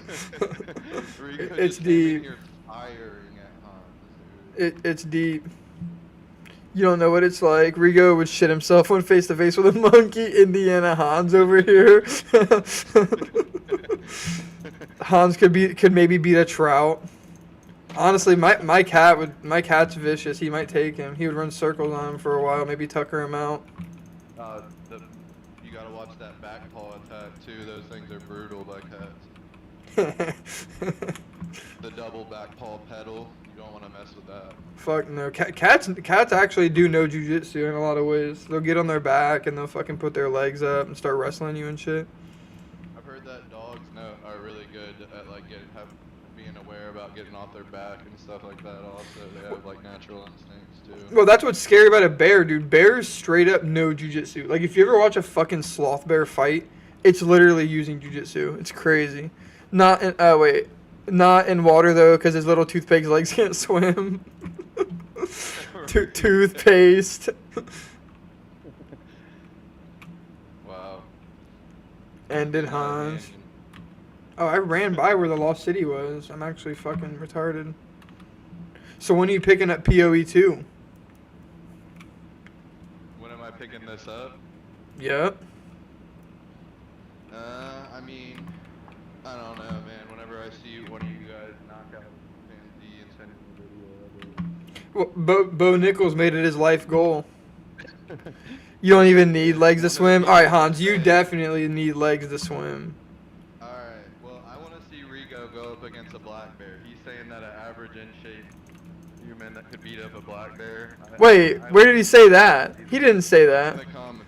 [SPEAKER 1] It's
[SPEAKER 2] just came in
[SPEAKER 1] deep.
[SPEAKER 2] here firing at Hans, dude.
[SPEAKER 1] It's deep. You don't know what it's like. Rigo would shit himself when face to face with a monkey. Indiana Hans over here. Hans could maybe beat a trout. Honestly, my cat's vicious. He might take him. He would run circles on him for a while, maybe tucker him out.
[SPEAKER 2] You gotta watch that back paw attack too. Those things are brutal by cats. The double back paw pedal. You don't want to mess with that.
[SPEAKER 1] Fuck no. Cats actually do know jujitsu in a lot of ways. They'll get on their back and they'll fucking put their legs up and start wrestling you and shit.
[SPEAKER 2] I've heard that dogs are really good at like being aware about getting off their back and stuff like that. Also, they have like natural instincts too.
[SPEAKER 1] Well, that's what's scary about a bear, dude. Bears straight up know jujitsu. Like, if you ever watch a fucking sloth bear fight, it's literally using jujitsu. It's crazy. Not in water though, because his little toothpaste legs can't swim. Toothpaste.
[SPEAKER 2] Wow.
[SPEAKER 1] Ended Hans. Oh, I ran by where the Lost City was. I'm actually fucking retarded. So when are you picking up PoE 2?
[SPEAKER 2] When am I picking picking this up?
[SPEAKER 1] Yep.
[SPEAKER 2] I mean, I don't know, man. Whenever I see one of you guys knock out Fancy and send me a
[SPEAKER 1] Well, Bo Nichols made it his life goal.
[SPEAKER 2] video
[SPEAKER 1] You don't even need legs to
[SPEAKER 2] One of the
[SPEAKER 1] swim. All right,
[SPEAKER 2] people
[SPEAKER 1] Hans, you
[SPEAKER 2] say-
[SPEAKER 1] definitely need legs to swim.
[SPEAKER 2] Alright, well, I want to see Rigo go up against a black bear. He's saying that an average in shape human that could beat up a black bear.
[SPEAKER 1] Wait, where did he say that? He didn't say
[SPEAKER 2] In
[SPEAKER 1] that.
[SPEAKER 2] the comments.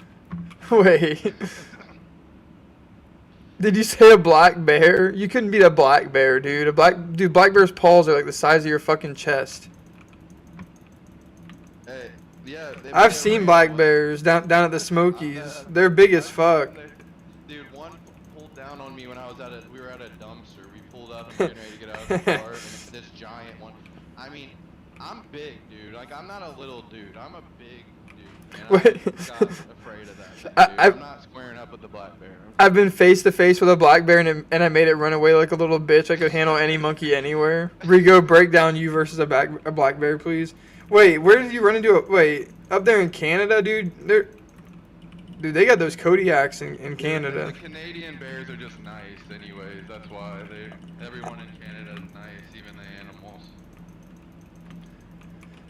[SPEAKER 1] Wait. Did you say a black bear? You couldn't beat a black bear, dude. Black bear's paws are like the size of your fucking chest.
[SPEAKER 2] Hey, yeah.
[SPEAKER 1] I've seen black bears down at the Smokies. They're big as fuck.
[SPEAKER 2] Dude, one pulled down on me when I was we were at a dumpster. We pulled up and getting ready to get out of the car, and this giant one. I mean, I'm big, dude. Like, I'm not a little dude. I'm a big dude. And
[SPEAKER 1] Wait.
[SPEAKER 2] I got afraid of that thing, dude. I'm not squaring up with the black bear.
[SPEAKER 1] I've been face to face with a black bear and I made it run away like a little bitch. I could handle any monkey anywhere. Rigo, break down you versus a black bear, please. Wait, where did you run into it? Wait, up there in Canada, dude? Dude, they got those Kodiaks in Canada.
[SPEAKER 2] The Canadian bears are just nice anyways. That's why everyone in Canada is nice, even the animals.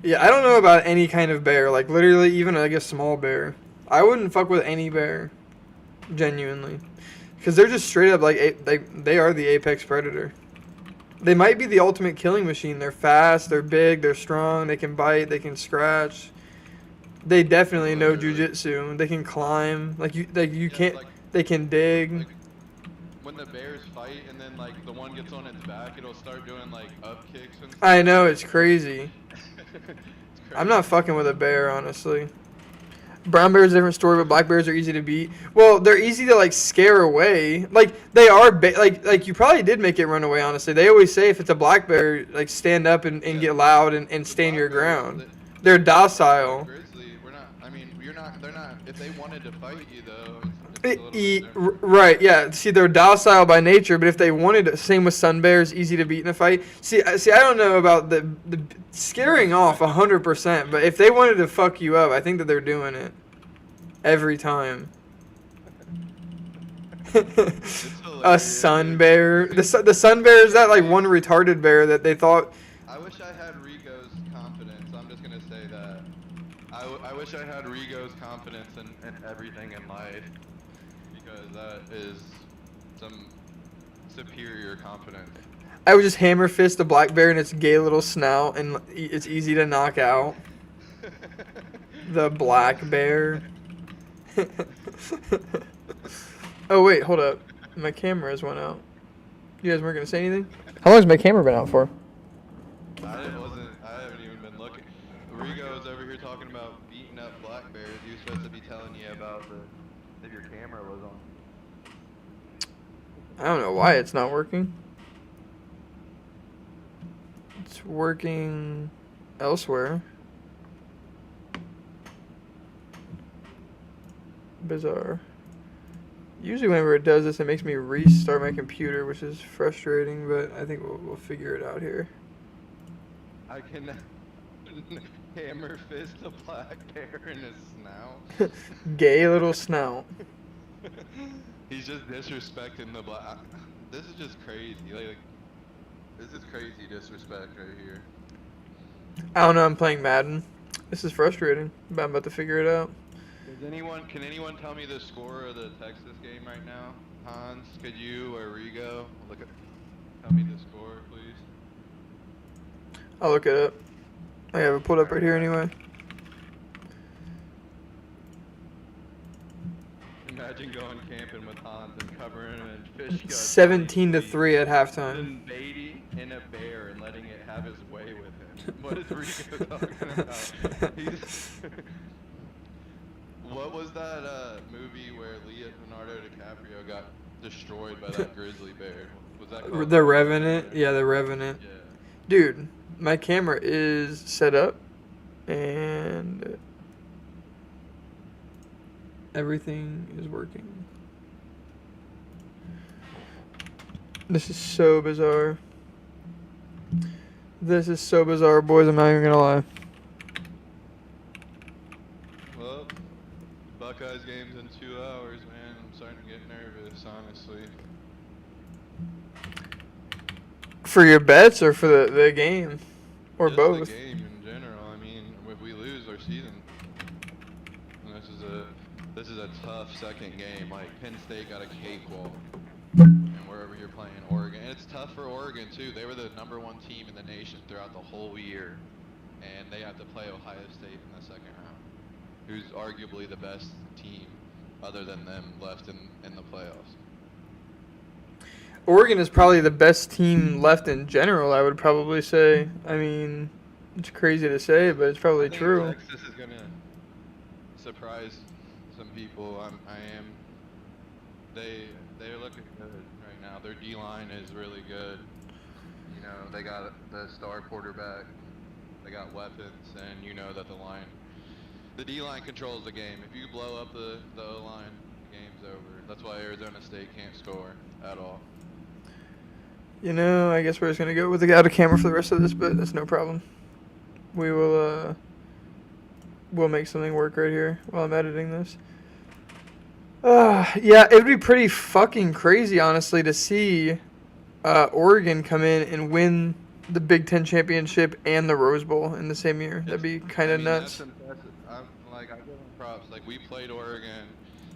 [SPEAKER 1] Yeah, I don't know about any kind of bear. Like, literally, even like a small bear. I wouldn't fuck with any bear. Genuinely. Because they're just straight up like, they are the apex predator. They might be the ultimate killing machine. They're fast, they're big, they're strong, they can bite, they can scratch. They definitely know jujitsu. They can climb. You can't.
[SPEAKER 2] Like,
[SPEAKER 1] they can dig.
[SPEAKER 2] Like, when the bears fight and then like the one gets on its back, it'll start doing like up kicks and stuff.
[SPEAKER 1] I know, it's crazy.
[SPEAKER 2] It's crazy.
[SPEAKER 1] I'm not fucking with a bear, honestly. Brown bear's a different story, but black bears are easy to beat. Well, they're easy to like scare away. Like they are, like you probably did make it run away. Honestly, they always say if it's a black bear, like stand up and get loud and stand your ground. They're docile.
[SPEAKER 2] Grizzly, we're not. I mean, you're not. They're not. If they wanted to fight you though, it's a little bit different.
[SPEAKER 1] Right, yeah. See, they're docile by nature, but if they wanted, same with sun bears, easy to beat in a fight. See, I don't know about the scaring off 100%, but if they wanted to fuck you up, I think that they're doing it every time. A sun bear. The sun bear is that like one retarded bear that they thought.
[SPEAKER 2] I wish I had Rigo's confidence. I'm just gonna say that. I wish I had Rigo's confidence in everything in life, because that is some superior confidence.
[SPEAKER 1] I would just hammer fist the black bear in its gay little snout, and it's easy to knock out. The black bear. Oh wait, hold up. My cameras went out. You guys weren't gonna say anything? How long has my camera been out for?
[SPEAKER 2] I haven't even been looking. Rigo is over here talking about beating up black bears. He was supposed to be telling you about if your camera was on.
[SPEAKER 1] I don't know why it's not working. It's working elsewhere. Bizarre. Usually whenever it does this, it makes me restart my computer, which is frustrating, but I think we'll figure it out here.
[SPEAKER 2] I can hammer fist a black bear in his snout.
[SPEAKER 1] Gay little snout.
[SPEAKER 2] He's just disrespecting the black. This is just crazy. Like, this is crazy disrespect right here.
[SPEAKER 1] I don't know, I'm playing Madden. This is frustrating, but I'm about to figure it out.
[SPEAKER 2] Can anyone tell me the score of the Texas game right now? Hans, could you or Rigo tell me the score, please?
[SPEAKER 1] I'll look it up. I have it pulled up right here anyway.
[SPEAKER 2] Imagine going camping with Hans and covering him in fish guts.
[SPEAKER 1] 17-3 at halftime.
[SPEAKER 2] And Beatty in a bear and letting it have his way with him. What is Rigo talking about? What was that movie where Leonardo DiCaprio got destroyed by that grizzly bear? Was that called
[SPEAKER 1] The Revenant? Yeah, The Revenant.
[SPEAKER 2] Yeah.
[SPEAKER 1] Dude, my camera is set up and everything is working. This is so bizarre. This is so bizarre, boys. I'm not even gonna lie.
[SPEAKER 2] Well, 2 hours, man. I'm starting to get nervous, honestly.
[SPEAKER 1] For your bets or for the game? Or
[SPEAKER 2] Just
[SPEAKER 1] both?
[SPEAKER 2] the game in general. I mean, if we lose our season, and this is a tough second game. Like Penn State got a cakewalk, and wherever you're playing Oregon, and it's tough for Oregon too. They were the #1 team in the nation throughout the whole year, and they have to play Ohio State in the second round, who's arguably the best team other than them left in the playoffs.
[SPEAKER 1] Oregon is probably the best team left in general, I would probably say. I mean, it's crazy to say, but it's probably
[SPEAKER 2] I think
[SPEAKER 1] true.
[SPEAKER 2] Texas is gonna surprise some people. I am. They're looking good right now. Their D line is really good. You know, they got the star quarterback. They got weapons, and you know that the D line controls the game. If you blow up the O line, the game's over. That's why Arizona State can't score at all.
[SPEAKER 1] You know, I guess we're just gonna go with the out of camera for the rest of this, but that's no problem. We will we'll make something work right here while I'm editing this. Yeah, it'd be pretty fucking crazy, honestly, to see Oregon come in and win the Big Ten championship and the Rose Bowl in the same year. That'd be kind of nuts.
[SPEAKER 2] That's impressive. I give them props. Like, we played Oregon.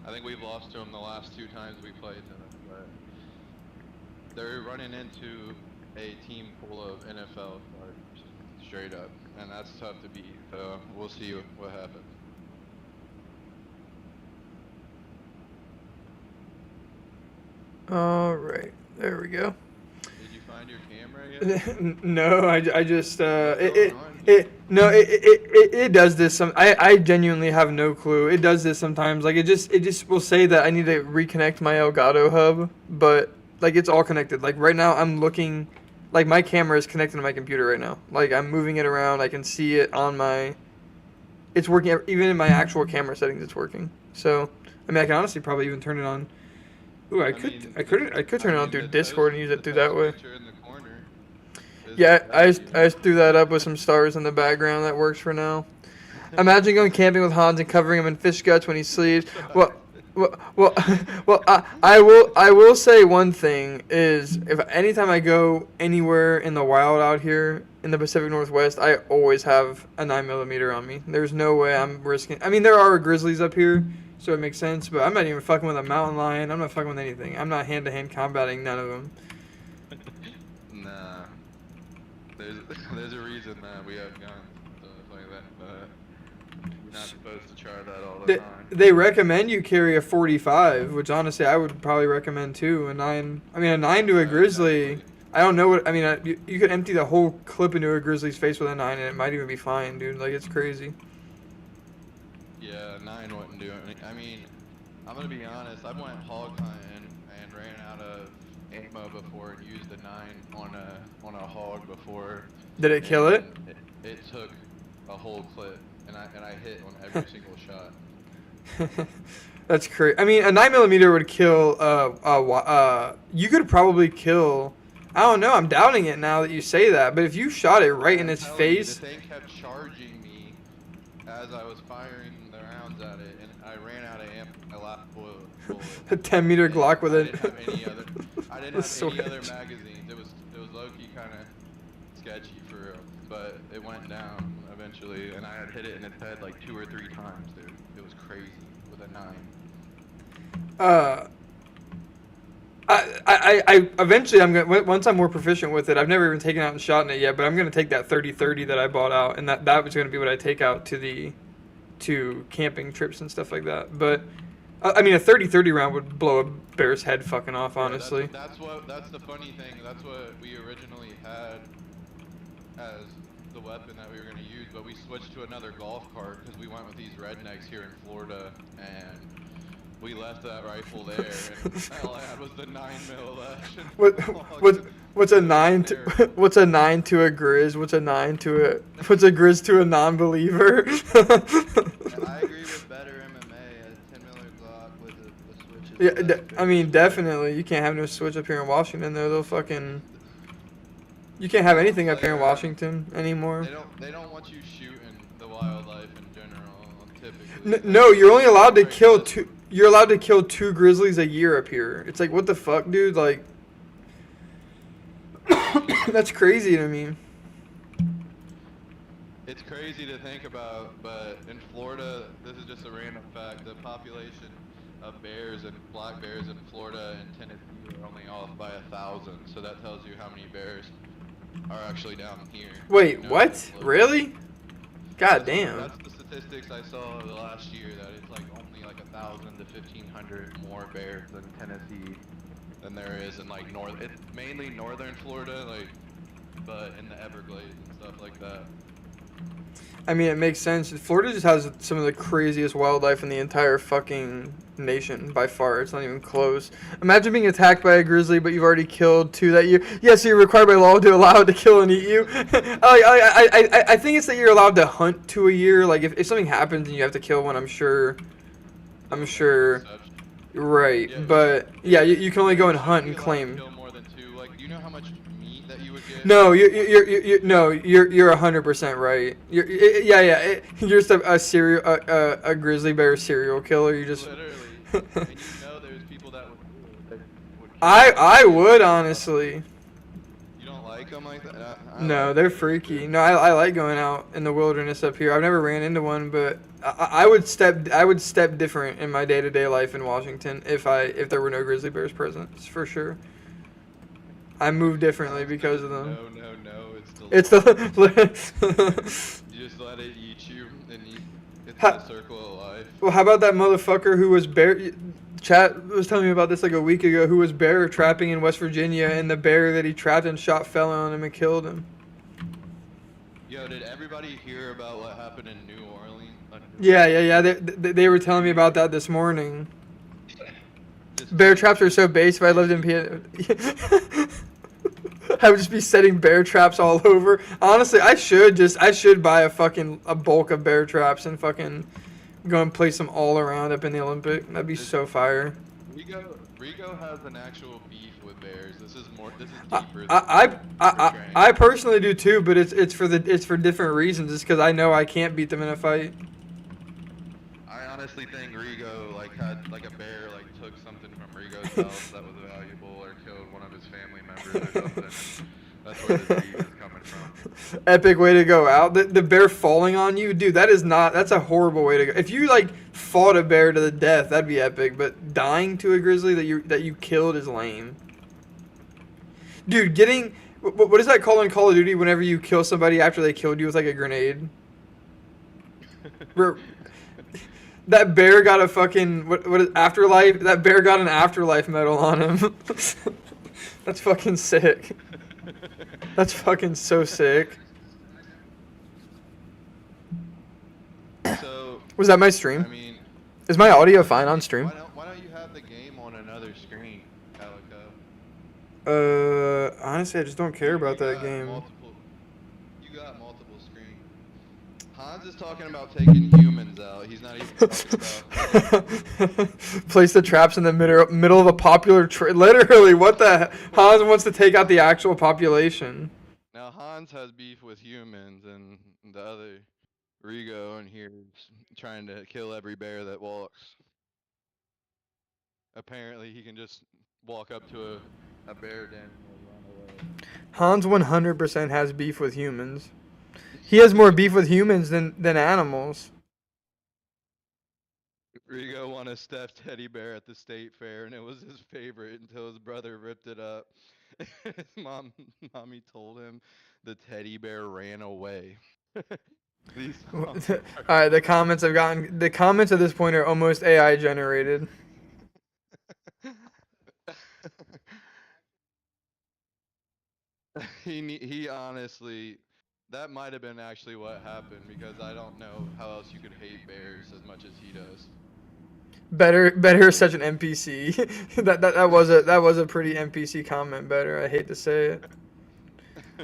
[SPEAKER 2] I think we've lost to them the last 2 times we played them, but they're running into a team full of NFL starters, straight up, and that's tough to beat. So we'll see what happens.
[SPEAKER 1] All right, there we go.
[SPEAKER 2] Did you find your camera yet?
[SPEAKER 1] No, I just it does this some. I genuinely have no clue. It does this sometimes. Like it just will say that I need to reconnect my Elgato hub, but like it's all connected. Like right now I'm looking, like my camera is connected to my computer right now. Like I'm moving it around. I can see it on my. It's working even in my actual camera settings. It's working. So I mean I can honestly probably even turn it on. Ooh, I could turn it on through Discord and use it through that way. Yeah, I just threw that up with some stars in the background. That works for now. Imagine going camping with Hans and covering him in fish guts when he sleeps. Well, I will say one thing is if anytime I go anywhere in the wild out here in the Pacific Northwest, I always have a 9mm on me. There's no way I'm risking. I mean, there are grizzlies up here, so it makes sense. But I'm not even fucking with a mountain lion. I'm not fucking with anything. I'm not hand-to-hand combating none of them.
[SPEAKER 2] Nah, there's a reason that we have guns and stuff like that, but you're not supposed to try that all the time.
[SPEAKER 1] They recommend you carry a 45, which honestly I would probably recommend too. A 9 to a grizzly.
[SPEAKER 2] Exactly.
[SPEAKER 1] I don't know what I mean. You could empty the whole clip into a grizzly's face with a 9, and it might even be fine, dude. Like it's crazy.
[SPEAKER 2] Yeah, 9 wouldn't do it. I mean, I'm gonna be honest. I went hog hunting and ran out of ammo before and used a 9 on a hog before.
[SPEAKER 1] Did it kill it?
[SPEAKER 2] It took a whole clip, and I hit on every single shot.
[SPEAKER 1] That's crazy. I mean, a 9mm would kill. You could probably kill. I don't know. I'm doubting it now that you say that. But if you shot it right in its face,
[SPEAKER 2] the thing kept charging me as I was firing the rounds at it, and I ran out of ammo. My last bullet.
[SPEAKER 1] A 10-meter Glock with it.
[SPEAKER 2] I didn't have any other magazines. It was low key kind of sketchy for real, but it went down eventually, and I had hit it in its head like 2 or 3 times, dude. It was crazy with a 9.
[SPEAKER 1] I eventually I'm gonna once I'm more proficient with it. I've never even taken out and shot in it yet, but I'm gonna take that 30-30 that I bought out, and that was gonna be what I take out to camping trips and stuff like that. But I mean, a 30-30 round would blow a bear's head fucking off, honestly.
[SPEAKER 2] Yeah, that's the funny thing. That's what we originally had as the weapon that we were gonna use, but we switched to another golf cart because we went with these rednecks here in Florida, and we left that rifle there, and all I had was the 9mm left.
[SPEAKER 1] What's a 9 to what's a 9 to a grizz? What's a grizz to a non-believer?
[SPEAKER 2] And I agree with better MMA, a 10mm Glock with a switch.
[SPEAKER 1] Yeah, I mean definitely. You can't have no switch up here in Washington though. They'll fucking. You can't have anything up here in Washington anymore.
[SPEAKER 2] They don't want you shooting the wildlife in general, typically.
[SPEAKER 1] No, you're only allowed to kill two. you're allowed to kill 2 grizzlies a year up here. It's like, what the fuck, dude? Like, that's crazy to me.
[SPEAKER 2] It's crazy to think about, but in Florida, this is just a random fact, the population of bears and black bears in Florida and Tennessee are only off by 1,000. So that tells you how many bears are actually down here.
[SPEAKER 1] Wait,
[SPEAKER 2] You know,
[SPEAKER 1] what? Really? God damn.
[SPEAKER 2] That's the statistics I saw the last year, that it's like only like 1,000 to 1,500 more bears in Tennessee than there is in like it's mainly northern Florida, like, but in the Everglades and stuff like that.
[SPEAKER 1] I mean, it makes sense. Florida just has some of the craziest wildlife in the entire fucking nation by far. It's not even close. Imagine being attacked by a grizzly, but you've already killed 2 that year. Yeah, so you're required by law to allow it to kill and eat you. I think it's that you're allowed to hunt 2 a year. Like, if something happens and you have to kill one, I'm sure. Right,
[SPEAKER 2] Yeah,
[SPEAKER 1] but yeah, you can only go and hunt and
[SPEAKER 2] You're allowed to
[SPEAKER 1] claim.
[SPEAKER 2] kill more than 2. Like, do you know how much meat that you would get?
[SPEAKER 1] No, you're 100% right. You're just a grizzly bear serial killer. You just
[SPEAKER 2] Literally. And you know there's people that would do it.
[SPEAKER 1] I would honestly.
[SPEAKER 2] You don't like them like that?
[SPEAKER 1] No, they're freaky. No, I like going out in the wilderness up here. I've never ran into one, but I would step different in my day-to-day life in Washington if there were no grizzly bears present, for sure. I move differently because of them.
[SPEAKER 2] No,
[SPEAKER 1] It's the
[SPEAKER 2] You just let it eat you, and it's the circle of life.
[SPEAKER 1] Well, how about that motherfucker who was bear? Chat was telling me about this like a week ago. Who was bear trapping in West Virginia, and the bear that he trapped and shot fell on him and killed him.
[SPEAKER 2] Yo, did everybody hear about what happened in New Orleans?
[SPEAKER 1] Yeah. They were telling me about that this morning. Bear traps are so base. If I lived in PA, I would just be setting bear traps all over. Honestly, I should buy a bulk of bear traps and fucking go and place them all around up in the Olympic. That'd be so fire.
[SPEAKER 2] Rigo has an actual beef with bears. This is deeper.
[SPEAKER 1] I personally do too, but it's for different reasons. It's because I know I can't beat them in a fight.
[SPEAKER 2] I honestly think Rigo had a bear took something from Rigo's house that was valuable, or killed one of his family members or something. That's where the beef is coming from.
[SPEAKER 1] Epic way to go out. The bear falling on you, dude. That's a horrible way to go. If you fought a bear to the death, that'd be epic. But dying to a grizzly that you killed is lame. Dude, what is that called in Call of Duty whenever you kill somebody after they killed you with a grenade? That bear got a fucking what is afterlife? That bear got an afterlife medal on him. That's fucking sick. That's fucking so sick.
[SPEAKER 2] So
[SPEAKER 1] was that my stream?
[SPEAKER 2] I mean,
[SPEAKER 1] is my audio fine on stream?
[SPEAKER 2] Why don't you have the game on another screen, Calico?
[SPEAKER 1] Honestly, I just don't care about that game.
[SPEAKER 2] You got multiple screens. Hans is talking about taking humans out. He's not even talking about.
[SPEAKER 1] Place the traps in the middle of a popular literally, what the Hans wants to take out the actual population.
[SPEAKER 2] Now Hans has beef with humans, and the other Rigo in here is trying to kill every bear that walks. Apparently, he can just walk up to a bear den and run away.
[SPEAKER 1] Hans 100% has beef with humans. He has more beef with humans than animals.
[SPEAKER 2] Rigo won a stuffed teddy bear at the state fair, and it was his favorite until his brother ripped it up. His mommy told him the teddy bear ran away.
[SPEAKER 1] All right, the comments at this point are almost AI generated.
[SPEAKER 2] He honestly, that might have been actually what happened, because I don't know how else you could hate bears as much as he does.
[SPEAKER 1] Better is such an NPC. that was a pretty NPC comment. Better, I hate to say it.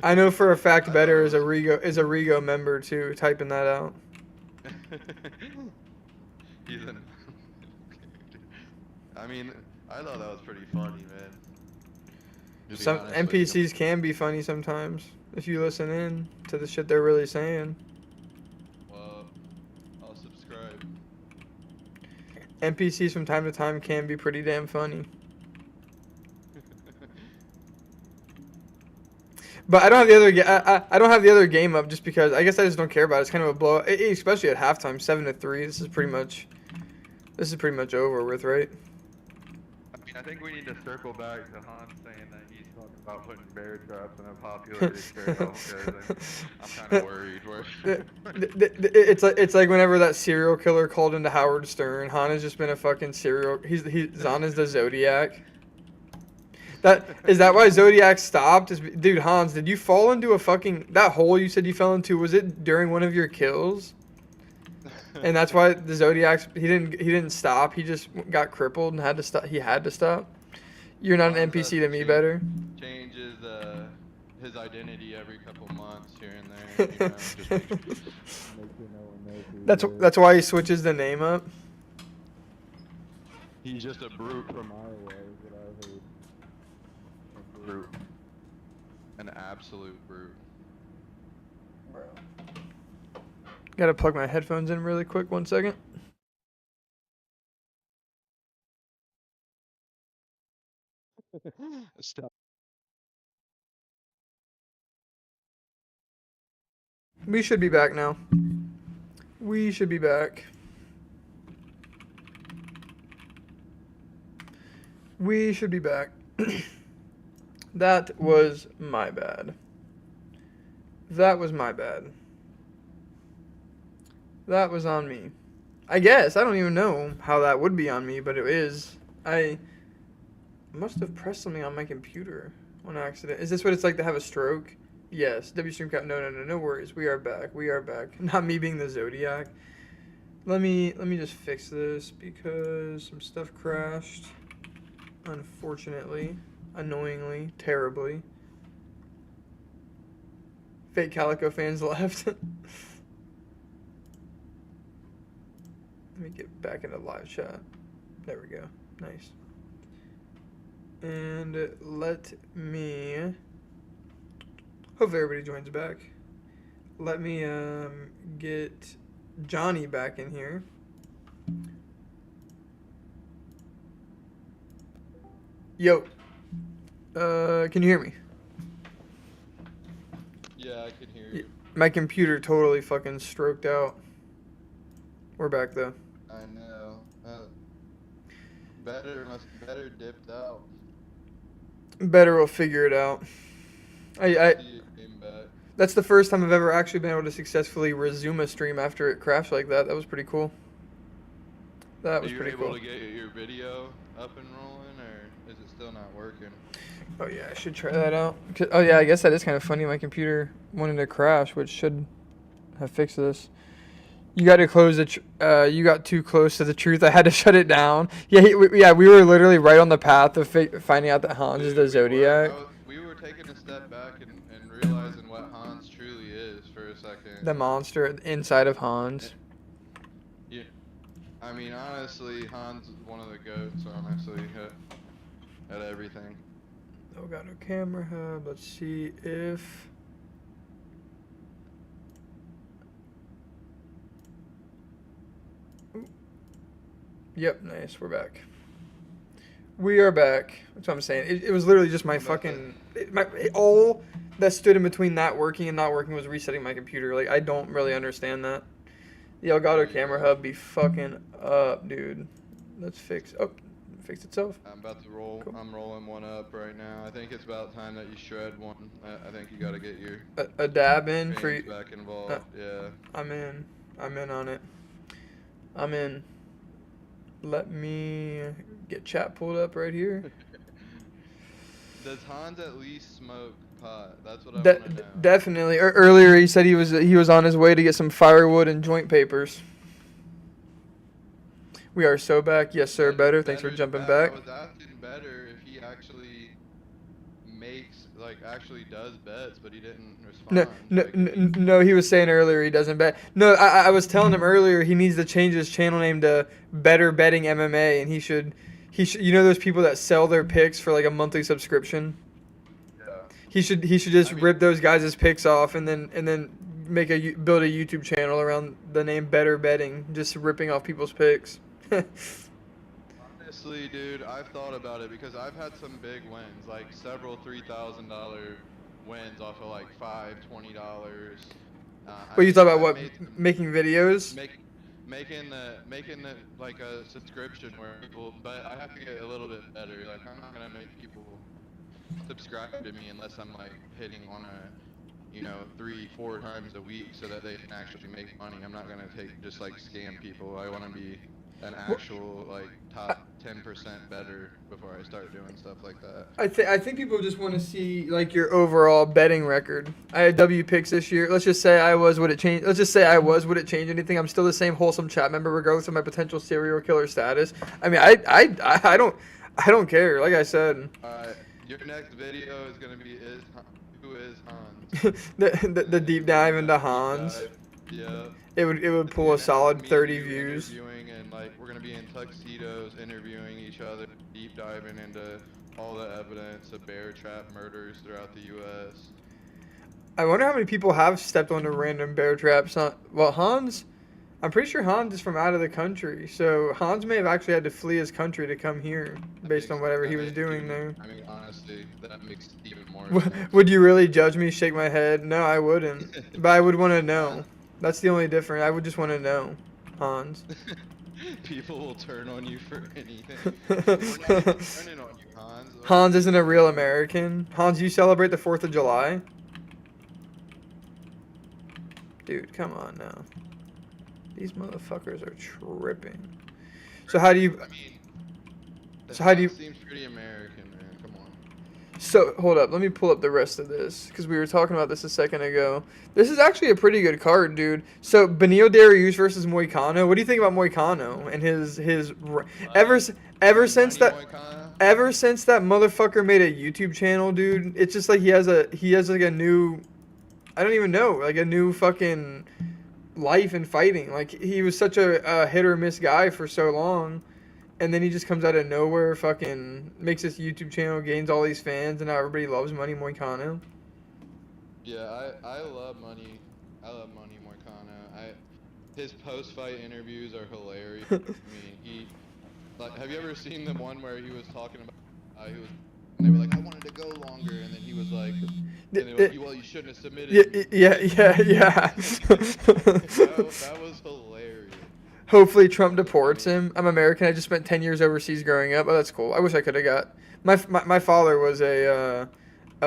[SPEAKER 1] I know for a fact Better is a Rigo member too. Typing that out.
[SPEAKER 2] I mean, I thought that was pretty funny, man.
[SPEAKER 1] Some NPCs can be funny sometimes if you listen in to the shit they're really saying.
[SPEAKER 2] Well, I'll subscribe.
[SPEAKER 1] NPCs from time to time can be pretty damn funny. But I don't have the other I don't have the other game up just because I guess I just don't care about it. It's kind of a blowout, especially at halftime, 7-3. This is pretty much over with, right?
[SPEAKER 2] I mean, I think we need to circle back to Han saying that he's talking about putting bear traps in a popularity scale because I'm kind of worried.
[SPEAKER 1] It's like whenever that serial killer called into Howard Stern, Han has just been a fucking serial. He's on as the Zodiac. Is that why Zodiac stopped? Dude, Hans, did you fall into a fucking that hole you said you fell into? Was it during one of your kills? And that's why the Zodiac he didn't stop. He just got crippled and had to stop. He had to stop. You're not an NPC to me, better.
[SPEAKER 2] Changes his identity every couple months here and there. Just make sure no one knows
[SPEAKER 1] That's why he switches the name up.
[SPEAKER 2] He's just a brute from Iowa, is what I heard. A brute. An absolute brute.
[SPEAKER 1] Bro. Gotta plug my headphones in really quick, 1 second.
[SPEAKER 2] Stop.
[SPEAKER 1] We should be back now. We should be back. We should be back. That was my bad. That was my bad. That was on me. I guess. I don't even know how that would be on me, but it is. I must have pressed something on my computer on accident. Is this what it's like to have a stroke? Yes. WStreamCap. No worries. We are back. We are back. Not me being the Zodiac. Let me just fix this because some stuff crashed. Unfortunately. Annoyingly. Terribly. Fake Calico fans left. Let me get back into live chat. There we go. Nice. And let me... Hopefully everybody joins back. Let me get Johnny back in here. Yo. Can you hear me?
[SPEAKER 2] Yeah, I can hear you.
[SPEAKER 1] My computer totally fucking stroked out. We're back though.
[SPEAKER 2] I know. Better dipped out.
[SPEAKER 1] Better we'll figure it out. That's the first time I've ever actually been able to successfully resume a stream after it crashed like that. That was pretty cool. That was pretty cool.
[SPEAKER 2] Are you able to get your video up and rolling, or is it still not working?
[SPEAKER 1] Oh yeah, I should try that out. Oh yeah, I guess that is kind of funny. My computer wanted to crash, which should have fixed this. You got to close the. You got too close to the truth. I had to shut it down. Yeah, we were literally right on the path of finding out that Hans is the Zodiac.
[SPEAKER 2] We were taking a step back and realizing what Hans truly is for a second.
[SPEAKER 1] The monster inside of Hans.
[SPEAKER 2] Yeah, I mean honestly, Hans is one of the goats. Honestly, at everything.
[SPEAKER 1] Oh, got no camera hub. Let's see if. Yep, nice. We're back. We are back. That's what I'm saying. It was literally just my fucking... all that stood in between that working and not working was resetting my computer. Like, I don't really understand that. The Elgato camera hub be fucking up, dude. Let's fix... Oh, fixed itself.
[SPEAKER 2] I'm about to roll.
[SPEAKER 1] Cool.
[SPEAKER 2] I'm rolling one up right now. I think it's about time that you shred one. I think you got to get your...
[SPEAKER 1] A dab in for you.
[SPEAKER 2] Back involved, yeah.
[SPEAKER 1] I'm in. I'm in on it. I'm in. Let me get chat pulled up right here.
[SPEAKER 2] Does Hans at least smoke pot? That's what I want to know.
[SPEAKER 1] Definitely. Earlier he said he was on his way to get some firewood and joint papers. We are so back. Yes, sir. Better. Thanks for jumping back.
[SPEAKER 2] I was asking better if he actually actually does bets, but he didn't respond.
[SPEAKER 1] No, he was saying earlier he doesn't bet. No, I was telling him earlier he needs to change his channel name to Better Betting MMA, and he should, you know those people that sell their picks for like a monthly subscription?
[SPEAKER 2] Yeah.
[SPEAKER 1] He should just rip those guys' picks off and then build a YouTube channel around the name Better Betting, just ripping off people's picks.
[SPEAKER 2] honestly, dude, I've thought about it because I've had some big wins, like several $3,000 wins off of like $5, $20.
[SPEAKER 1] What you thought about
[SPEAKER 2] I've
[SPEAKER 1] what
[SPEAKER 2] made some
[SPEAKER 1] making videos?
[SPEAKER 2] make making the like a subscription where people, but I have to get a little bit better. Like I'm not gonna make people subscribe to me unless I'm like hitting on a 3, 4 times a week so that they can actually make money. I'm not gonna take just like scam people. I want to be an actual like top 10% better before I start doing stuff like that.
[SPEAKER 1] I think people just want to see like your overall betting record. I had W picks this year. Let's just say I was. Would it change? Let's just say I was. Would it change anything? I'm still the same wholesome chat member regardless of my potential serial killer status. I mean, I don't care. Like I said,
[SPEAKER 2] Your next video is gonna be who is Hans?
[SPEAKER 1] the deep dive into Hans.
[SPEAKER 2] Yeah.
[SPEAKER 1] It would
[SPEAKER 2] It's
[SPEAKER 1] pull
[SPEAKER 2] gonna
[SPEAKER 1] a solid
[SPEAKER 2] have me and
[SPEAKER 1] 30
[SPEAKER 2] you
[SPEAKER 1] views.
[SPEAKER 2] interviewing, and like we're gonna be in tuxedos interviewing each other, deep diving into all the evidence of bear trap murders throughout the U.S.
[SPEAKER 1] I wonder how many people have stepped onto random bear traps. Well, Hans, I'm pretty sure Hans is from out of the country, so Hans may have actually had to flee his country to come here based on whatever he was doing there.
[SPEAKER 2] I mean, honestly, that makes even more
[SPEAKER 1] W-
[SPEAKER 2] sense.
[SPEAKER 1] Would you really judge me? Shake my head. No, I wouldn't. But I would want to know. That's the only difference. I would just want to know, Hans.
[SPEAKER 2] People will turn on you for anything. We're not even turning on you, Hans.
[SPEAKER 1] Hans isn't a real American. Hans, you celebrate the 4th of July? Dude, come on now. These motherfuckers are tripping. So how do you...
[SPEAKER 2] I mean,
[SPEAKER 1] So how do you...
[SPEAKER 2] Seems pretty American, man. Come on.
[SPEAKER 1] So, hold up. Let me pull up the rest of this, because we were talking about this a second ago. This is actually a pretty good card, dude. So, Benio Dariush versus Moicano. What do you think about Moicano and his ever since that... Ever since that motherfucker made a YouTube channel, dude, it's just like he has like a new, I don't even know, like a new fucking life in fighting. Like he was such a hit or miss guy for so long, and then he just comes out of nowhere, fucking makes this YouTube channel, gains all these fans, and now everybody loves Money Moicano.
[SPEAKER 2] Yeah, I love Money. I love Money Moicano. His post-fight interviews are hilarious. I mean, have you ever seen the one where he was talking about and they were like, I wanted to go longer, and then he was like, well, you shouldn't have submitted.
[SPEAKER 1] Yeah.
[SPEAKER 2] That was hilarious.
[SPEAKER 1] Hopefully Trump deports him. I'm American. I just spent 10 years overseas growing up. Oh, that's cool. I wish I could have got. My father was a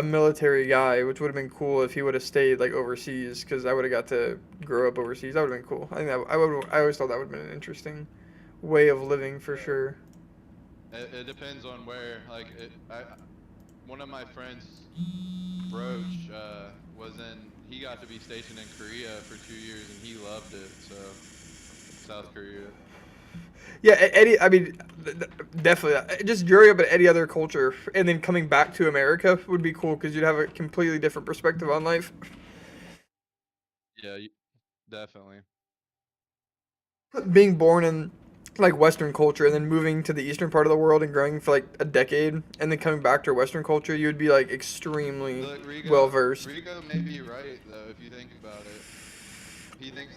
[SPEAKER 1] military guy, which would have been cool if he would have stayed like overseas, because I would have got to grow up overseas. That would have been cool. I think I always thought that would have been an interesting way of living for sure.
[SPEAKER 2] It depends on where. Like, one of my friends, Broach, he got to be stationed in Korea for 2 years, and he loved it. So, South Korea.
[SPEAKER 1] Yeah, Eddie. I mean, definitely. Just growing up in any other culture and then coming back to America would be cool, because you'd have a completely different perspective on life.
[SPEAKER 2] Yeah, definitely.
[SPEAKER 1] Being born in like Western culture and then moving to the eastern part of the world and growing for like a decade and then coming back to Western culture, you would be like extremely well versed.
[SPEAKER 2] Rico may be right though if you think about it. He thinks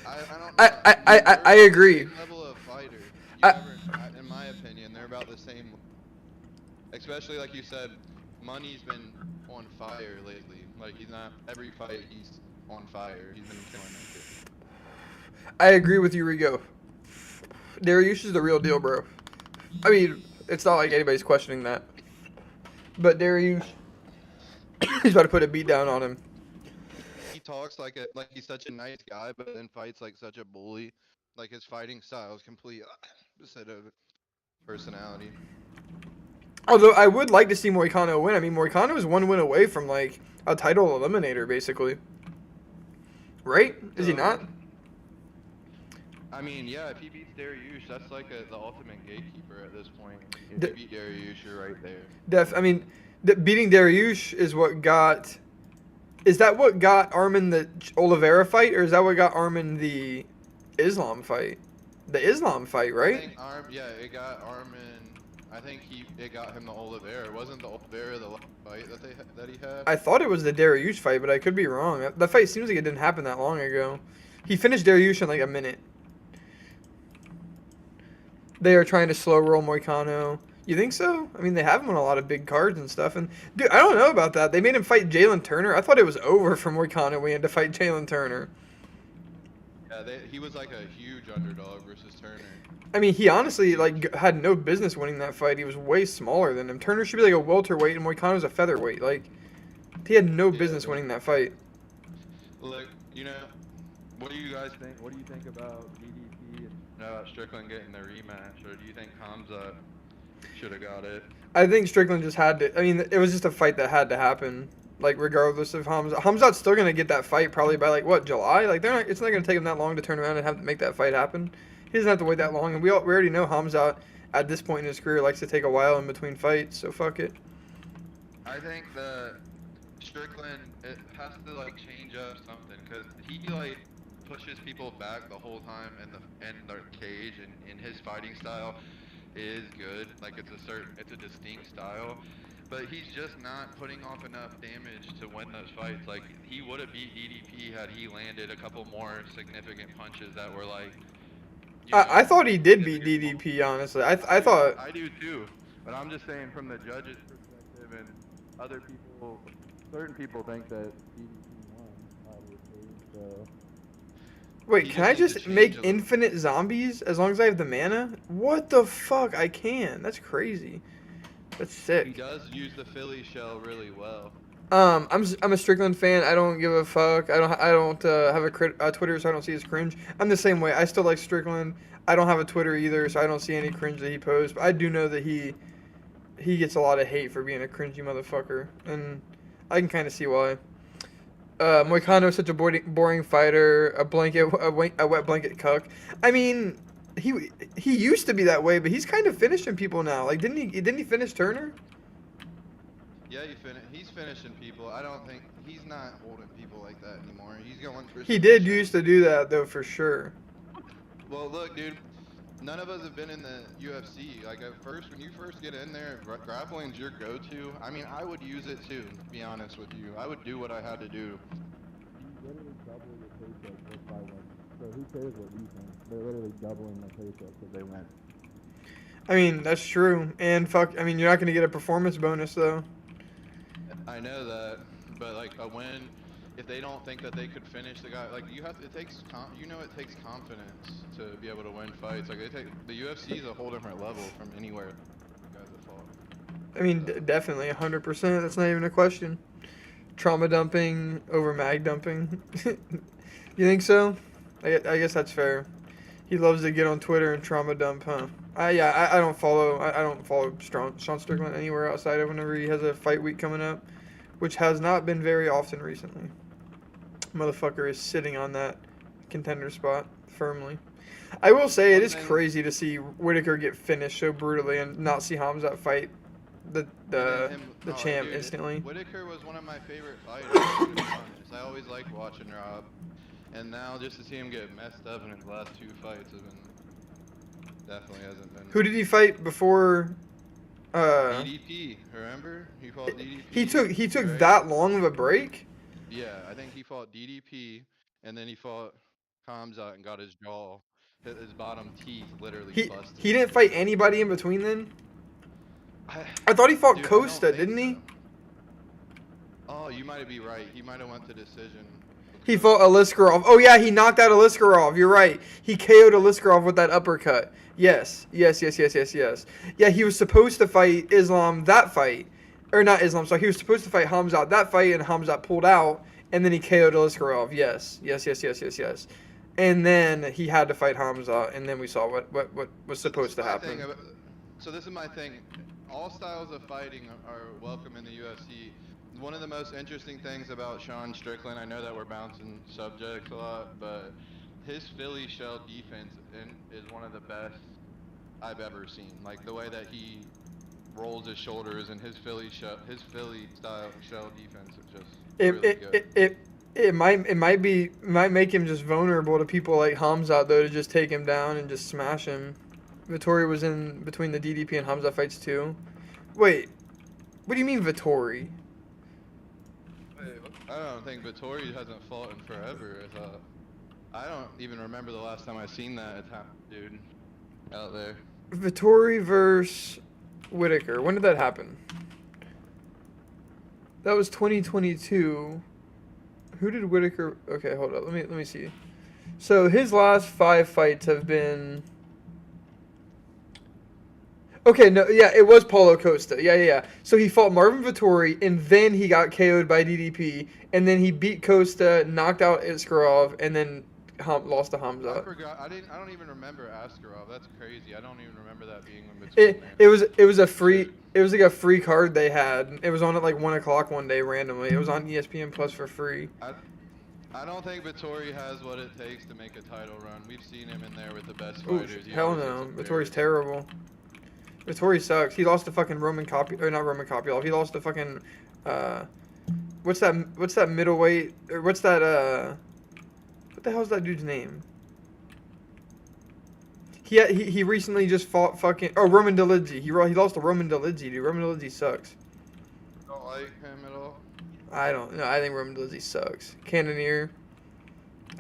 [SPEAKER 2] I don't know.
[SPEAKER 1] I agree.
[SPEAKER 2] Level of fighter. In my opinion, they're about the same. Especially like you said, Money's been on fire lately. Like he's not every fight he's on fire. He's been killing it.
[SPEAKER 1] I agree with you, Rigo. Dariush is the real deal, bro. I mean, it's not like anybody's questioning that. But Dariush, he's about to put a beat down on him.
[SPEAKER 2] He talks like he's such a nice guy, but then fights like such a bully. Like his fighting style is complete opposite of personality.
[SPEAKER 1] Although I would like to see Moicano win. I mean, Moicano is one win away from like a title eliminator, basically. Right? Is he not?
[SPEAKER 2] I mean, yeah, if he beats Dariush, that's like the ultimate gatekeeper at this point. If you beat Dariush, you're right there.
[SPEAKER 1] I mean, beating Dariush is what got... Is that what got Armin the Oliveira fight, or is that what got Armin the Islam fight? The Islam fight, right?
[SPEAKER 2] I think it got Armin... I think it got him the Oliveira. Wasn't the Oliveira the last fight that he had?
[SPEAKER 1] I thought it was the Dariush fight, but I could be wrong. That fight seems like it didn't happen that long ago. He finished Dariush in like a minute. they are trying to slow roll Moicano. You think so? I mean, they have him on a lot of big cards and stuff. And dude, I don't know about that. They made him fight Jalen Turner. I thought it was over for Moicano when he had to fight Jalen Turner.
[SPEAKER 2] Yeah, he was like a huge underdog versus Turner.
[SPEAKER 1] I mean, he honestly like had no business winning that fight. He was way smaller than him. Turner should be like a welterweight, and Moicano's a featherweight. Like, he had no business winning that fight.
[SPEAKER 2] Look, you know, what do you guys think? What do you think about DDP and about Strickland getting the rematch, or do you think Hamza should have got it?
[SPEAKER 1] I think Strickland just had to. I mean, it was just a fight that had to happen. Like, regardless of Hamza, Hamzat's still gonna get that fight probably by like what, July? Like, they're not. It's not gonna take him that long to turn around and have to make that fight happen. He doesn't have to wait that long, and we already know Hamzat at this point in his career likes to take a while in between fights. So fuck it.
[SPEAKER 2] I think that Strickland, it has to like change up something, because he like pushes people back the whole time in the cage, and in his fighting style is good. Like it's a distinct style, but he's just not putting off enough damage to win those fights. Like he would have beat DDP had he landed a couple more significant punches that were like.
[SPEAKER 1] I thought he did beat DDP. Honestly, I thought.
[SPEAKER 2] I do too, but I'm just saying from the judges' perspective, and other people, certain people think that DDP won, obviously. So.
[SPEAKER 1] Wait, can I just make infinite zombies as long as I have the mana? What the fuck? I can. That's crazy. That's sick.
[SPEAKER 2] He does use the Philly shell really well.
[SPEAKER 1] I'm a Strickland fan. I don't give a fuck. I don't have a Twitter, so I don't see his cringe. I'm the same way. I still like Strickland. I don't have a Twitter either, so I don't see any cringe that he posts. But I do know that he gets a lot of hate for being a cringy motherfucker, and I can kind of see why. Moicano is such a boring fighter. A wet blanket cuck. I mean, he used to be that way, but he's kind of finishing people now. Like, didn't he finish Turner?
[SPEAKER 2] Yeah, he's finishing people. I don't think he's not holding people like that anymore. He's going for.
[SPEAKER 1] He did used to do that though, for sure.
[SPEAKER 2] Well, look, dude. None of us have been in the UFC. Like at first, when you first get in there, grappling's your go-to. I mean, I would use it too. To be honest with you, I would do what I had to do. You literally double your paycheck just by one. So who cares what you think? They're literally doubling their paycheck because they went.
[SPEAKER 1] I mean, that's true. And fuck, I mean, you're not gonna get a performance bonus though.
[SPEAKER 2] I know that, but like a win, if they don't think that they could finish the guy, like it takes confidence to be able to win fights. Like the UFC is a whole different level from anywhere guys have fought.
[SPEAKER 1] I mean, definitely 100%. That's not even a question. Trauma dumping over mag dumping. You think so? I guess that's fair. He loves to get on Twitter and trauma dump, huh? I don't follow Sean Strickland anywhere outside of whenever he has a fight week coming up, which has not been very often recently. Motherfucker is sitting on that contender spot firmly. I will say it is crazy to see Whitaker get finished so brutally and not see Hamzat fight the champ instantly.
[SPEAKER 2] Whitaker was one of my favorite fighters, to be honest. I always liked watching Rob, and now just to see him get messed up in his last two fights has been. Definitely hasn't been.
[SPEAKER 1] Who did he fight before?
[SPEAKER 2] DDP, remember? He fought DDP.
[SPEAKER 1] He took that long of a break?
[SPEAKER 2] Yeah, I think he fought DDP, and then he fought Hamzat and got his jaw, his bottom teeth literally busted.
[SPEAKER 1] He didn't fight anybody in between then? I thought he fought Costa, didn't he?
[SPEAKER 2] So. Oh, you might be right. He might have went to decision.
[SPEAKER 1] He fought Aliskerov. Oh yeah, he knocked out Aliskerov. You're right. He KO'd Aliskerov with that uppercut. Yes. Yeah, he was supposed to fight Islam that fight. Or not Islam, so he was supposed to fight Hamzat that fight, and Hamzat pulled out, and then he KO'd Aliskerov. Yes. And then he had to fight Hamzat, and then we saw what was supposed to happen.
[SPEAKER 2] So this is my thing. All styles of fighting are welcome in the UFC. One of the most interesting things about Sean Strickland, I know that we're bouncing subjects a lot, but his Philly shell defense is one of the best I've ever seen. Like the way that he rolls his shoulders and his Philly style shell defense is just really good.
[SPEAKER 1] It might make him just vulnerable to people like Hamzat though, to just take him down and just smash him. Vittori was in between the DDP and Hamzat fights too. Wait, what do you mean Vittori?
[SPEAKER 2] I don't think Vittori hasn't fought in forever. I don't even remember the last time I seen that dude out there.
[SPEAKER 1] Vittori versus Whitaker. When did that happen? That was 2022. Who did Whitaker? Okay, hold up. Let me see. So his last 5 fights have been. Okay, no, yeah, it was Paulo Costa. Yeah. So he fought Marvin Vittori, and then he got KO'd by DDP, and then he beat Costa, knocked out Iskarov, and then lost to
[SPEAKER 2] I
[SPEAKER 1] Hamzat.
[SPEAKER 2] forgot. I don't even remember Askarov. That's crazy. I don't even remember that being in between
[SPEAKER 1] It
[SPEAKER 2] there.
[SPEAKER 1] it was a free
[SPEAKER 2] Shit.
[SPEAKER 1] it was like a free card they had. It was on at like 1 o'clock one day randomly. It was on ESPN Plus for free.
[SPEAKER 2] I don't think Vittori has what it takes to make a title run. We've seen him in there with the best
[SPEAKER 1] Ooh,
[SPEAKER 2] fighters. He
[SPEAKER 1] hell
[SPEAKER 2] always
[SPEAKER 1] no.
[SPEAKER 2] hits a
[SPEAKER 1] Vittori's
[SPEAKER 2] very-
[SPEAKER 1] terrible. Vittori sucks. He lost to fucking Roman or not Roman Kopylov. He lost to fucking what's that middleweight or what's that what the hell's that dude's name? He recently just fought fucking Roman Dolidze. He lost to Roman Dolidze, dude. Roman Dolidze sucks.
[SPEAKER 2] Don't like him at all.
[SPEAKER 1] I don't know. I think Roman Dolidze sucks. Cannonier.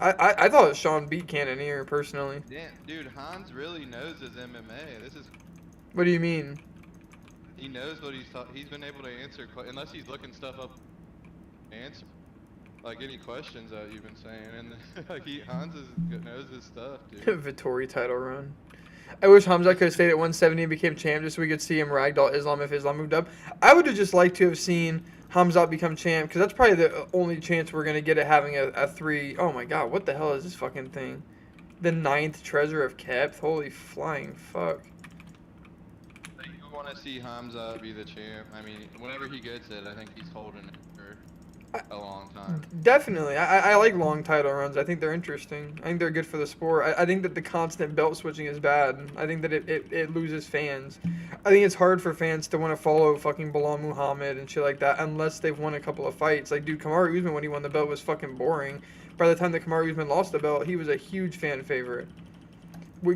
[SPEAKER 1] I thought Sean beat Cannonier personally.
[SPEAKER 2] Damn, dude, Hans really knows his MMA. This is
[SPEAKER 1] What do you mean?
[SPEAKER 2] he knows what he's been able to answer unless he's looking stuff up. Answer like any questions that you've been saying, and like Hans knows his stuff, dude.
[SPEAKER 1] Vittori title run. I wish Hamzat could have stayed at 170 and became champ just so we could see him ragdoll Islam if Islam moved up. I would have just liked to have seen Hamzat become champ because that's probably the only chance we're going to get at having a 3. Oh my god, what the hell is this fucking thing? The 9th treasure of Kepth? Holy flying fuck.
[SPEAKER 2] You want to see Hamza be the champ. I mean, whenever he gets it, I think he's holding it for a long time.
[SPEAKER 1] Definitely. I like long title runs. I think they're interesting. I think they're good for the sport. I think that the constant belt switching is bad. I think that it loses fans. I think it's hard for fans to want to follow fucking Bilal Muhammad and shit like that unless they've won a couple of fights. Like, dude, Kamaru Usman, when he won the belt, was fucking boring. By the time that Kamaru Usman lost the belt, he was a huge fan favorite.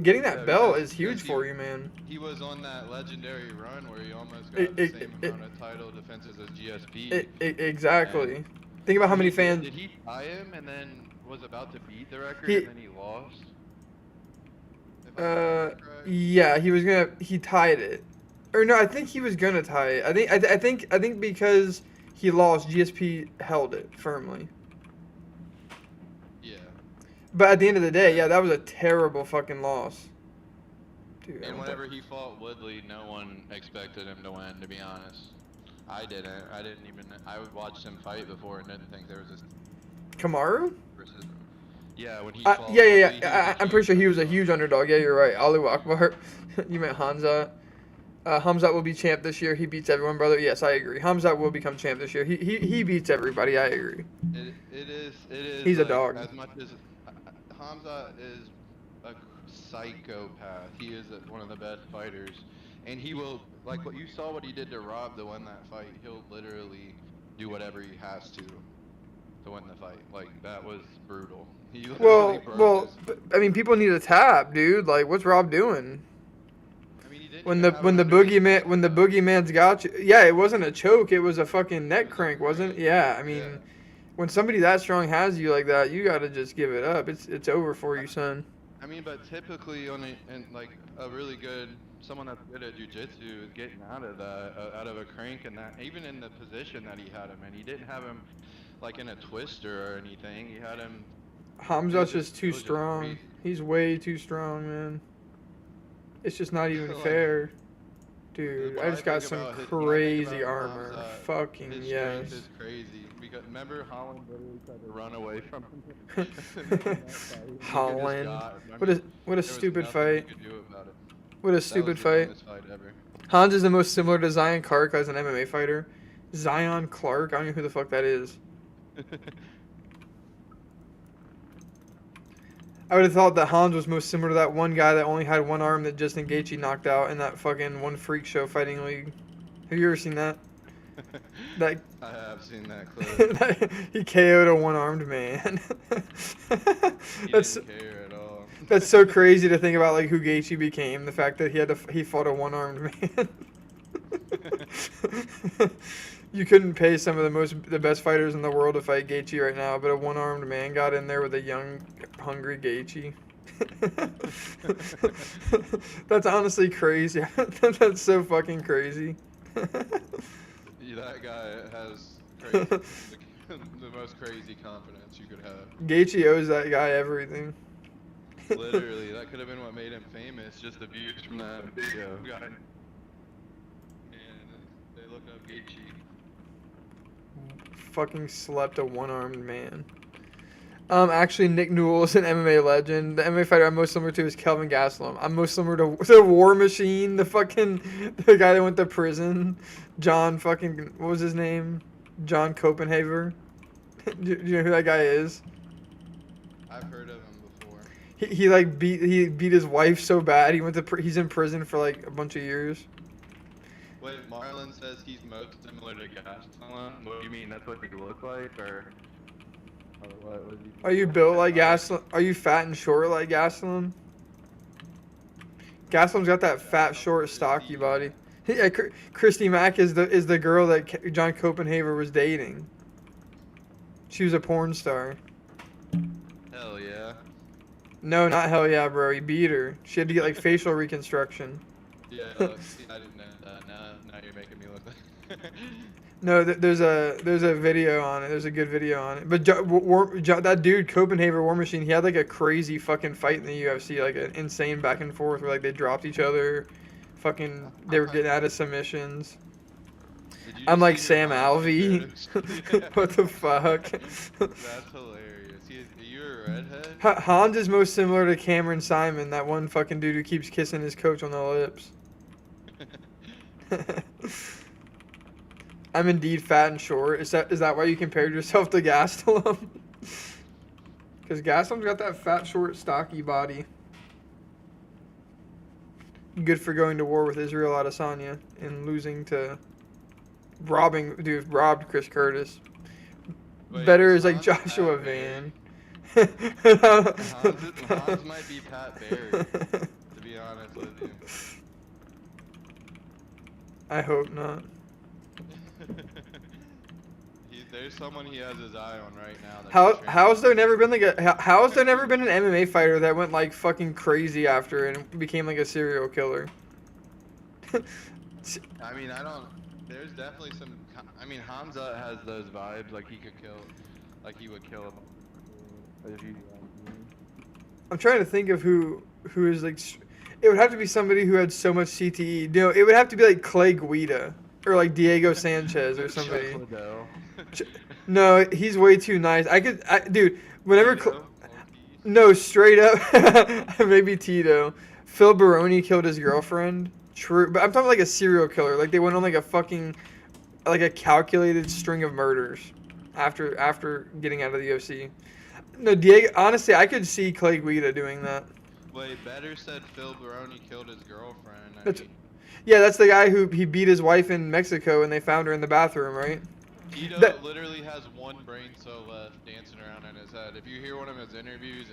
[SPEAKER 1] Getting that belt is huge for you, man.
[SPEAKER 2] He was on that legendary run where he almost got the same amount of title defenses as GSP.
[SPEAKER 1] Exactly.
[SPEAKER 2] And
[SPEAKER 1] Think about how many fans.
[SPEAKER 2] Did he tie him and then was about to beat the record
[SPEAKER 1] He-
[SPEAKER 2] and then he lost? If I remember correct?
[SPEAKER 1] Yeah, he tied it. Or no, I think he was gonna tie it. I think because he lost, GSP held it firmly.
[SPEAKER 2] Yeah.
[SPEAKER 1] But at the end of the day, yeah, that was a terrible fucking loss. Dude,
[SPEAKER 2] And whenever he fought Woodley, no one expected him to win, to be honest. I didn't. I watched him fight before and didn't think there was this
[SPEAKER 1] Kamaru?
[SPEAKER 2] versus. Yeah, when he fought Woodley, he was a
[SPEAKER 1] I'm pretty sure he was a
[SPEAKER 2] underdog.
[SPEAKER 1] huge underdog. Yeah, you're right. Allahu Akbar. You meant Hamzat. Hamzat will be champ this year. He beats everyone, brother. Yes, I agree. Hamzat will become champ this year. He beats everybody. I agree.
[SPEAKER 2] It is.
[SPEAKER 1] He's a
[SPEAKER 2] like,
[SPEAKER 1] dog.
[SPEAKER 2] As much as Hamza is a psychopath, he is one of the best fighters, and he will like what you saw what he did to Rob to win that fight. He'll literally do whatever he has to win the fight. Like that was brutal. He literally broke his-
[SPEAKER 1] But, I mean, people need a tap, dude. Like, what's Rob doing?
[SPEAKER 2] I mean, he didn't
[SPEAKER 1] When
[SPEAKER 2] even
[SPEAKER 1] the
[SPEAKER 2] have
[SPEAKER 1] when
[SPEAKER 2] him
[SPEAKER 1] the
[SPEAKER 2] underneath
[SPEAKER 1] boogeyman when the
[SPEAKER 2] though.
[SPEAKER 1] boogeyman's got you, yeah, it wasn't a choke. It was a fucking neck crank, wasn't it? Yeah, I mean,
[SPEAKER 2] Yeah.
[SPEAKER 1] when somebody that strong has you like that, you gotta just give it up. It's over for you, son.
[SPEAKER 2] I mean, but typically like a really good someone that's good at jujitsu is getting out of that out of a crank and that even in the position that he had him in, he didn't have him like in a twister or anything. He had him.
[SPEAKER 1] Hamza's
[SPEAKER 2] It was
[SPEAKER 1] just too
[SPEAKER 2] just
[SPEAKER 1] strong.
[SPEAKER 2] crazy.
[SPEAKER 1] He's way too strong, man. It's just not even
[SPEAKER 2] Like,
[SPEAKER 1] fair. Dude,
[SPEAKER 2] What
[SPEAKER 1] I just got
[SPEAKER 2] think
[SPEAKER 1] some
[SPEAKER 2] about when I think
[SPEAKER 1] crazy
[SPEAKER 2] about
[SPEAKER 1] armor.
[SPEAKER 2] Hamza,
[SPEAKER 1] Fucking
[SPEAKER 2] his
[SPEAKER 1] yes.
[SPEAKER 2] strength is crazy. Because remember Holland literally tried to run away from him.
[SPEAKER 1] Holland. What a stupid
[SPEAKER 2] You
[SPEAKER 1] fight.
[SPEAKER 2] could do about it.
[SPEAKER 1] What a
[SPEAKER 2] That
[SPEAKER 1] stupid
[SPEAKER 2] was the
[SPEAKER 1] fight.
[SPEAKER 2] dumbest fight ever.
[SPEAKER 1] Hans is the most similar to Zion Clark as an MMA fighter. Zion Clark? I don't know who the fuck that is. I would have thought that Hans was most similar to that one guy that only had one arm that Justin Gaethje knocked out in that fucking one freak show fighting league. Have you ever seen that? That
[SPEAKER 2] I have seen that clip.
[SPEAKER 1] he KO'd a one-armed man.
[SPEAKER 2] He
[SPEAKER 1] that's
[SPEAKER 2] didn't care at all.
[SPEAKER 1] that's so crazy to think about, like who Gaethje became. The fact that he fought a one-armed man. You couldn't pay some of the best fighters in the world to fight Gaethje right now, but a one-armed man got in there with a young, hungry Gaethje. That's honestly crazy. That's so fucking crazy.
[SPEAKER 2] Yeah, that guy has crazy, the most crazy confidence you could have.
[SPEAKER 1] Gaethje owes that guy everything.
[SPEAKER 2] Literally, that could have been what made him famous. Just the views from that video. And they look up Gaethje.
[SPEAKER 1] Fucking slept a one-armed man. Actually, Nick Newell is an MMA legend. The MMA fighter I'm most similar to is Kelvin Gastelum. I'm most similar to War Machine, the guy that went to prison. John fucking, what was his name? John Copenhaver. Do you know who that guy is?
[SPEAKER 2] I've heard of him before.
[SPEAKER 1] He beat his wife so bad he's in prison for like a bunch of years.
[SPEAKER 2] Wait, Marlon says he's most similar to Gastelum. What do you mean? That's what he look like, or what was he?
[SPEAKER 1] Are you built like Gastelum? Are you fat and short like Gastelum? Gastelum's got that fat, short, stocky body. Yeah, Christy Mack is the girl that John Copenhaver was dating. She was a porn star.
[SPEAKER 2] Hell yeah.
[SPEAKER 1] No, not hell yeah, bro. He beat her. She had to get like facial reconstruction.
[SPEAKER 2] Yeah, see, I didn't know that. Now you're making me look like.
[SPEAKER 1] No, there's a video on it. There's a good video on it. But that dude Copenhaver War Machine, he had like a crazy fucking fight in the UFC, like an insane back and forth where like they dropped each other, fucking they were getting out of submissions. I'm like Sam Alvey. What the fuck?
[SPEAKER 2] That's hilarious. You're a redhead?
[SPEAKER 1] Hans is most similar to Cameron Simon, that one fucking dude who keeps kissing his coach on the lips. I'm indeed fat and short. Is that why you compared yourself to Gastelum? Because Gastelum's got that fat, short, stocky body. Good for going to war with Israel Adesanya and losing to robbed Chris Curtis.
[SPEAKER 2] Wait,
[SPEAKER 1] Better is like
[SPEAKER 2] Hans
[SPEAKER 1] Joshua
[SPEAKER 2] Pat
[SPEAKER 1] Van.
[SPEAKER 2] Hans might be Pat Barry, to be honest with you.
[SPEAKER 1] I hope not.
[SPEAKER 2] There's someone he has his eye on right now.
[SPEAKER 1] How's there never been an MMA fighter that went like fucking crazy after and became like a serial killer?
[SPEAKER 2] I mean, there's definitely some. I mean, Hamza has those vibes. Like he would kill him.
[SPEAKER 1] I'm trying to think of who is like. It would have to be somebody who had so much CTE. No, it would have to be like Clay Guida or like Diego Sanchez or somebody. No, he's way too nice. Dude, whenever. No, straight up, maybe Tito. Phil Baroni killed his girlfriend. True, but I'm talking like a serial killer. Like they went on like a calculated string of murders after getting out of the UFC. No, Diego. Honestly, I could see Clay Guida doing that.
[SPEAKER 2] Wait, Better said Phil Baroni killed his girlfriend.
[SPEAKER 1] Yeah, that's the guy who he beat his wife in Mexico and they found her in the bathroom, right?
[SPEAKER 2] Tito literally has one brain cell left dancing around in his head. If you hear one of his interviews,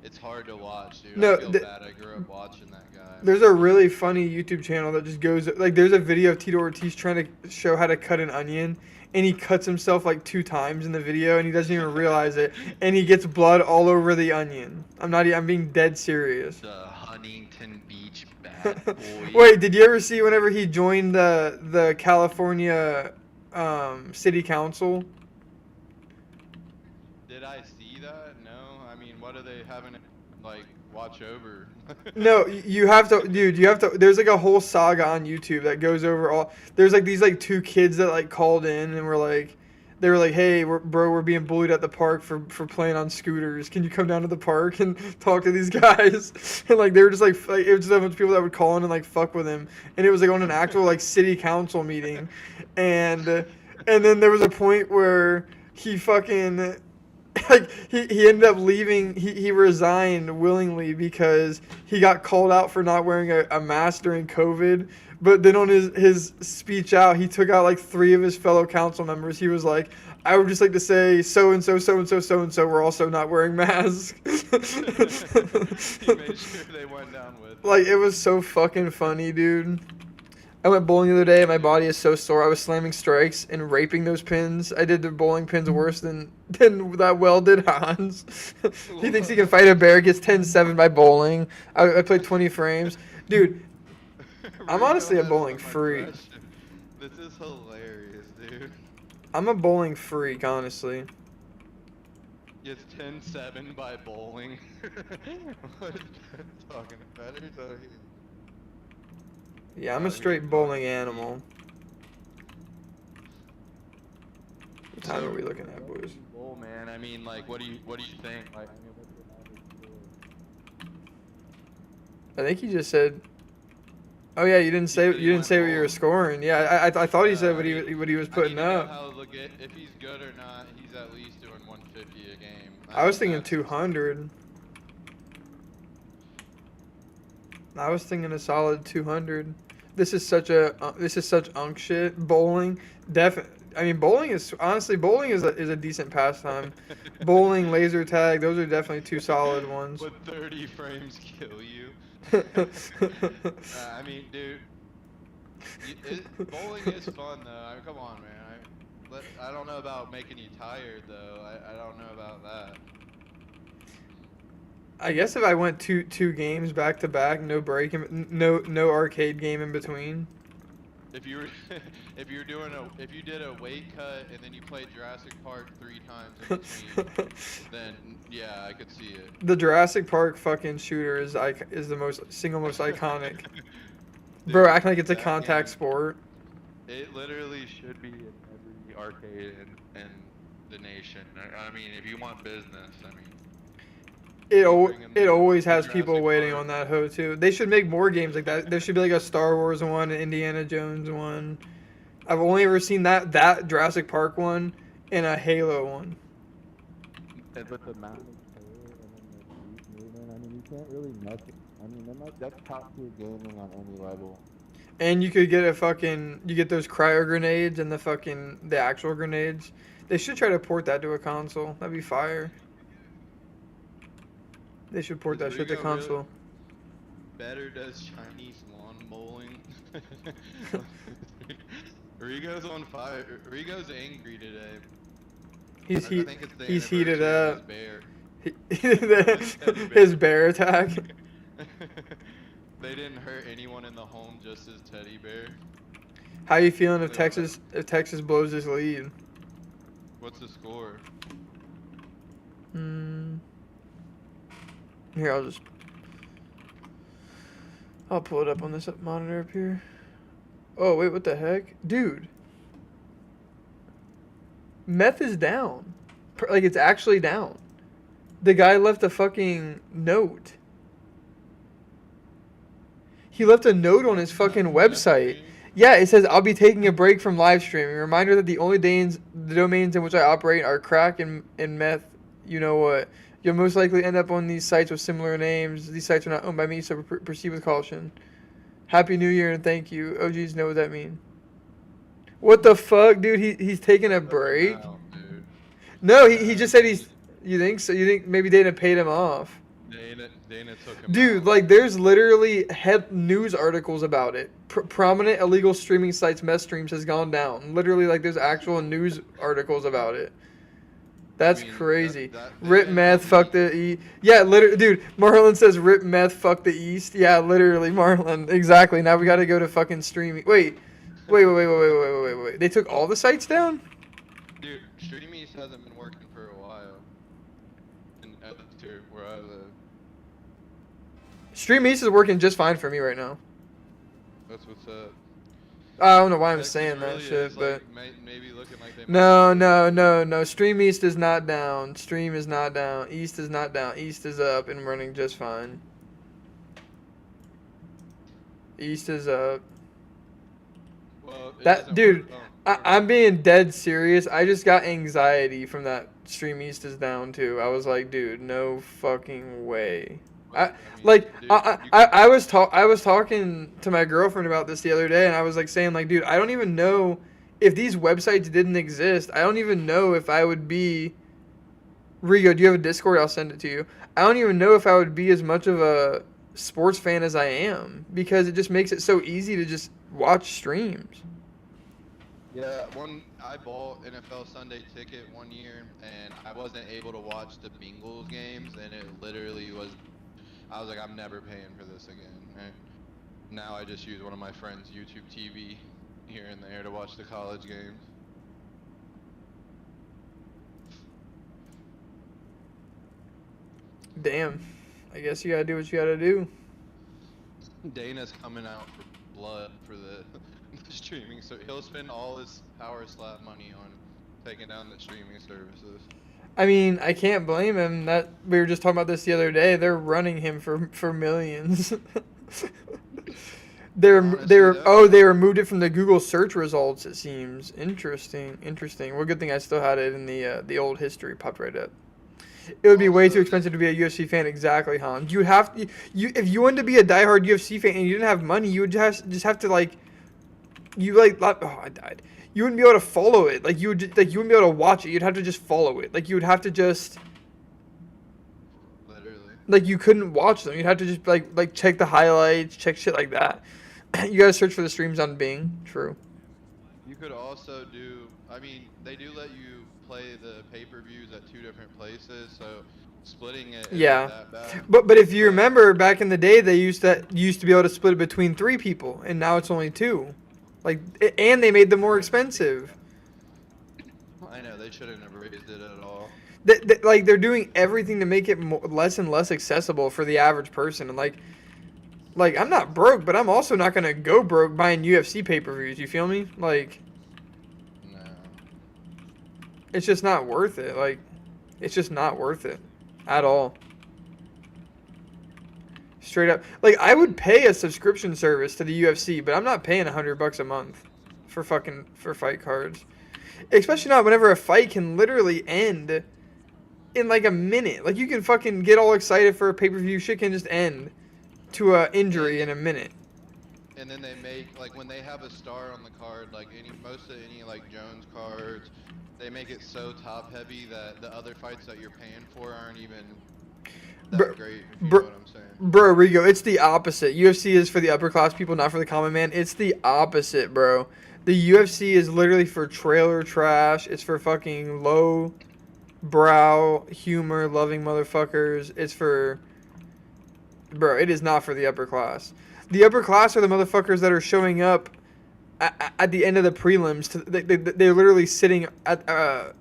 [SPEAKER 2] it's hard to watch, dude.
[SPEAKER 1] No,
[SPEAKER 2] I feel bad. I grew up watching that guy.
[SPEAKER 1] There's a really funny YouTube channel that just goes like there's a video of Tito Ortiz trying to show how to cut an onion, and he cuts himself like 2 times in the video, and he doesn't even realize it, and he gets blood all over the onion. I'm being dead serious.
[SPEAKER 2] The Huntington Beach bad boy.
[SPEAKER 1] Wait, did you ever see whenever he joined the California city council?
[SPEAKER 2] Did I see that? No. I mean, what are they having to like watch over?
[SPEAKER 1] No, you have to, dude. You have to. There's like a whole saga on YouTube that goes over all. There's like these like 2 kids that like called in and were like, they were like, hey, we're being bullied at the park for playing on scooters. Can you come down to the park and talk to these guys? And like they were just like it was just a bunch of people that would call in and like fuck with him. And it was like on an actual like city council meeting, and then there was a point where he fucking. Like he ended up leaving. He resigned willingly because he got called out for not wearing a mask during COVID. But then on his speech out, he took out like 3 of his fellow council members. He was like, "I would just like to say so and so, so and so, so and so. We're also not wearing masks."
[SPEAKER 2] He made sure they went down with it.
[SPEAKER 1] Like it was so fucking funny, dude. I went bowling the other day and my body is so sore. I was slamming strikes and raping those pins. I did the bowling pins worse than that well did Hans. He thinks he can fight a bear, gets 10-7 by bowling. I played 20 frames. Dude, I'm
[SPEAKER 2] Rico
[SPEAKER 1] honestly a
[SPEAKER 2] has
[SPEAKER 1] bowling
[SPEAKER 2] some
[SPEAKER 1] freak.
[SPEAKER 2] aggression. This is hilarious, dude.
[SPEAKER 1] I'm a bowling freak, honestly.
[SPEAKER 2] It's 10-7 by bowling. What is that talking about?
[SPEAKER 1] Yeah, I'm a straight bowling animal. What time are we looking at, boys?
[SPEAKER 2] Bowl, man. I mean, like, what do you think? Like,
[SPEAKER 1] I think he just said. Oh yeah, you didn't say what you were scoring. Yeah, I thought he said what he was putting up.
[SPEAKER 2] If he's good or not, he's at least doing 150 a game.
[SPEAKER 1] I was thinking 200. I was thinking a solid 200. This is such unk shit. Bowling, I mean, bowling is a decent pastime. Bowling, laser tag, those are definitely two solid ones.
[SPEAKER 2] Would 30 frames kill you? I mean, dude, bowling is fun though. I mean, come on, man. I don't know about making you tired though. I don't know about that.
[SPEAKER 1] I guess if I went two games back to back, no break, no arcade game in between.
[SPEAKER 2] If you were, if you did a weight cut and then you played Jurassic Park 3 times in between, then yeah, I could see it.
[SPEAKER 1] The Jurassic Park fucking shooter is the single most iconic.
[SPEAKER 2] Dude,
[SPEAKER 1] Bro, acting like it's a
[SPEAKER 2] that
[SPEAKER 1] contact
[SPEAKER 2] game,
[SPEAKER 1] sport.
[SPEAKER 2] It literally should be in every arcade in the nation. I mean, if you want business, I mean.
[SPEAKER 1] It always has people waiting on that hoe too. They should make more games like that. There should be like a Star Wars one, an Indiana Jones one. I've only ever seen that Jurassic Park one and a Halo one.
[SPEAKER 3] And with the mountain and then the deep movement, I mean, you can't really mess it. I mean, that's top tier gaming on any level.
[SPEAKER 1] And you could get you get those cryo grenades and the actual grenades. They should try to port that to a console. That'd be fire. They should port that shit to console.
[SPEAKER 2] Better does Chinese lawn bowling. Rigo's on fire. Rigo's angry today.
[SPEAKER 1] He's heated up.
[SPEAKER 2] His
[SPEAKER 1] His bear attack.
[SPEAKER 2] They didn't hurt anyone in the home, just his teddy bear.
[SPEAKER 1] How you feeling if Texas blows this lead?
[SPEAKER 2] What's the score?
[SPEAKER 1] Here, I'll pull it up on this monitor up here. Oh, wait, what the heck? Dude. Meth is down. Like, it's actually down. The guy left a fucking note. He left a note on his fucking website. Yeah, it says, I'll be taking a break from live streaming. Reminder that the only domains in which I operate are crack and meth. You know what? You'll most likely end up on these sites with similar names. These sites are not owned by me, so proceed with caution. Happy New Year and thank you. OGs know what that means. What the fuck, dude? He's taking a break? No, he just said he's... You think so? You think maybe Dana paid him off?
[SPEAKER 2] Dana took him
[SPEAKER 1] Dude,
[SPEAKER 2] out.
[SPEAKER 1] like, there's literally news articles about it. Prominent illegal streaming sites meth streams has gone down. Literally, like, there's actual news articles about it. That's crazy. Rip meth, fuck the East. Yeah, literally, dude. Marlon says rip meth, fuck the East. Yeah, literally, Marlon. Exactly. Now we got to go to fucking streaming. Wait. They took all the sites down?
[SPEAKER 2] Dude, Stream East hasn't been working for a while. Where I live.
[SPEAKER 1] Stream East is working just fine for me right now.
[SPEAKER 2] That's what's up.
[SPEAKER 1] I don't know why I'm saying that shit, but maybe looking like they no. Stream East is not down. Stream is not down. East is not down. East is up and running just fine. East is up.
[SPEAKER 2] Well,
[SPEAKER 1] dude, I'm being dead serious. I just got anxiety from that. Stream East is down too. I was like, dude, no fucking way. I was talking to my girlfriend about this the other day, and I was like saying, like, dude, I don't even know if these websites didn't exist. I don't even know if I would be. Rigo, do you have a Discord? I'll send it to you. I don't even know if I would be as much of a sports fan as I am, because it just makes it so easy to just watch streams.
[SPEAKER 2] Yeah, I bought NFL Sunday Ticket one year, and I wasn't able to watch the Bengals games, and it literally was. I was like, I'm never paying for this again. And now I just use one of my friends' YouTube TV here and there to watch the college games.
[SPEAKER 1] Damn. I guess you gotta do what you gotta do.
[SPEAKER 2] Dana's coming out for blood for the streaming, so he'll spend all his power slap money on taking down the streaming services.
[SPEAKER 1] I mean, I can't blame him. That we were just talking about this the other day. They're running him for millions. they removed it from the Google search results. It seems interesting. Well, good thing I still had it in the old history popped right up. It would be way too expensive to be a UFC fan. Exactly, Hans. You would have to, if you wanted to be a diehard UFC fan and you didn't have money, you would just have to like, I died. You wouldn't be able to follow it. Like you wouldn't be able to watch it. You'd have to just follow it. Like you would have to just.
[SPEAKER 2] Literally.
[SPEAKER 1] Like you couldn't watch them. You'd have to just like check the highlights, check shit like that. You gotta search for the streams on Bing. True.
[SPEAKER 2] You could also do. I mean, they do let you play the pay-per-views at 2 different places, so splitting it isn't that bad.
[SPEAKER 1] But if you remember back in the day, they used to be able to split it between 3 people, and now it's only 2. Like, and they made them more expensive.
[SPEAKER 2] I know, they shouldn't have raised it at all.
[SPEAKER 1] Like they're doing everything to make it less and less accessible for the average person, and like I'm not broke, but I'm also not gonna go broke buying UFC pay-per-views. You feel me? Like. It's just not worth it. Like, it's just not worth it at all. Straight up. Like, I would pay a subscription service to the UFC, but I'm not paying $100 a month for fight cards. Especially not whenever a fight can literally end in like a minute. Like, you can fucking get all excited for a pay-per-view. Shit can just end to a injury in a minute.
[SPEAKER 2] And then they make, like, when they have a star on the card, like most of any like Jones cards, they make it so top heavy that the other fights that you're paying for aren't even that great, if you know what I'm saying.
[SPEAKER 1] Bro, Rigo, it's the opposite. UFC is for the upper class people, not for the common man. It's the opposite, bro. The UFC is literally for trailer trash. It's for fucking low brow, humor loving motherfuckers. It's for, bro, it is not for the upper class. The upper class are the motherfuckers that are showing up at the end of the prelims. They're literally sitting at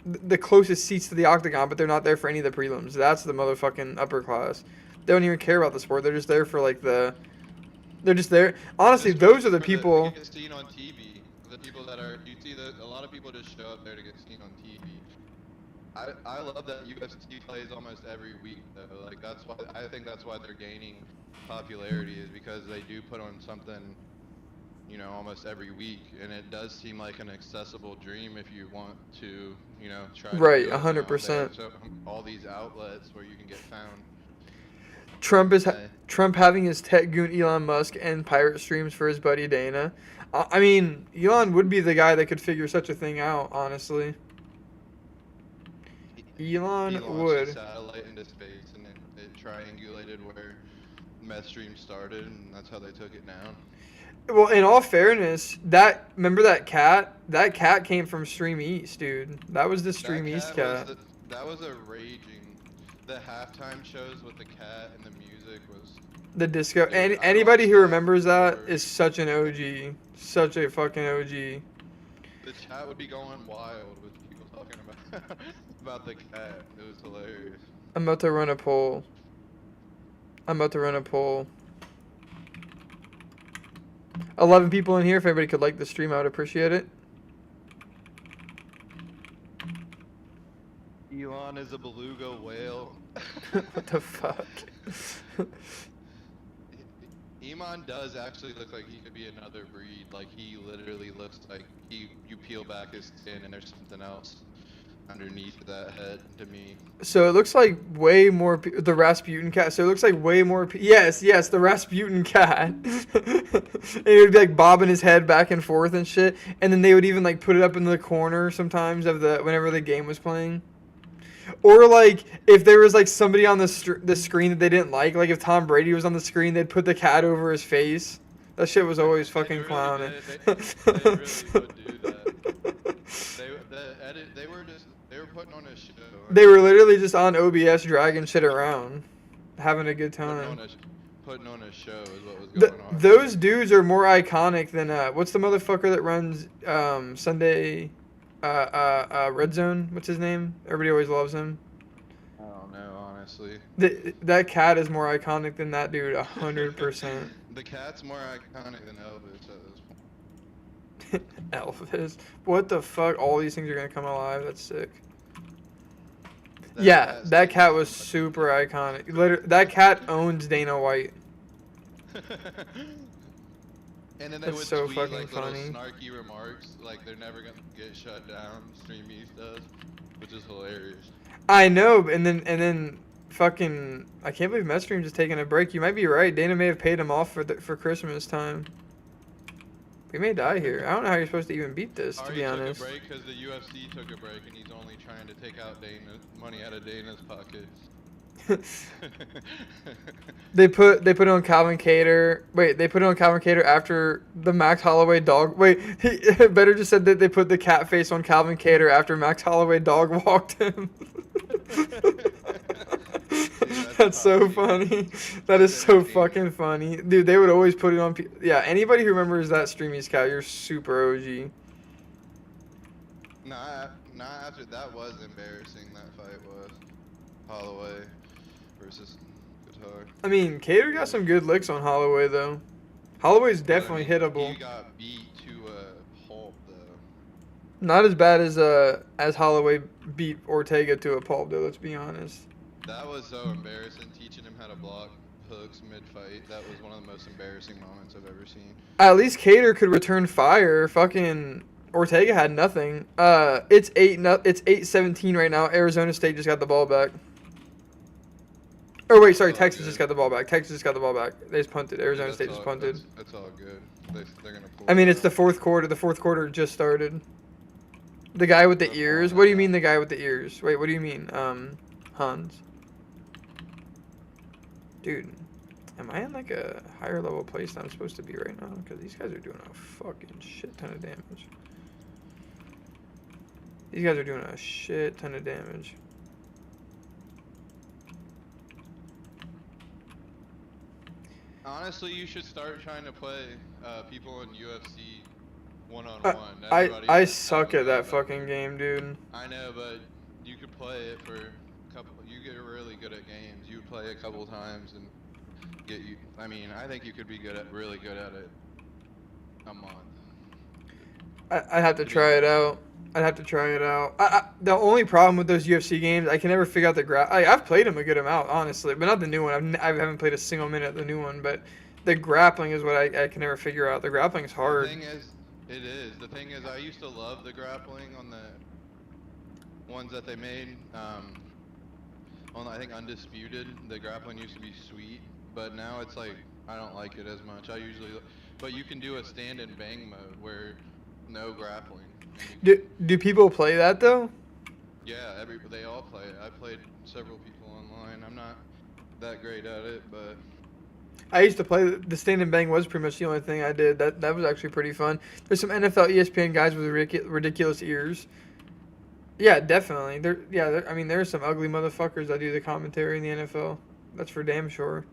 [SPEAKER 1] the closest seats to the octagon, but they're not there for any of the prelims. That's the motherfucking upper class. They don't even care about the sport. They're just there for like they're just there. Honestly, those are the people.
[SPEAKER 2] You get seen on TV. The people that are, you see that a lot of people just show up there to get seen on TV. I love that UFC plays almost every week though. Like I think that's why they're gaining popularity, is because they do put on something, you know, almost every week, and it does seem like an accessible dream if you want to, you know, try to
[SPEAKER 1] right,
[SPEAKER 2] do it
[SPEAKER 1] 100%.
[SPEAKER 2] So all these outlets where you can get found.
[SPEAKER 1] Trump having his tech goon Elon Musk and pirate streams for his buddy Dana. I mean, Elon would be the guy that could figure such a thing out, honestly. Elon would.
[SPEAKER 2] A satellite into space, and it triangulated where meth stream started, and that's how they took it down.
[SPEAKER 1] Well, in all fairness, remember that cat? That cat came from Stream East, dude. That was the Stream East cat.
[SPEAKER 2] That was a raging. The halftime shows with the cat and the music was.
[SPEAKER 1] The disco. Dude, anybody who remembers that is such an OG. Such a fucking OG.
[SPEAKER 2] The chat would be going wild with people talking about the cat. It was hilarious.
[SPEAKER 1] I'm about to run a poll. 11 people in here. If anybody could like the stream, I would appreciate it.
[SPEAKER 2] Elon is a beluga whale.
[SPEAKER 1] What the fuck?
[SPEAKER 2] Elon does actually look like he could be another breed. Like, he literally looks like you peel back his skin and there's something else underneath that head to me.
[SPEAKER 1] So it looks like way more the Rasputin cat. So it looks like way more. Yes, the Rasputin cat. And it would be like bobbing his head back and forth and shit. And then they would even like put it up in the corner sometimes of whenever the game was playing. Or like if there was like somebody on the screen that they didn't like if Tom Brady was on the screen, they'd put the cat over his face. That shit was always fucking
[SPEAKER 2] really
[SPEAKER 1] clowning.
[SPEAKER 2] did. They really would do that. They were putting on a show.
[SPEAKER 1] They were literally just on OBS dragging shit around, having a good time.
[SPEAKER 2] Putting on a show is what was going on.
[SPEAKER 1] Those dudes are more iconic than what's the motherfucker that runs Sunday Red Zone? What's his name? Everybody always loves him.
[SPEAKER 2] I don't know, honestly.
[SPEAKER 1] That cat is more iconic than that dude, 100%.
[SPEAKER 2] The cat's more iconic than Elvis at this point.
[SPEAKER 1] Elvis. What the fuck? All these things are gonna come alive. That's sick. Yeah, that cat was super iconic. Literally, that cat owns Dana White.
[SPEAKER 2] And then they
[SPEAKER 1] That's
[SPEAKER 2] would
[SPEAKER 1] so
[SPEAKER 2] tweet
[SPEAKER 1] fucking
[SPEAKER 2] like
[SPEAKER 1] funny.
[SPEAKER 2] little snarky remarks, like they're never gonna get shut down. Streamies does, which is hilarious.
[SPEAKER 1] I know, and then fucking, I can't believe MetStream's just taking a break. You might be right. Dana may have paid him off for Christmas time. We may die here. I don't know how you're supposed to even beat this, to be honest.
[SPEAKER 2] Took a break because the UFC took a break, and he's only trying to take out money out of Dana's pockets.
[SPEAKER 1] They put it on Calvin Cater. Wait, they put it on Calvin Cater after the Max Holloway dog. Wait, he better just said that they put the cat face on Calvin Cater after Max Holloway dog walked him. That's so funny. That is so fucking funny. Dude, they would always put it on... Yeah, anybody who remembers that Streamies Cat, you're super OG.
[SPEAKER 2] Nah, after that was embarrassing, that fight was. Holloway versus Guitar.
[SPEAKER 1] I mean, Cater got some good licks on Holloway, though. Holloway's definitely hittable.
[SPEAKER 2] He got beat to a pulp, though.
[SPEAKER 1] Not as bad as Holloway beat Ortega to a pulp, though, let's be honest.
[SPEAKER 2] That was so embarrassing, teaching him how to block hooks mid-fight. That was one of the most embarrassing moments I've ever seen.
[SPEAKER 1] At least Cater could return fire. Fucking Ortega had nothing. It's 8-17 right now. Arizona State just got the ball back. Or wait, sorry, Texas just got the ball back. Texas just got the ball back. They just punted. Arizona State just punted.
[SPEAKER 2] That's all good. They're gonna pull
[SPEAKER 1] I mean, it's
[SPEAKER 2] out.
[SPEAKER 1] the fourth quarter. The fourth quarter just started. The guy with the ears. What do you mean the guy with the ears? Wait, what do you mean? Hans. Dude, am I in like a higher level place than I'm supposed to be right now? Because these guys are doing a fucking shit ton of damage. These guys are doing a shit ton of damage.
[SPEAKER 2] Honestly, you should start trying to play people in UFC one-on-one.
[SPEAKER 1] I suck at that fucking game, dude.
[SPEAKER 2] I know, but you could play it for a couple. You get really good at games. You play a couple times and get you. I mean, I think you could be really good at it. A month.
[SPEAKER 1] I'd have to try it out. I'd have to try it out. The only problem with those UFC games, I can never figure out the I've played them a good amount, honestly, but not the new one. I haven't played a single minute of the new one, but the grappling is what I can never figure out. The grappling is hard.
[SPEAKER 2] The thing is, it is. The thing is, I used to love the grappling on the ones that they made. On I think Undisputed, the grappling used to be sweet, but now it's like I don't like it as much. But you can do a stand and bang mode where no grappling.
[SPEAKER 1] Do people play that though?
[SPEAKER 2] Yeah, they all play it. I played several people online. I'm not that great at it, but
[SPEAKER 1] I used to play the stand and bang was pretty much the only thing I did. That was actually pretty fun. There's some NFL ESPN guys with ridiculous ears. Yeah, definitely. I mean, there's some ugly motherfuckers that do the commentary in the NFL. That's for damn sure.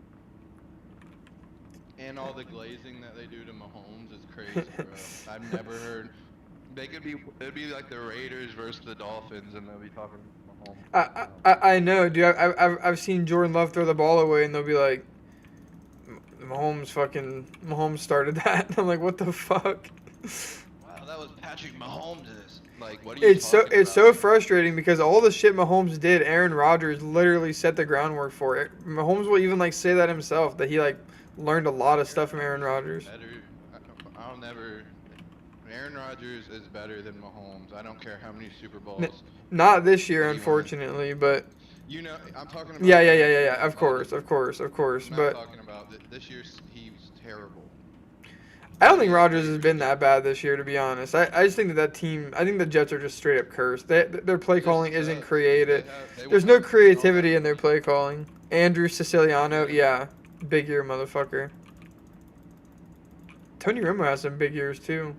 [SPEAKER 2] and all the glazing that they do to Mahomes is crazy, bro. I've never heard. It'd be like the Raiders versus the Dolphins, and they'll be talking Mahomes.
[SPEAKER 1] I know, dude. I've seen Jordan Love throw the ball away, and they'll be like, Mahomes started that. I'm like, what the fuck?
[SPEAKER 2] Wow, that was Patrick Mahomes. Like, what are you talking
[SPEAKER 1] It's
[SPEAKER 2] about?
[SPEAKER 1] so frustrating because all the shit Mahomes did, Aaron Rodgers literally set the groundwork for it. Mahomes will even like say that himself, that he like learned a lot of stuff from Aaron Rodgers.
[SPEAKER 2] I'll never. Aaron Rodgers is better than Mahomes. I don't care how many Super Bowls.
[SPEAKER 1] Not this year, unfortunately, but
[SPEAKER 2] You know, I'm talking about.
[SPEAKER 1] yeah. Of course.
[SPEAKER 2] I'm
[SPEAKER 1] But
[SPEAKER 2] talking about this year. He was terrible.
[SPEAKER 1] I don't think Rodgers has been that bad this year, to be honest. I just think that team. I think the Jets are just straight up cursed. Their play
[SPEAKER 2] It just
[SPEAKER 1] calling isn't
[SPEAKER 2] sucks.
[SPEAKER 1] creative.
[SPEAKER 2] They
[SPEAKER 1] There's
[SPEAKER 2] went
[SPEAKER 1] no
[SPEAKER 2] out and spent all
[SPEAKER 1] creativity
[SPEAKER 2] that
[SPEAKER 1] in their
[SPEAKER 2] money.
[SPEAKER 1] play calling. Andrew Siciliano, yeah, big year motherfucker. Tony Romo has some big years too.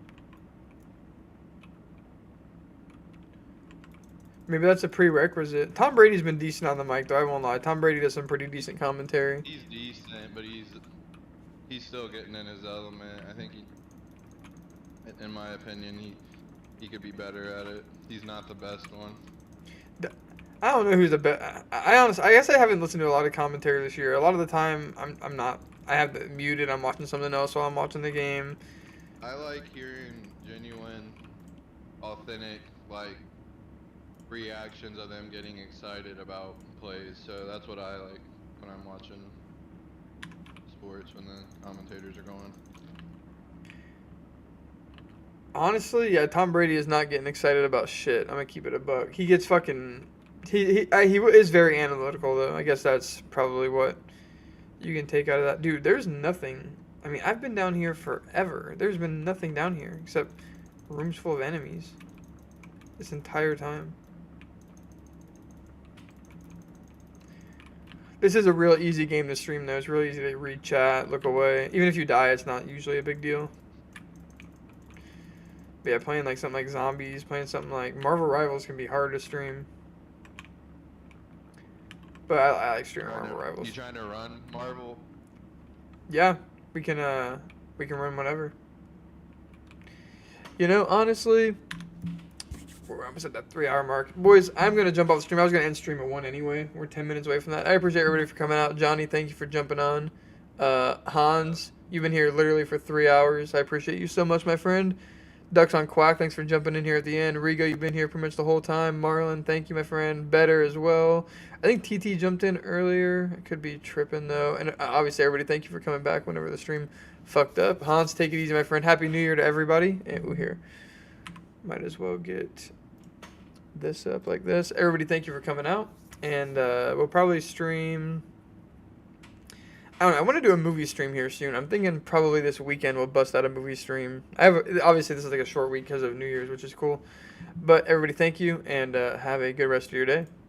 [SPEAKER 1] Maybe that's a prerequisite. Tom Brady's been decent on the mic, though. I won't lie. Tom Brady does some pretty decent commentary.
[SPEAKER 2] He's decent, but he's still getting in his element. I think in my opinion, he could be better at it. He's not the best one.
[SPEAKER 1] I don't know who's the best. I guess I haven't listened to a lot of commentary this year. A lot of the time, I'm not. I have it muted. I'm watching something else while I'm watching the game.
[SPEAKER 2] I like hearing genuine, authentic, like reactions of them getting excited about plays. So that's what I like when I'm watching sports, when the commentators are going.
[SPEAKER 1] Honestly, yeah, Tom Brady is not getting excited about shit. I'm gonna keep it a buck. He gets fucking. He is very analytical though. I guess that's probably what you can take out of that. Dude, there's nothing. I mean, I've been down here forever. There's been nothing down here except rooms full of enemies this entire time. This is a real easy game to stream though. It's really easy to read chat, look away. Even if you die, it's not usually a big deal. But yeah, playing like something like Zombies, playing something like Marvel Rivals can be hard to stream. But I like streaming Marvel Rivals.
[SPEAKER 2] You trying to run Marvel?
[SPEAKER 1] Yeah, we can run whatever. You know, honestly, we're almost at that 3-hour mark. Boys, I'm going to jump off the stream. I was going to end stream at 1 anyway. We're 10 minutes away from that. I appreciate everybody for coming out. Johnny, thank you for jumping on. Hans, you've been here literally for 3 hours. I appreciate you so much, my friend. Ducks on Quack, thanks for jumping in here at the end. Rigo, you've been here pretty much the whole time. Marlon, thank you, my friend. Better as well. I think TT jumped in earlier. I could be tripping, though. And obviously, everybody, thank you for coming back whenever the stream fucked up. Hans, take it easy, my friend. Happy New Year to everybody. And we're here. Might as well get this up like this. Everybody, thank you for coming out. And we'll probably stream... I don't know. I want to do a movie stream here soon. I'm thinking probably this weekend we'll bust out a movie stream. Obviously this is like a short week because of New Year's, which is cool. But everybody, thank you, and have a good rest of your day.